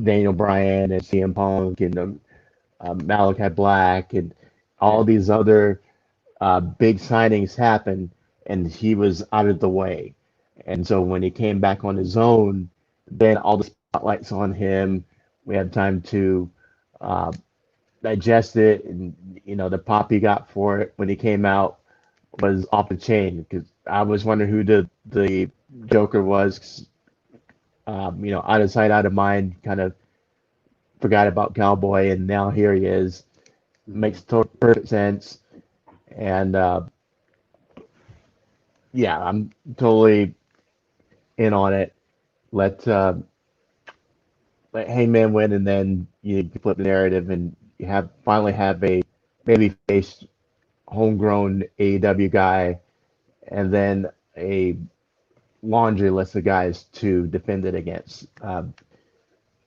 Daniel Bryan and CM Punk and Malachi Black and all these other big signings happened, and he was out of the way. And so when he came back on his own, then all the spotlights on him. We had time to uh, digest it, and the pop he got for it when he came out was off the chain. Because I was wondering who the Joker was. 'Cause, out of sight, out of mind, kind of forgot about Cowboy, and now here he is. Makes perfect sense, and yeah, I'm totally in on it. Let let Hangman win, and then you flip the narrative, and you finally have a baby face, homegrown AEW guy, and then a laundry list of guys to defend it against,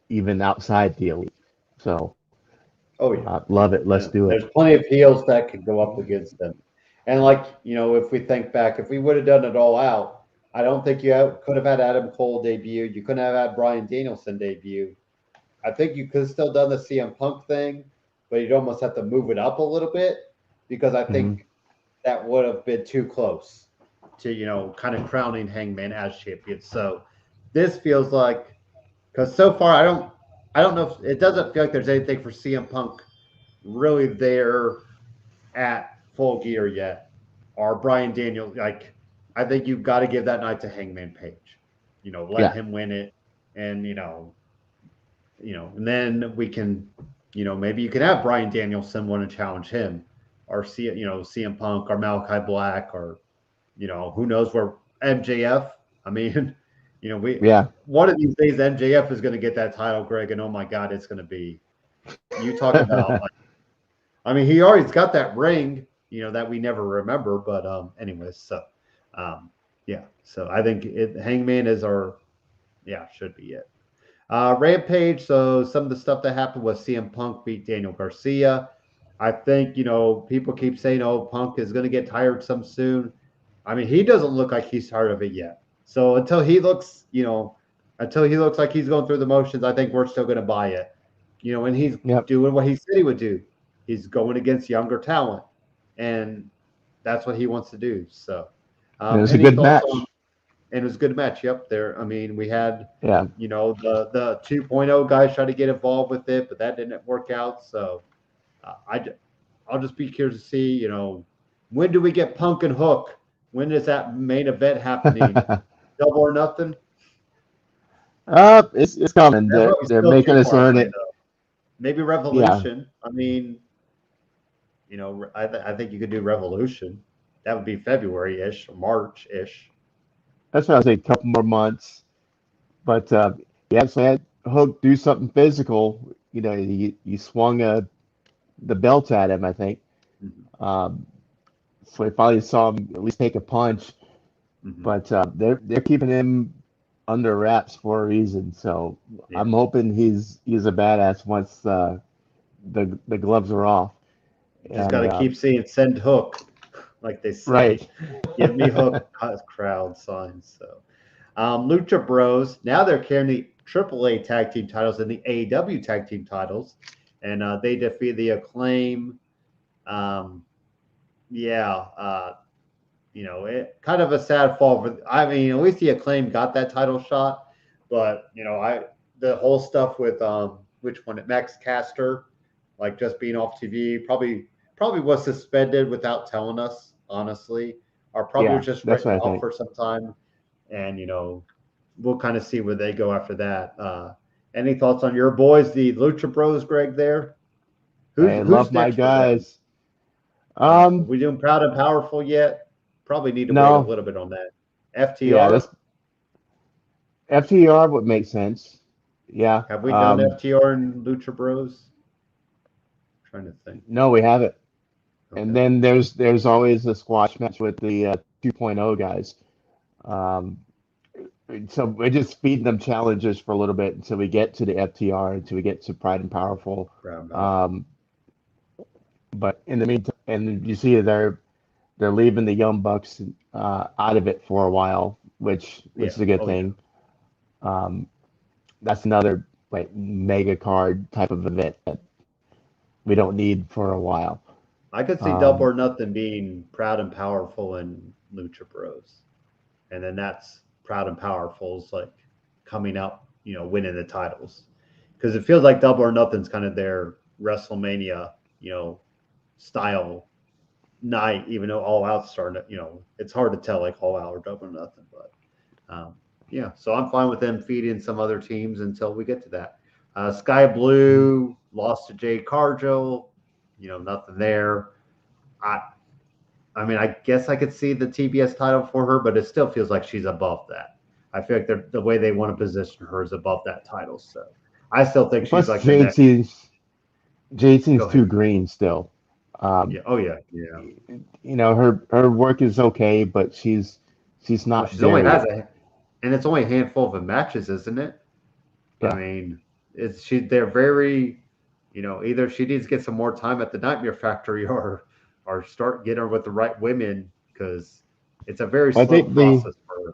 even outside the elite. So, Oh yeah, love it. Let's do it. there's plenty of heels that could go up against them. And like if we think back, if we would have done it all out, I don't think could have had Adam Cole debut. You couldn't have had Bryan Danielson debut. I think you could have still done the CM Punk thing, but you'd almost have to move it up a little bit because I think that would have been too close to kind of crowning Hangman as champion. So this feels like, because so far I don't know if it doesn't feel like there's anything for CM Punk really there at full gear yet, or Bryan Daniels. Like, I think you've got to give that night to Hangman Page. Let him win it, and and then we can, maybe you can have Bryan Danielson want to challenge him, or CM Punk or Malachi Black, or who knows where MJF. I mean, one of these days MJF is going to get that title, Greg, and oh my God, it's going to be. You talk about. I mean, he already's got that ring, that we never remember. But anyways, so yeah. So I think Hangman is should be it. Rampage. So some of the stuff that happened was CM Punk beat Daniel Garcia. I think people keep saying, "Oh, Punk is going to get tired some soon." I mean, he doesn't look like he's tired of it yet. So until he looks like he's going through the motions, I think we're still going to buy it. And he's doing what he said he would do. He's going against younger talent, and that's what he wants to do. So, it was a good match. And it was a good match. Yep. There. I mean, we had, the 2.0 guys try to get involved with it, but that didn't work out. So, I'll just be curious to see, when do we get Punk and Hook? When is that main event happening? Double or Nothing? It's coming. They're making us learn it. Maybe Revolution. Yeah. I mean, I think you could do Revolution. That would be February-ish or March-ish. That's what I was saying, a couple more months. But you actually had Hook do something physical. You swung the belt at him, I think. Mm-hmm. So I finally saw him at least take a punch. Mm-hmm. But they're keeping him under wraps for a reason. So yeah. I'm hoping he's a badass once the gloves are off. Just got to keep seeing "Send Hook," like they say. Right. Give me Hook crowd signs. So, Lucha Bros, now they're carrying the AAA tag team titles and the AEW tag team titles, and they defeat the Acclaim. It kind of a sad fall. I mean, at least the Acclaim got that title shot, but the whole stuff with Max Caster, like just being off TV, probably was suspended without telling us, honestly, or probably was just written off for some time. And, we'll kind of see where they go after that. Any thoughts on your boys, the Lucha Bros, Greg, there? I love my guys. We doing Proud and Powerful yet? Probably need to wait a little bit on that. FTR? Yeah, FTR would make sense. Yeah. Have we done FTR and Lucha Bros? I'm trying to think. No, we haven't. Okay. And then there's always a squash match with the 2.0 guys. So we're just feeding them challenges for a little bit until we get to the FTR, until we get to Pride and Powerful. But in the meantime, and you see they're leaving the Young Bucks out of it for a while, which is a good thing. Yeah. That's another mega card type of event that we don't need for a while. I could see Double or Nothing being Proud and Powerful and Lucha Bros, and then that's Proud and Powerful's like coming up, winning the titles. Because it feels like Double or Nothing's kind of their WrestleMania, style night, even though All Out's starting to, it's hard to tell like All Out or Double or Nothing. But so I'm fine with them feeding some other teams until we get to that. Sky Blue lost to Jade Cargill, nothing there. I mean, I guess I could see the TBS title for her, but it still feels like she's above that. I feel like the way they want to position her is above that title. So I still think she's like Jade seems too green still. Yeah. Oh yeah. Her work is okay, but she's not. She only has and it's only a handful of matches, isn't it? Yeah. I mean, they're very, either she needs to get some more time at the Nightmare Factory or start getting her with the right women, because it's a very slow process for her.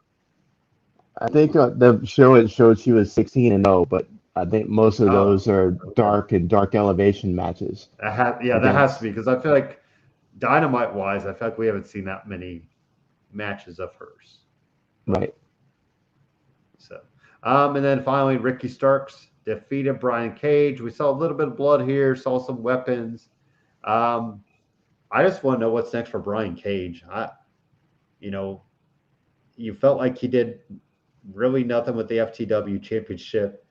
I think the show it showed she was 16-0, but I think most of those are dark elevation matches. That has to be, because I feel like Dynamite-wise, I feel like we haven't seen that many matches of hers. Right. So, and then finally, Ricky Starks defeated Brian Cage. We saw a little bit of blood here, saw some weapons. I just want to know what's next for Brian Cage. You felt like he did really nothing with the FTW championship.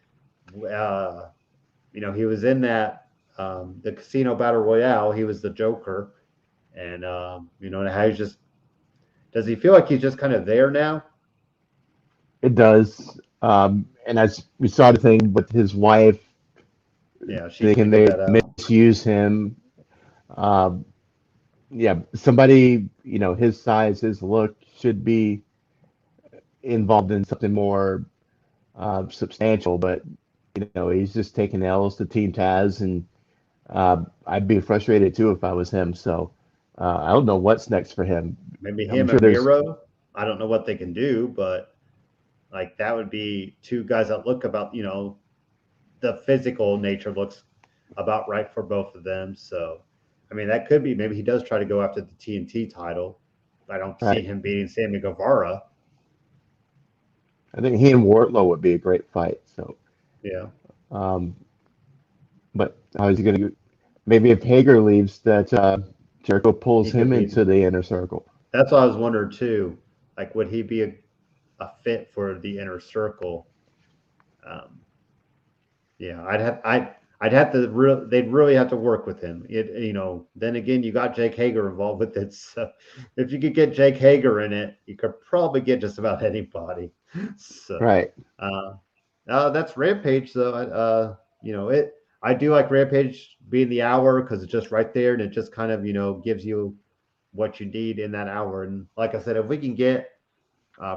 He was in that the Casino Battle Royale. He was the Joker, and how he's just. Does he feel like he's just kind of there now? It does, and as we saw the thing with his wife. Yeah, they misuse him. Somebody, his size, his look should be involved in something more substantial, but, he's just taking L's to Team Taz, and I'd be frustrated too if I was him. So I don't know what's next for him. Maybe him and Miro. I don't know what they can do, but like that would be two guys that look about, the physical nature looks about right for both of them. So. I mean, that could be. Maybe he does try to go after the TNT title. I don't see him beating Sammy Guevara. I think he and Wardlow would be a great fight. So, yeah. But how is he going to? Maybe if Hager leaves, that Jericho pulls him into the inner circle. That's what I was wondering too. Like, would he be a fit for the inner circle? I'd have to they'd really have to work with him. Then again, you got Jake Hager involved with it. So if you could get Jake Hager in it, you could probably get just about anybody. So, right. That's Rampage though. I do like Rampage being the hour because it's just right there and it just kind of, gives you what you need in that hour. And like I said, if we can get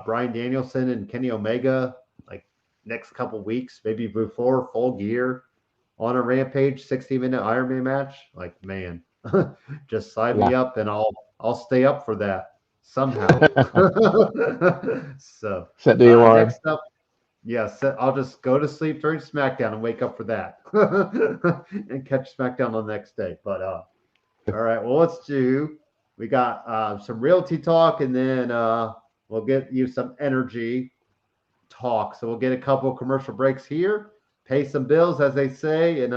Bryan Danielson and Kenny Omega like next couple weeks, maybe before Full Gear, on a Rampage 60-minute Iron Man match, like, man, just sign me up and I'll stay up for that somehow. So set the alarm. Next up, I'll just go to sleep during SmackDown and wake up for that and catch SmackDown on the next day. But all right, well, we got some realty talk, and then we'll get you some energy talk. So we'll get a couple of commercial breaks here. Pay some bills, as they say, and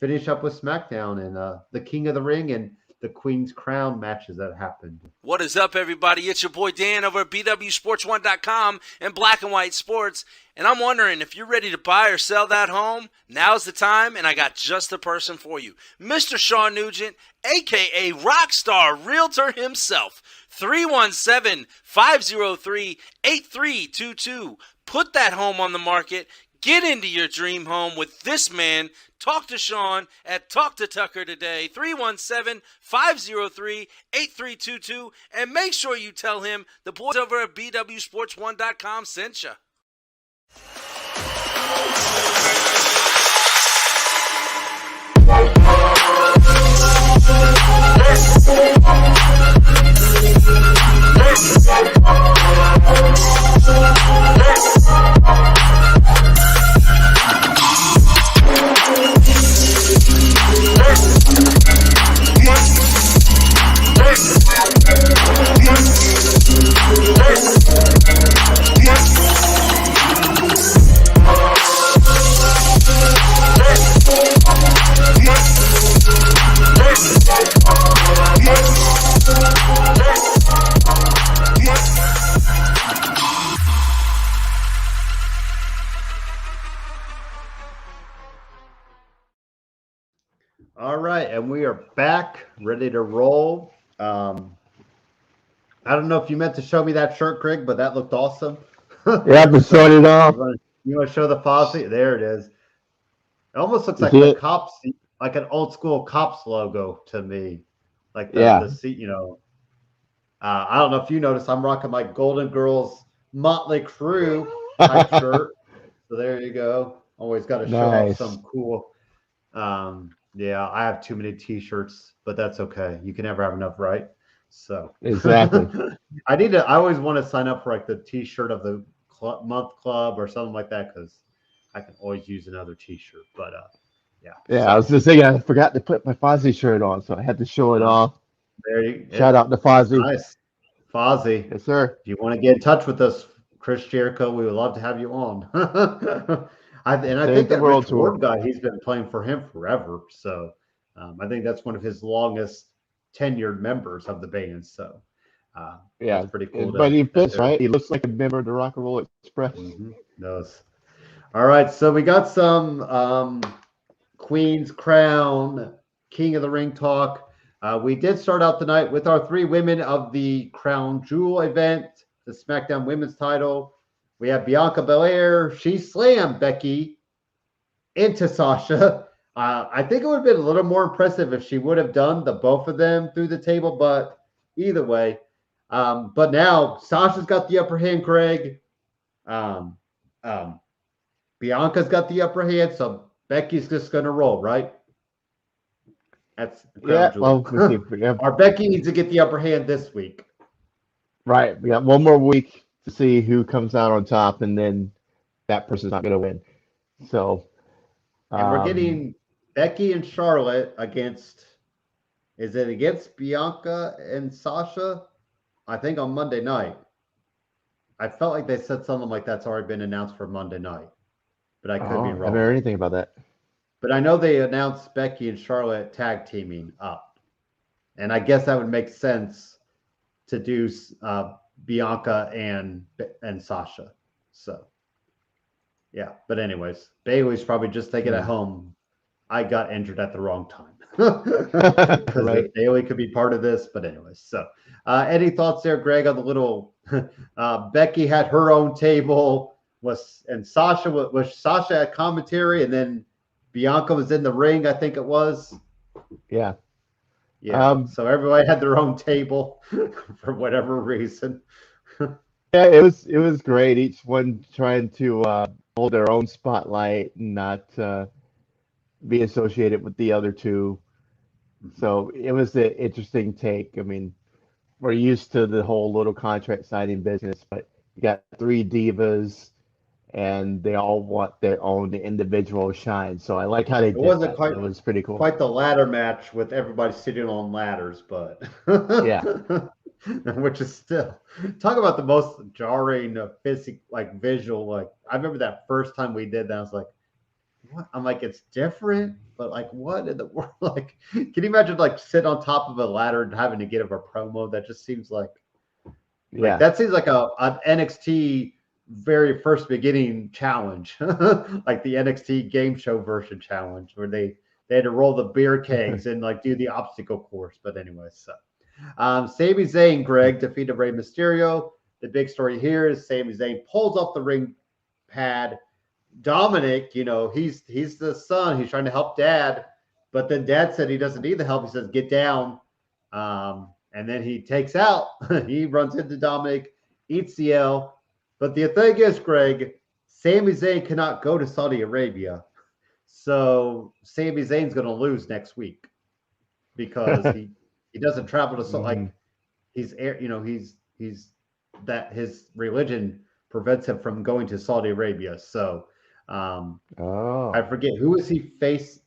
finish up with SmackDown and the King of the Ring and the Queen's Crown matches that happened. What is up, everybody? It's your boy Dan over at BWSports1.com and Black and White Sports. And I'm wondering if you're ready to buy or sell that home, now's the time, and I got just the person for you. Mr. Sean Nugent, a.k.a. Rockstar Realtor himself. 317-503-8322. Put that home on the market. Get into your dream home with this man. Talk to Sean at Talk to Tucker today, 317-503-8322. And make sure you tell him the boys over at BWSports1.com sent you. Yes. All right, and we are back, ready to roll. I don't know if you meant to show me that shirt, Greg, but that looked awesome. Yeah, I've been showing it off. You want to show the Fozzie? There it is. It almost looks like the cops, like an old school cops logo to me. Like the seat, I don't know if you noticed, I'm rocking my Golden Girls Motley Crue type shirt. So there you go. Always got to show off some cool. Yeah, I have too many T-shirts, but that's okay. You can never have enough, right? So exactly. I always want to sign up for like the T-shirt of the month club or something like that because I can always use another T-shirt. But yeah. Yeah, I was just saying I forgot to put my Fozzie shirt on, so I had to show it off. There you Shout out to Fozzie. Nice. Fozzie. Yes, sir. If you want to get in touch with us, Chris Jericho, we would love to have you on. I think that Rich Ward guy, he's been playing for him forever. So I think that's one of his longest tenured members of the band. So yeah, it's pretty cool. But he fits, right? He looks like a member of the Rock and Roll Express. Does. All right, so we got some Queen's Crown, King of the Ring talk. We did start out tonight with our 3 women of the Crown Jewel event, the SmackDown Women's title. We have Bianca Belair. She slammed Becky into Sasha. I think it would have been a little more impressive if she would have done the both of them through the table, but either way. But now Sasha's got the upper hand, Greg. Bianca's got the upper hand, so Becky's just going to roll, right? That's well, Our Becky needs to get the upper hand this week. Right. We got one more week to see who comes out on top, and then that person's not going to win. So, and we're getting Becky and Charlotte against. Is it against Bianca and Sasha? I think on Monday night. I felt like they said something like that's already been announced for Monday night, but I could be wrong. I haven't heard anything about that. But I know they announced Becky and Charlotte tag teaming up. And I guess that would make sense to do Bianca and Sasha. So, yeah. But anyways, Bailey's probably just thinking at home, I got injured at the wrong time. Because right. Bailey could be part of this. But anyways, so any thoughts there, Greg, on the little Becky had her own table, and Sasha was Sasha at commentary, and then Bianca was in the ring, I think it was. Yeah. Yeah. So everybody had their own table for whatever reason. Yeah, it was great. Each one trying to hold their own spotlight and not be associated with the other two. So it was an interesting take. I mean, we're used to the whole little contract signing business, but you got 3 divas, and they all want their own individual shine. So I like how they did that. It was pretty cool. Quite the ladder match with everybody sitting on ladders, but yeah, which is still talk about the most jarring visual. Like I remember that first time we did that, I was like, "What?" I'm like, "It's different, but like, what in the world?" Like, can you imagine like sitting on top of a ladder and having to get up a promo? That just seems like that seems like an NXT. Very first beginning challenge, like the NXT game show version challenge, where they had to roll the beer kegs and like do the obstacle course. But anyway, so Sami Zayn, Greg, defeated Rey Mysterio. The big story here is Sami Zayn pulls off the ring pad. Dominic, he's the son. He's trying to help Dad, but then Dad said he doesn't need the help. He says, "Get down," and then he takes out. He runs into Dominic, eats the L. But the thing is, Greg, Sami Zayn cannot go to Saudi Arabia. So Sami Zayn's going to lose next week because he doesn't travel to he's that his religion prevents him from going to Saudi Arabia. So I forget who is he face.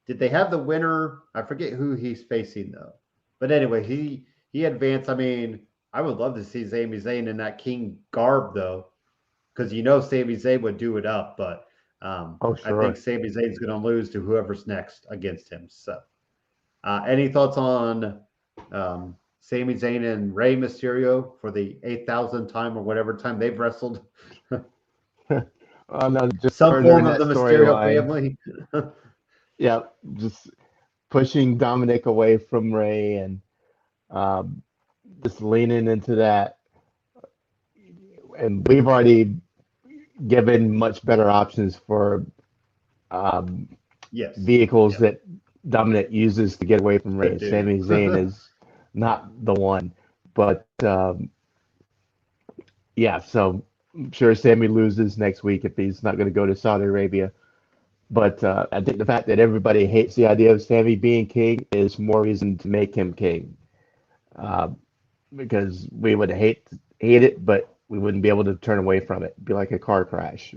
Did they have the winner? I forget who he's facing though. But anyway, he advanced. I mean, I would love to see Sami Zayn in that King garb, though, because Sami Zayn would do it up. But sure. I think Sami Zayn's going to lose to whoever's next against him. So, any thoughts on Sami Zayn and Rey Mysterio for the 8,000th time or whatever time they've wrestled? No, just some form of the Mysterio family. Yeah, just pushing Dominic away from Ray and just leaning into that. And we've already given much better options for vehicles that Dominic uses to get away from Ray. Sami Zayn is not the one. But yeah, so I'm sure Sami loses next week if he's not going to go to Saudi Arabia. But I think the fact that everybody hates the idea of Sami being king is more reason to make him king. Because we would hate it, but we wouldn't be able to turn away from it. It'd be like a car crash.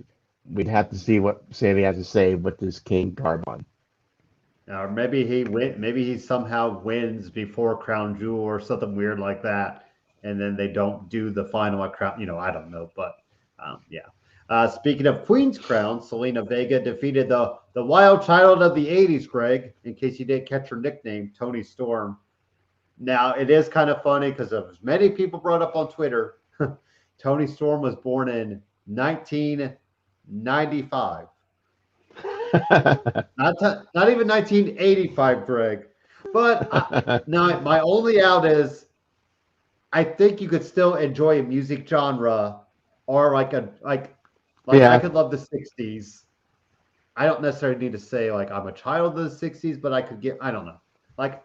We'd have to see what Sami has to say with this king card on. Or maybe he somehow wins before Crown Jewel or something weird like that, and then they don't do the final at Crown. I don't know, but yeah. Speaking of Queen's Crown, Selena Vega defeated the wild child of the '80s, Greg. In case you didn't catch her nickname, Toni Storm. Now it is kind of funny because as many people brought up on Twitter, Toni Storm was born in 1995. not even 1985, Greg. But now my only out is I think you could still enjoy a music genre or I could love the 60s. I don't necessarily need to say like I'm a child of the 60s, but I could get, I don't know. Like,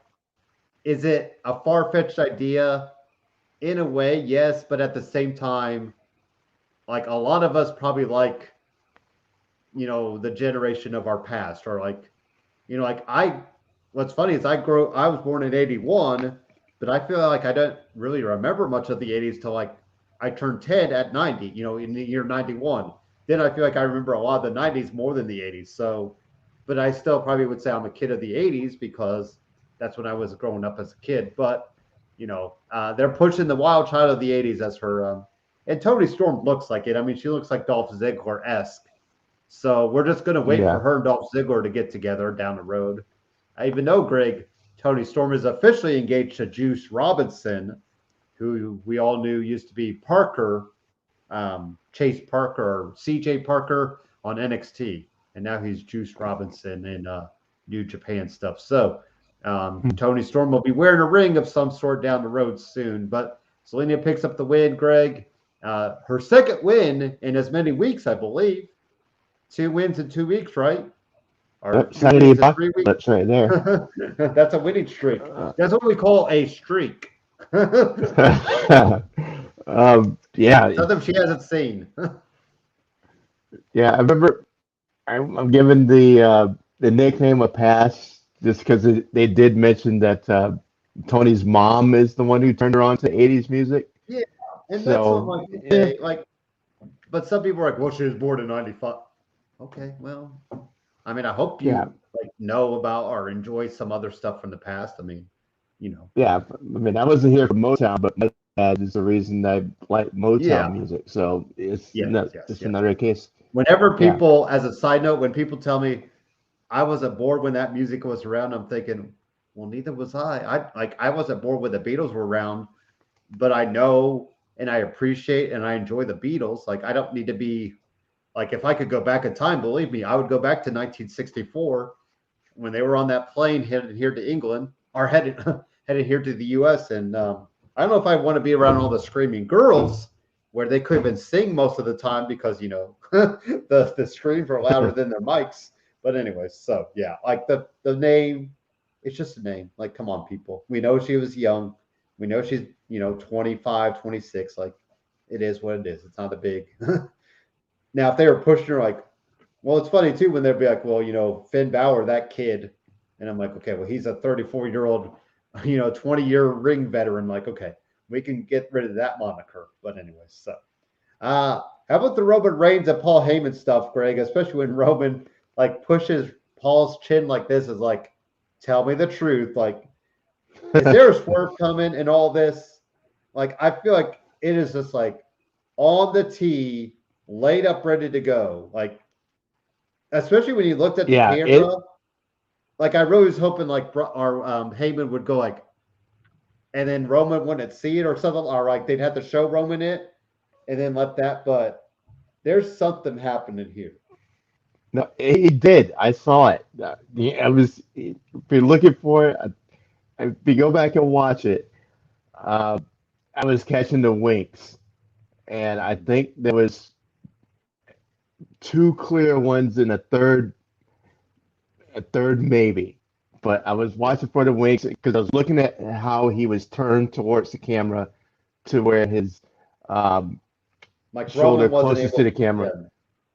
is it a far-fetched idea? In a way, yes, but at the same time, like a lot of us probably like, the generation of our past, or like, what's funny is I was born in 81, but I feel like I don't really remember much of the 80s till like I turned 10 at 90, in the year 91. Then I feel like I remember a lot of the 90s more than the 80s. So, but I still probably would say I'm a kid of the 80s because that's when I was growing up as a kid. But, they're pushing the wild child of the 80s as her, and Toni Storm looks like it. I mean, she looks like Dolph Ziggler-esque. So we're just going to wait for her and Dolph Ziggler to get together down the road. I even know, Greg, Toni Storm is officially engaged to Juice Robinson, who we all knew used to be Parker, Chase Parker, or CJ Parker on NXT. And now he's Juice Robinson in New Japan stuff. So Toni Storm will be wearing a ring of some sort down the road soon. But Selena picks up the win, Greg. Her second win in as many weeks, I believe. 2 wins in 2 weeks, right? Or 2 wins in 3 weeks. That's right there. That's a winning streak. That's what we call a streak. Yeah. Something she hasn't seen. Yeah, I remember I'm giving the nickname a pass just because they did mention that Tony's mom is the one who turned her on to 80s music. Yeah, and that's what but some people are like, well, she was born in 95. Okay, well, I mean, I hope you know about or enjoy some other stuff from the past. I mean, Yeah, I mean, I wasn't here for Motown, but my dad is the reason I like Motown music. So it's another case. Whenever people, as a side note, when people tell me I wasn't bored when that music was around, I'm thinking, well, neither was I. I wasn't bored when the Beatles were around, but I know and I appreciate and I enjoy the Beatles. Like, I don't need to be like, if I could go back in time, believe me, I would go back to 1964 when they were on that plane headed here to England or headed here to the U.S. And I don't know if I want to be around all the screaming girls where they couldn't even sing most of the time because, the screams were louder than their mics. But anyways, so yeah, like the name, it's just a name. Like, come on, people. We know she was young. We know she's, 25, 26. Like, it is what it is. It's not a big. Now, if they were pushing her, like, well, it's funny too when they'd be like, well, Finn Balor, that kid. And I'm like, okay, well, he's a 34-year-old, 20-year ring veteran. Like, okay, we can get rid of that moniker. But anyways, so how about the Roman Reigns and Paul Heyman stuff, Greg? Especially when Roman like pushes Paul's chin like this, is like, tell me the truth. Like, is there a swerve coming in all this? Like, I feel like it is just like on the tee, laid up, ready to go. Like, especially when you looked at the camera. Like, I really was hoping like our Heyman would go like, and then Roman wouldn't see it or something, or like they'd have to show Roman it and then let that. But there's something happening here. No, he did. I saw it. Yeah, I was. If you're looking for it, if you go back and watch it, uh, I was catching the winks, and I think there was two clear ones and a third maybe. But I was watching for the winks because I was looking at how he was turned towards the camera to where his um, Like shoulder Roman wasn't closest to able the to see camera. him.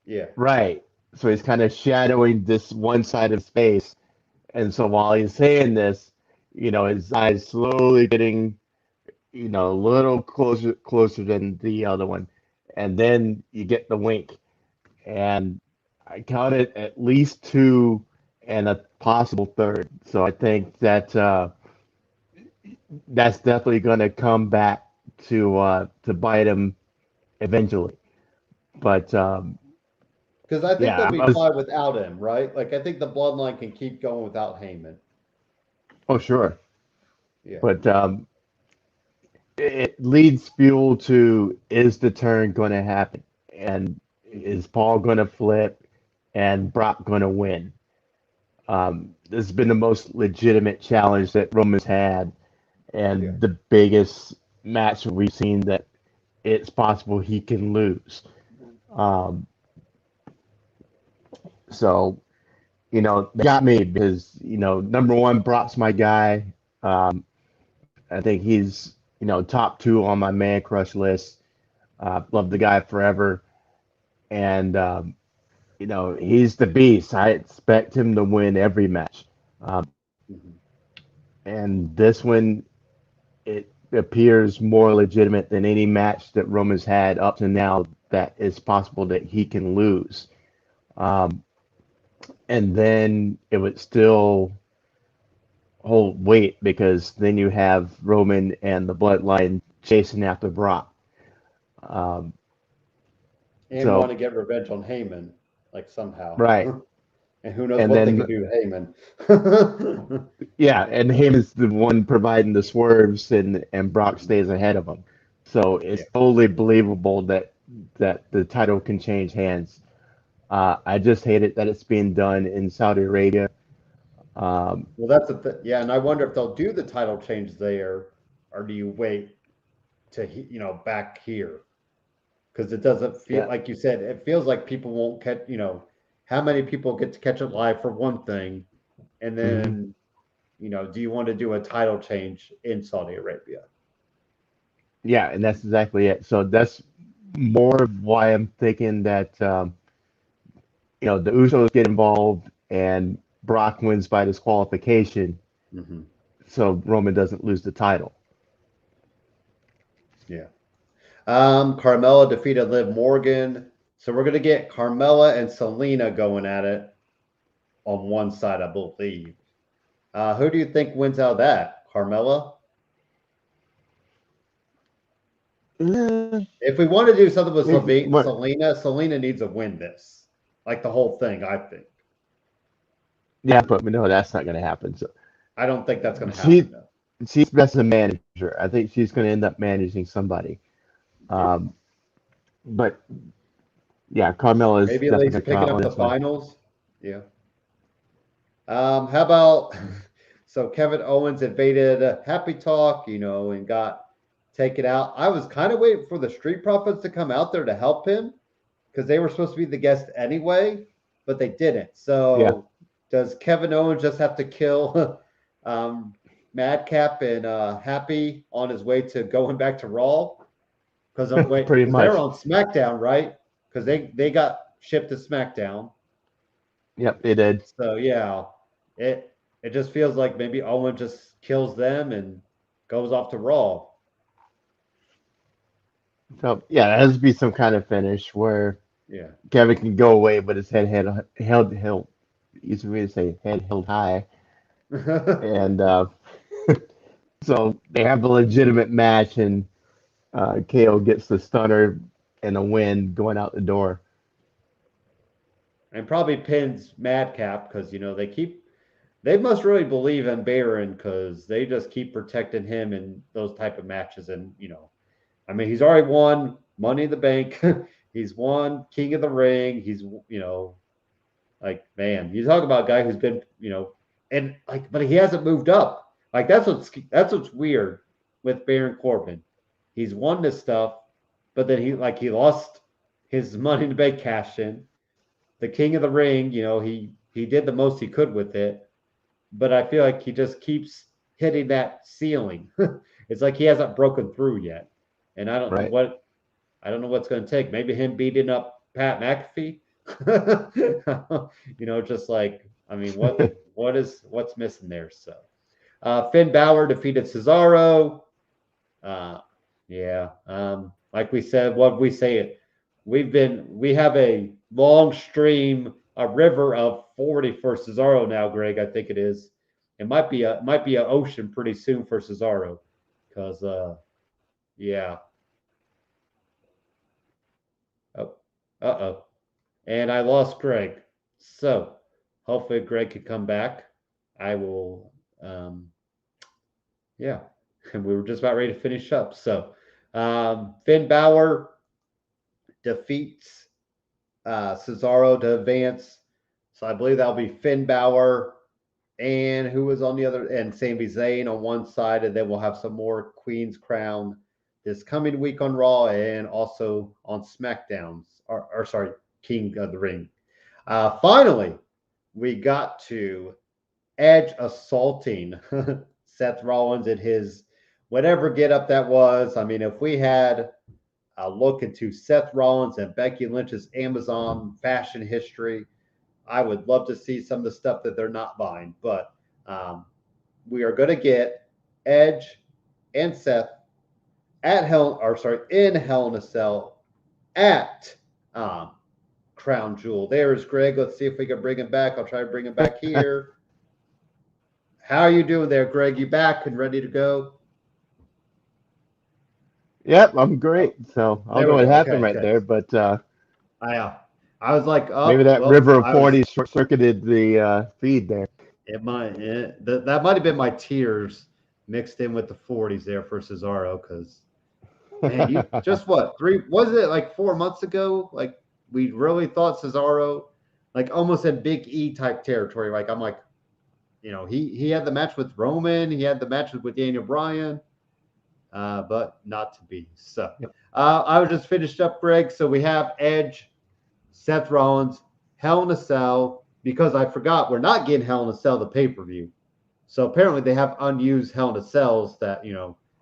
Yeah. Right. So he's kind of shadowing this one side of space. And so while he's saying this, his eyes slowly getting, a little closer than the other one. And then you get the wink. And I counted at least two and a possible third. So I think that that's definitely going to come back to bite him eventually. But Because I think they'll yeah, be fine without him, right? Like I think the bloodline can keep going without Heyman. oh sure. Yeah. But it leads fuel to, is the turn going to happen? And is Paul going to flip and Brock going to win? This has been the most legitimate challenge that Roman's had, Yeah. and the biggest match we've seen that it's possible he can lose. Um, so, they got me because, number one, Brock's my guy. I think he's, top two on my man crush list. Love the guy forever. And, he's the beast. I expect him to win every match. Um, Mhm. and this one, it appears more legitimate than any match that Roman's had up to now that it's possible that he can lose. Um, and then it would still hold weight because then you have Roman and the Bloodline chasing after Brock. Um, And want so, to get revenge on Heyman, like somehow. right. And who knows And what they then, could do to Heyman. yeah, and him is the one providing the swerves, and Brock stays ahead of him. So Yeah. it's totally believable that the title can change hands. I just hate it that it's being done in Saudi Arabia. Um, Well, that's yeah, and I wonder if they'll do the title change there, or do you wait to back here? Because it doesn't feel yeah, like you said. It feels like people won't catch. How many people get to catch it live for one thing, and mhm. then do you want to do a title change in Saudi Arabia? Yeah, and that's exactly it. So that's more of why I'm thinking that the Usos get involved and Brock wins by disqualification, Hmm. so Roman doesn't lose the title. Yeah. Carmella defeated Liv Morgan. So we're gonna get Carmella and Selena going at it on one side, I believe. Who do you think wins out of that? Carmella? Eh, If we want to do something with what? Selena needs to win this. Like the whole thing, I think. Yeah, but no, that's not going to happen. So I don't think that's going to happen she though. she's best a manager. I think she's going to end up managing somebody. Yeah. Um, but yeah, Carmella is Maybe at definitely going least to come picking out up on the this one. finals. Yeah. How about so Kevin Owens invaded Happy Talk, and got taken out. I was kind of waiting for the Street Profits to come out there to help him because they were supposed to be the guest anyway, but they didn't. Yeah, So does Kevin Owens just have to kill Madcap and Happy on his way to going back to Raw? Because pretty they were much. on SmackDown, right? Because they got shipped to SmackDown. Yep, they did. So yeah, it just feels like maybe Owen just kills them and goes off to Raw. So yeah, there has to be some kind of finish where Yeah. Kevin can go away, but his head held. Easy way to say head held high, and so they have a legitimate match, and KO gets the stunner and a win going out the door. And probably pins Madcap because they must really believe in Baron because they just keep protecting him in those type of matches. And I mean, he's already won Money in the Bank. He's won King of the Ring. He's Like, man, you talk about a guy who's been, and like, but he hasn't moved up. Like, that's what's weird with Baron Corbin. He's won this stuff, but then he lost his Money in the Bank cash in. The King of the Ring, he did the most he could with it, but I feel like he just keeps hitting that ceiling. It's like he hasn't broken through yet, and I don't know what's going to take. Maybe him beating up Pat McAfee. Just like, I mean, what's missing there? So, Finn Balor defeated Cesaro. Like we said, we have a long stream, a river of 40 for Cesaro now, Greg. I think it is. It might be an ocean pretty soon for Cesaro, because yeah. Oh, and I lost Greg. So hopefully Greg can come back. I will. Yeah, and we were just about ready to finish up. So Finn Balor defeats Cesaro to advance. So I believe that'll be Finn Balor and who was on the other, and Sami Zayn on one side, and then we'll have some more Queen's Crown this coming week on Raw and also on SmackDown. Or sorry, King of the Ring. Finally, we got to Edge assaulting Seth Rollins in his whatever getup that was. I mean, if we had a look into Seth Rollins and Becky Lynch's Amazon fashion history, I would love to see some of the stuff that they're not buying. But we are going to get Edge and Seth in Hell in a Cell at Crown Jewel. There's Greg. Let's see if we can bring him back. I'll try to bring him back here. How are you doing there, Greg? You back and ready to go? Yep, I'm great. So I don't know what happened there, but I was like, maybe that river of 40 short-circuited the feed there. It might. That might have been my tears mixed in with the 40s there for Cesaro, because man, you just what, 4 months ago? Like, we really thought Cesaro, like, almost in Big E type territory. Like, I'm like, he had the match with Roman, he had the match with Daniel Bryan, but not to be. So, I was just finished up, Greg. So we have Edge, Seth Rollins, Hell in a Cell, because I forgot we're not getting Hell in a Cell the pay-per-view. So apparently they have unused Hell in a Cells that,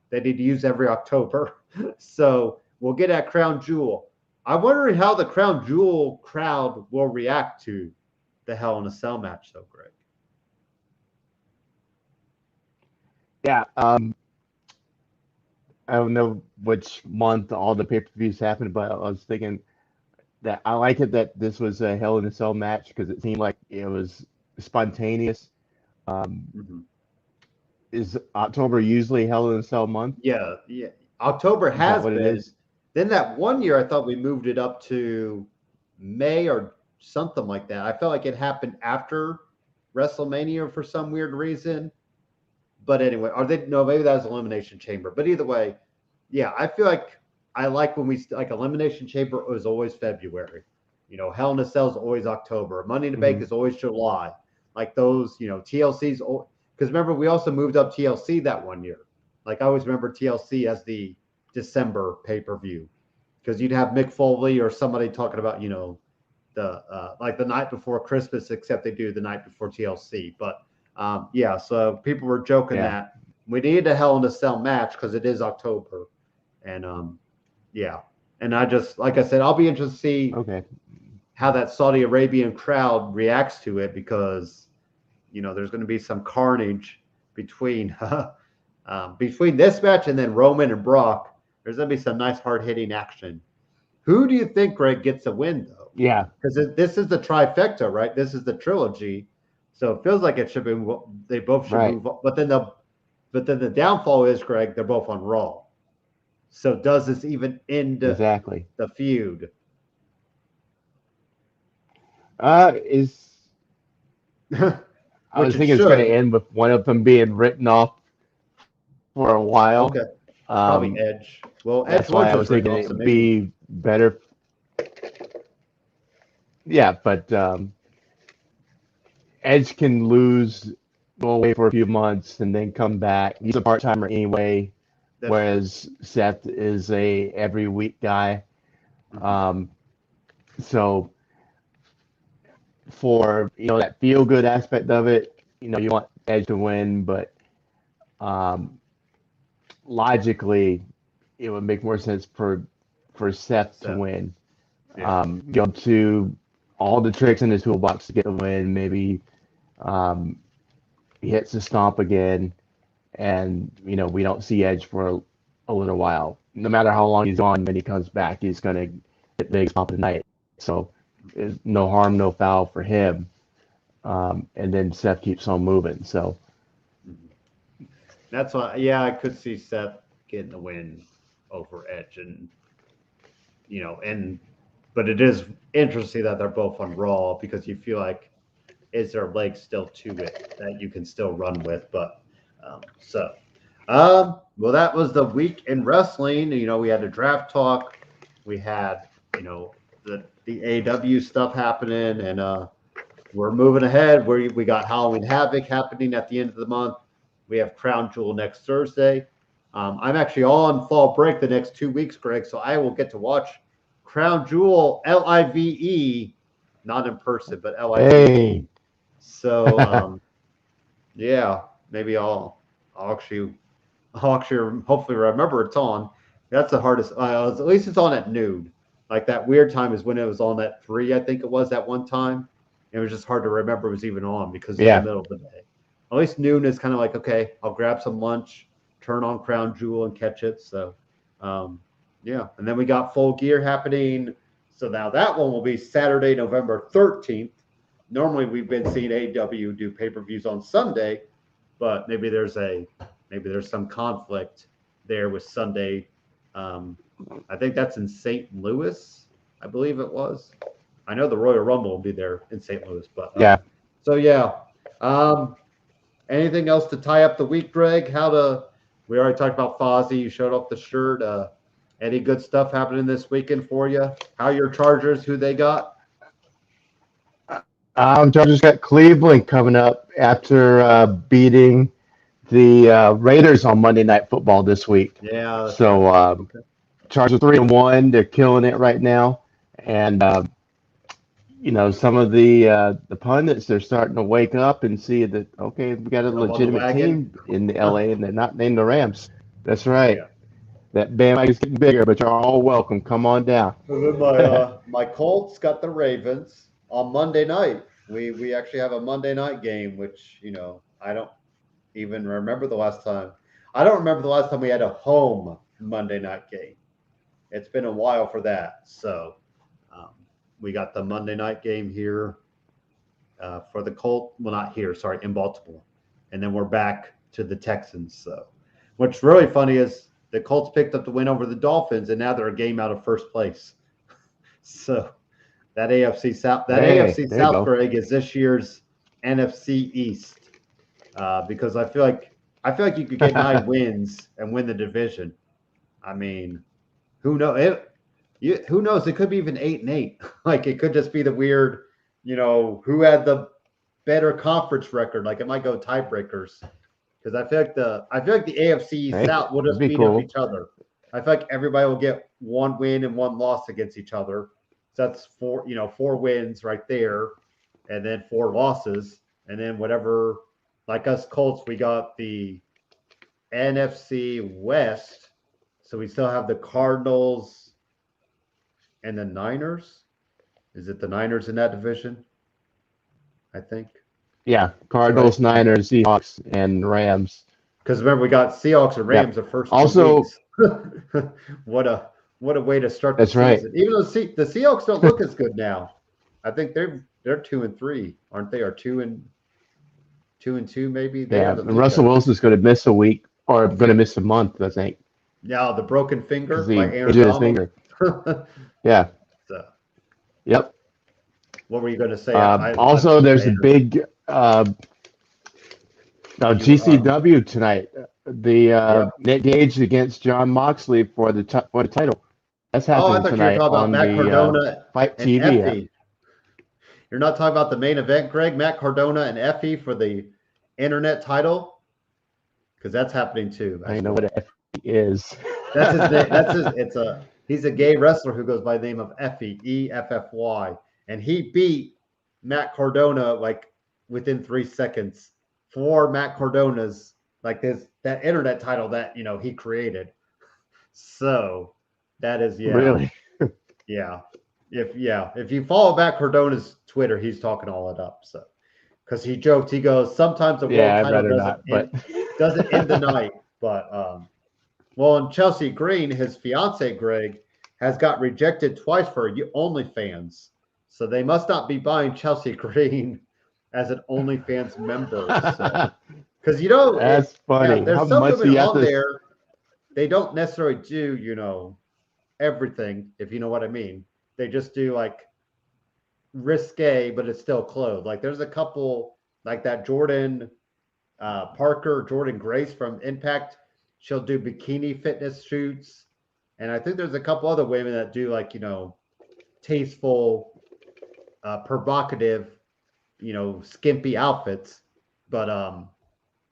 they need to use every October. So we'll get at Crown Jewel. I'm wondering how the Crown Jewel crowd will react to the Hell in a Cell match, though, Greg. Yeah. I don't know which month all the pay-per-views happened, but I was thinking that I like it that this was a Hell in a Cell match because it seemed like it was spontaneous. Is October usually Hell in a Cell month? Yeah. October has been. Then that one year, I thought we moved it up to May or something like that. I felt like it happened after WrestleMania for some weird reason. But anyway, maybe that was Elimination Chamber. But either way, yeah, I feel like I like when Elimination Chamber was always February. Hell in a Cell is always October. Money in the Bank is always July. Like those, TLC's. Because remember, we also moved up TLC that one year. Like, I always remember TLC as the December pay-per-view, because you'd have Mick Foley or somebody talking about, the night before Christmas, except they do the night before TLC. But so people were joking that we needed a Hell in a Cell match because it is October. And and I just, like I said, I'll be interested to see how that Saudi Arabian crowd reacts to it, because there's going to be some carnage between this match and then Roman and Brock. There's going to be some nice hard-hitting action. Who do you think, Greg, gets a win, though? Yeah. Because this is the trifecta, right? This is the trilogy. So it feels like it should be, they both should move on. But then the downfall is, Greg, they're both on Raw. So does this even end the feud? I was thinking it's going to end with one of them being written off for a while. Okay. Probably Edge. Well, that's why I was thinking it'd be better. Yeah, but Edge can go away for a few months and then come back. He's a part-timer anyway, whereas Seth is a every week guy. So for that feel good aspect of it, you want Edge to win, but logically it would make more sense for Seth to win. Go to all the tricks in his toolbox to get the win. Maybe he hits the stomp again, and we don't see Edge for a little while. No matter how long he's gone, when he comes back, he's gonna get big stomp tonight. So no harm, no foul for him. And then Seth keeps on moving. So that's why, I could see Seth getting the win over Edge, but it is interesting that they're both on Raw, because you feel like, is there legs still to it that you can still run with? But well, that was the week in wrestling. We had a draft talk, we had the AEW stuff happening, and we're moving ahead. We got Halloween Havoc happening at the end of the month. We have Crown Jewel next Thursday. I'm actually on fall break the next 2 weeks, Greg, so I will get to watch Crown Jewel LIVE, not in person, but LIVE. Hey. So maybe I'll actually hopefully remember it's on. That's the hardest. At least it's on at noon. Like that weird time is when it was on at 3, I think it was at one time. It was just hard to remember it was even on because it's in the middle of the day. At least noon is kind of like, okay, I'll grab some lunch, turn on Crown Jewel and catch it. So, and then we got Full Gear happening. So now that one will be Saturday, November 13th. Normally we've been seeing AEW do pay-per-views on Sunday, but maybe there's some conflict there with Sunday. I think that's in St. Louis, I believe it was. I know the Royal Rumble will be there in St. Louis, but anything else to tie up the week, Greg? We already talked about Fozzy. You showed off the shirt. Any good stuff happening this weekend for you? How your Chargers? Who they got? Chargers got Cleveland coming up after beating the Raiders on Monday Night Football this week. Yeah. So Chargers 3-1. They're killing it right now, and some of the pundits, they're starting to wake up and see that, okay, we got a legitimate team in the LA, and they're not named the Rams. That's right. Yeah. That bandwagon's getting bigger, but you're all welcome. Come on down. My Colts got the Ravens on Monday night. We actually have a Monday night game, which I don't even remember the last time. I don't remember the last time we had a home Monday night game. It's been a while for that. So we got the Monday night game here for the Colts. Well, not here, sorry, in Baltimore. And then we're back to the Texans. So what's really funny is the Colts picked up the win over the Dolphins, and now they're a game out of first place. So that AFC South, Greg, is this year's NFC East. Because I feel like you could get 9 wins and win the division. I mean, who knows? Who knows? It could be even 8-8. Like it could just be the weird, who had the better conference record. Like it might go tiebreakers. Because I feel like the AFC South will just beat up each other. I feel like everybody will get 1 win and 1 loss against each other. So that's 4 wins right there, and then 4 losses, and then whatever. Like us Colts, we got the NFC West, so we still have the Cardinals and the Niners. Is it the Niners in that division? I think. Yeah, Cardinals, right. Niners, Seahawks, and Rams. Because remember, we got Seahawks and Rams the first 2 weeks. What a way to start the season. Right. Even though the Seahawks don't look as good now. I think they're 2-3, aren't they? Or 2-2 maybe. And Russell Wilson's going to miss a week, or going to miss a month, I think. Yeah, the broken finger by Aaron Donald. His finger. Yeah. So. Yep. What were you going to say? Also, there's a big GCW tonight. The Nick Gage against John Moxley for the title. That's happening tonight on the Fight TV. You're not talking about the main event, Greg? Matt Cardona and Effie for the internet title? Because that's happening too. I know what Effie is. That's his name. He's a gay wrestler who goes by the name of Effie, Effy, and he beat Matt Cardona like within 3 seconds for Matt Cardona's that internet title that he created. So that is Really? Yeah. If you follow Matt Cardona's Twitter, he's talking all it up. So because he joked, he goes, sometimes the world title doesn't end the night. But and Chelsea Green, his fiance Greg, has got rejected twice for OnlyFans. So they must not be buying Chelsea Green as an OnlyFans member. Because that's funny. there's How some much women do you have on to... there. They don't necessarily do everything, if you know what I mean. They just do like risque, but it's still clothed. Like there's a couple like that Jordan Parker, Jordan Grace from Impact. She'll do bikini fitness shoots. And I think there's a couple other women that do like, tasteful, provocative, skimpy outfits. But I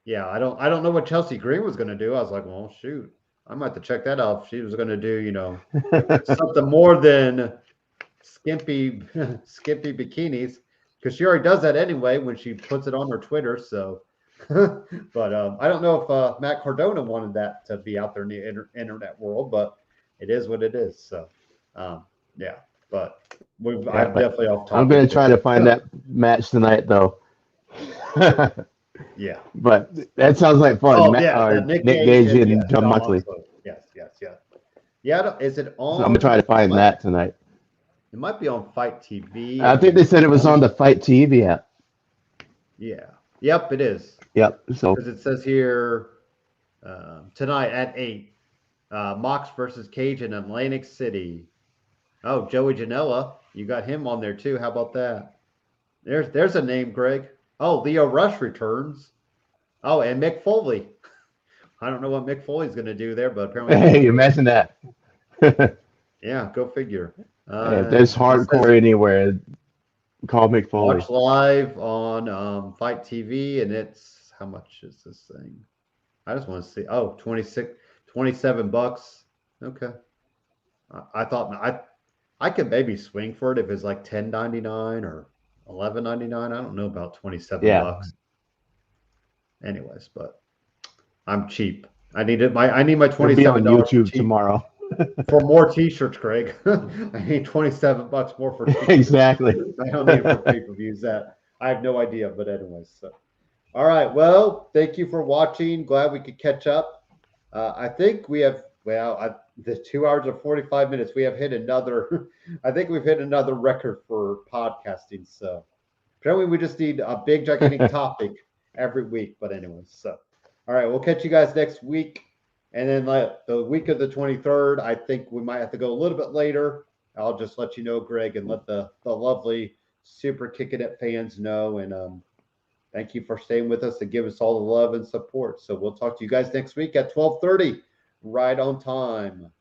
don't know what Chelsea Green was going to do. I was like, well, shoot, I might have to check that out. If she was going to do, something more than skimpy bikinis, because she already does that anyway when she puts it on her Twitter. So, but I don't know if Matt Cardona wanted that to be out there in the internet world, but it is what it is. So, but I'm definitely off topic. I'm going to try to find that match tonight, though. Yeah, but that sounds like fun. Oh, Nick Gage and John Moxley. Yes. Yeah, is it on? So I'm gonna try to find that tonight. It might be on Fight TV. I think they said it was on the Fight TV app. Yeah. Yep, it is. Yep. So because it says here tonight at 8, Mox versus Cage in Atlantic City. Oh, Joey Janela, you got him on there too. How about that? There's a name, Greg. Oh, Leo Rush returns. Oh, and Mick Foley. I don't know what Mick Foley's going to do there, but apparently. Hey, imagine that. Yeah, go figure. If there's hardcore anywhere, call Mick Foley. Watch live on Fight TV, and it's, how much is this thing? I just want to see. Oh, $27. Okay. I thought I could maybe swing for it if it's like $10.99 or $11.99. I don't know about $27. Anyways, but I'm cheap. I need my $27 be on YouTube tomorrow for more T-shirts, Craig. I need $27 more for T-shirts. Exactly. I don't need it for pay-per-views. That I have no idea, but anyways. So, all right. Well, thank you for watching. Glad we could catch up. I think we have. Well, the 2 hours and 45 minutes. We have hit another. I think we've hit another record for podcasting. So apparently, we just need a big, gigantic topic every week. But anyways, so all right, we'll catch you guys next week. And then the week of the 23rd, I think we might have to go a little bit later. I'll just let you know, Greg, and let the lovely Superkickin fans know. And thank you for staying with us and give us all the love and support. So we'll talk to you guys next week at 12:30, right on time.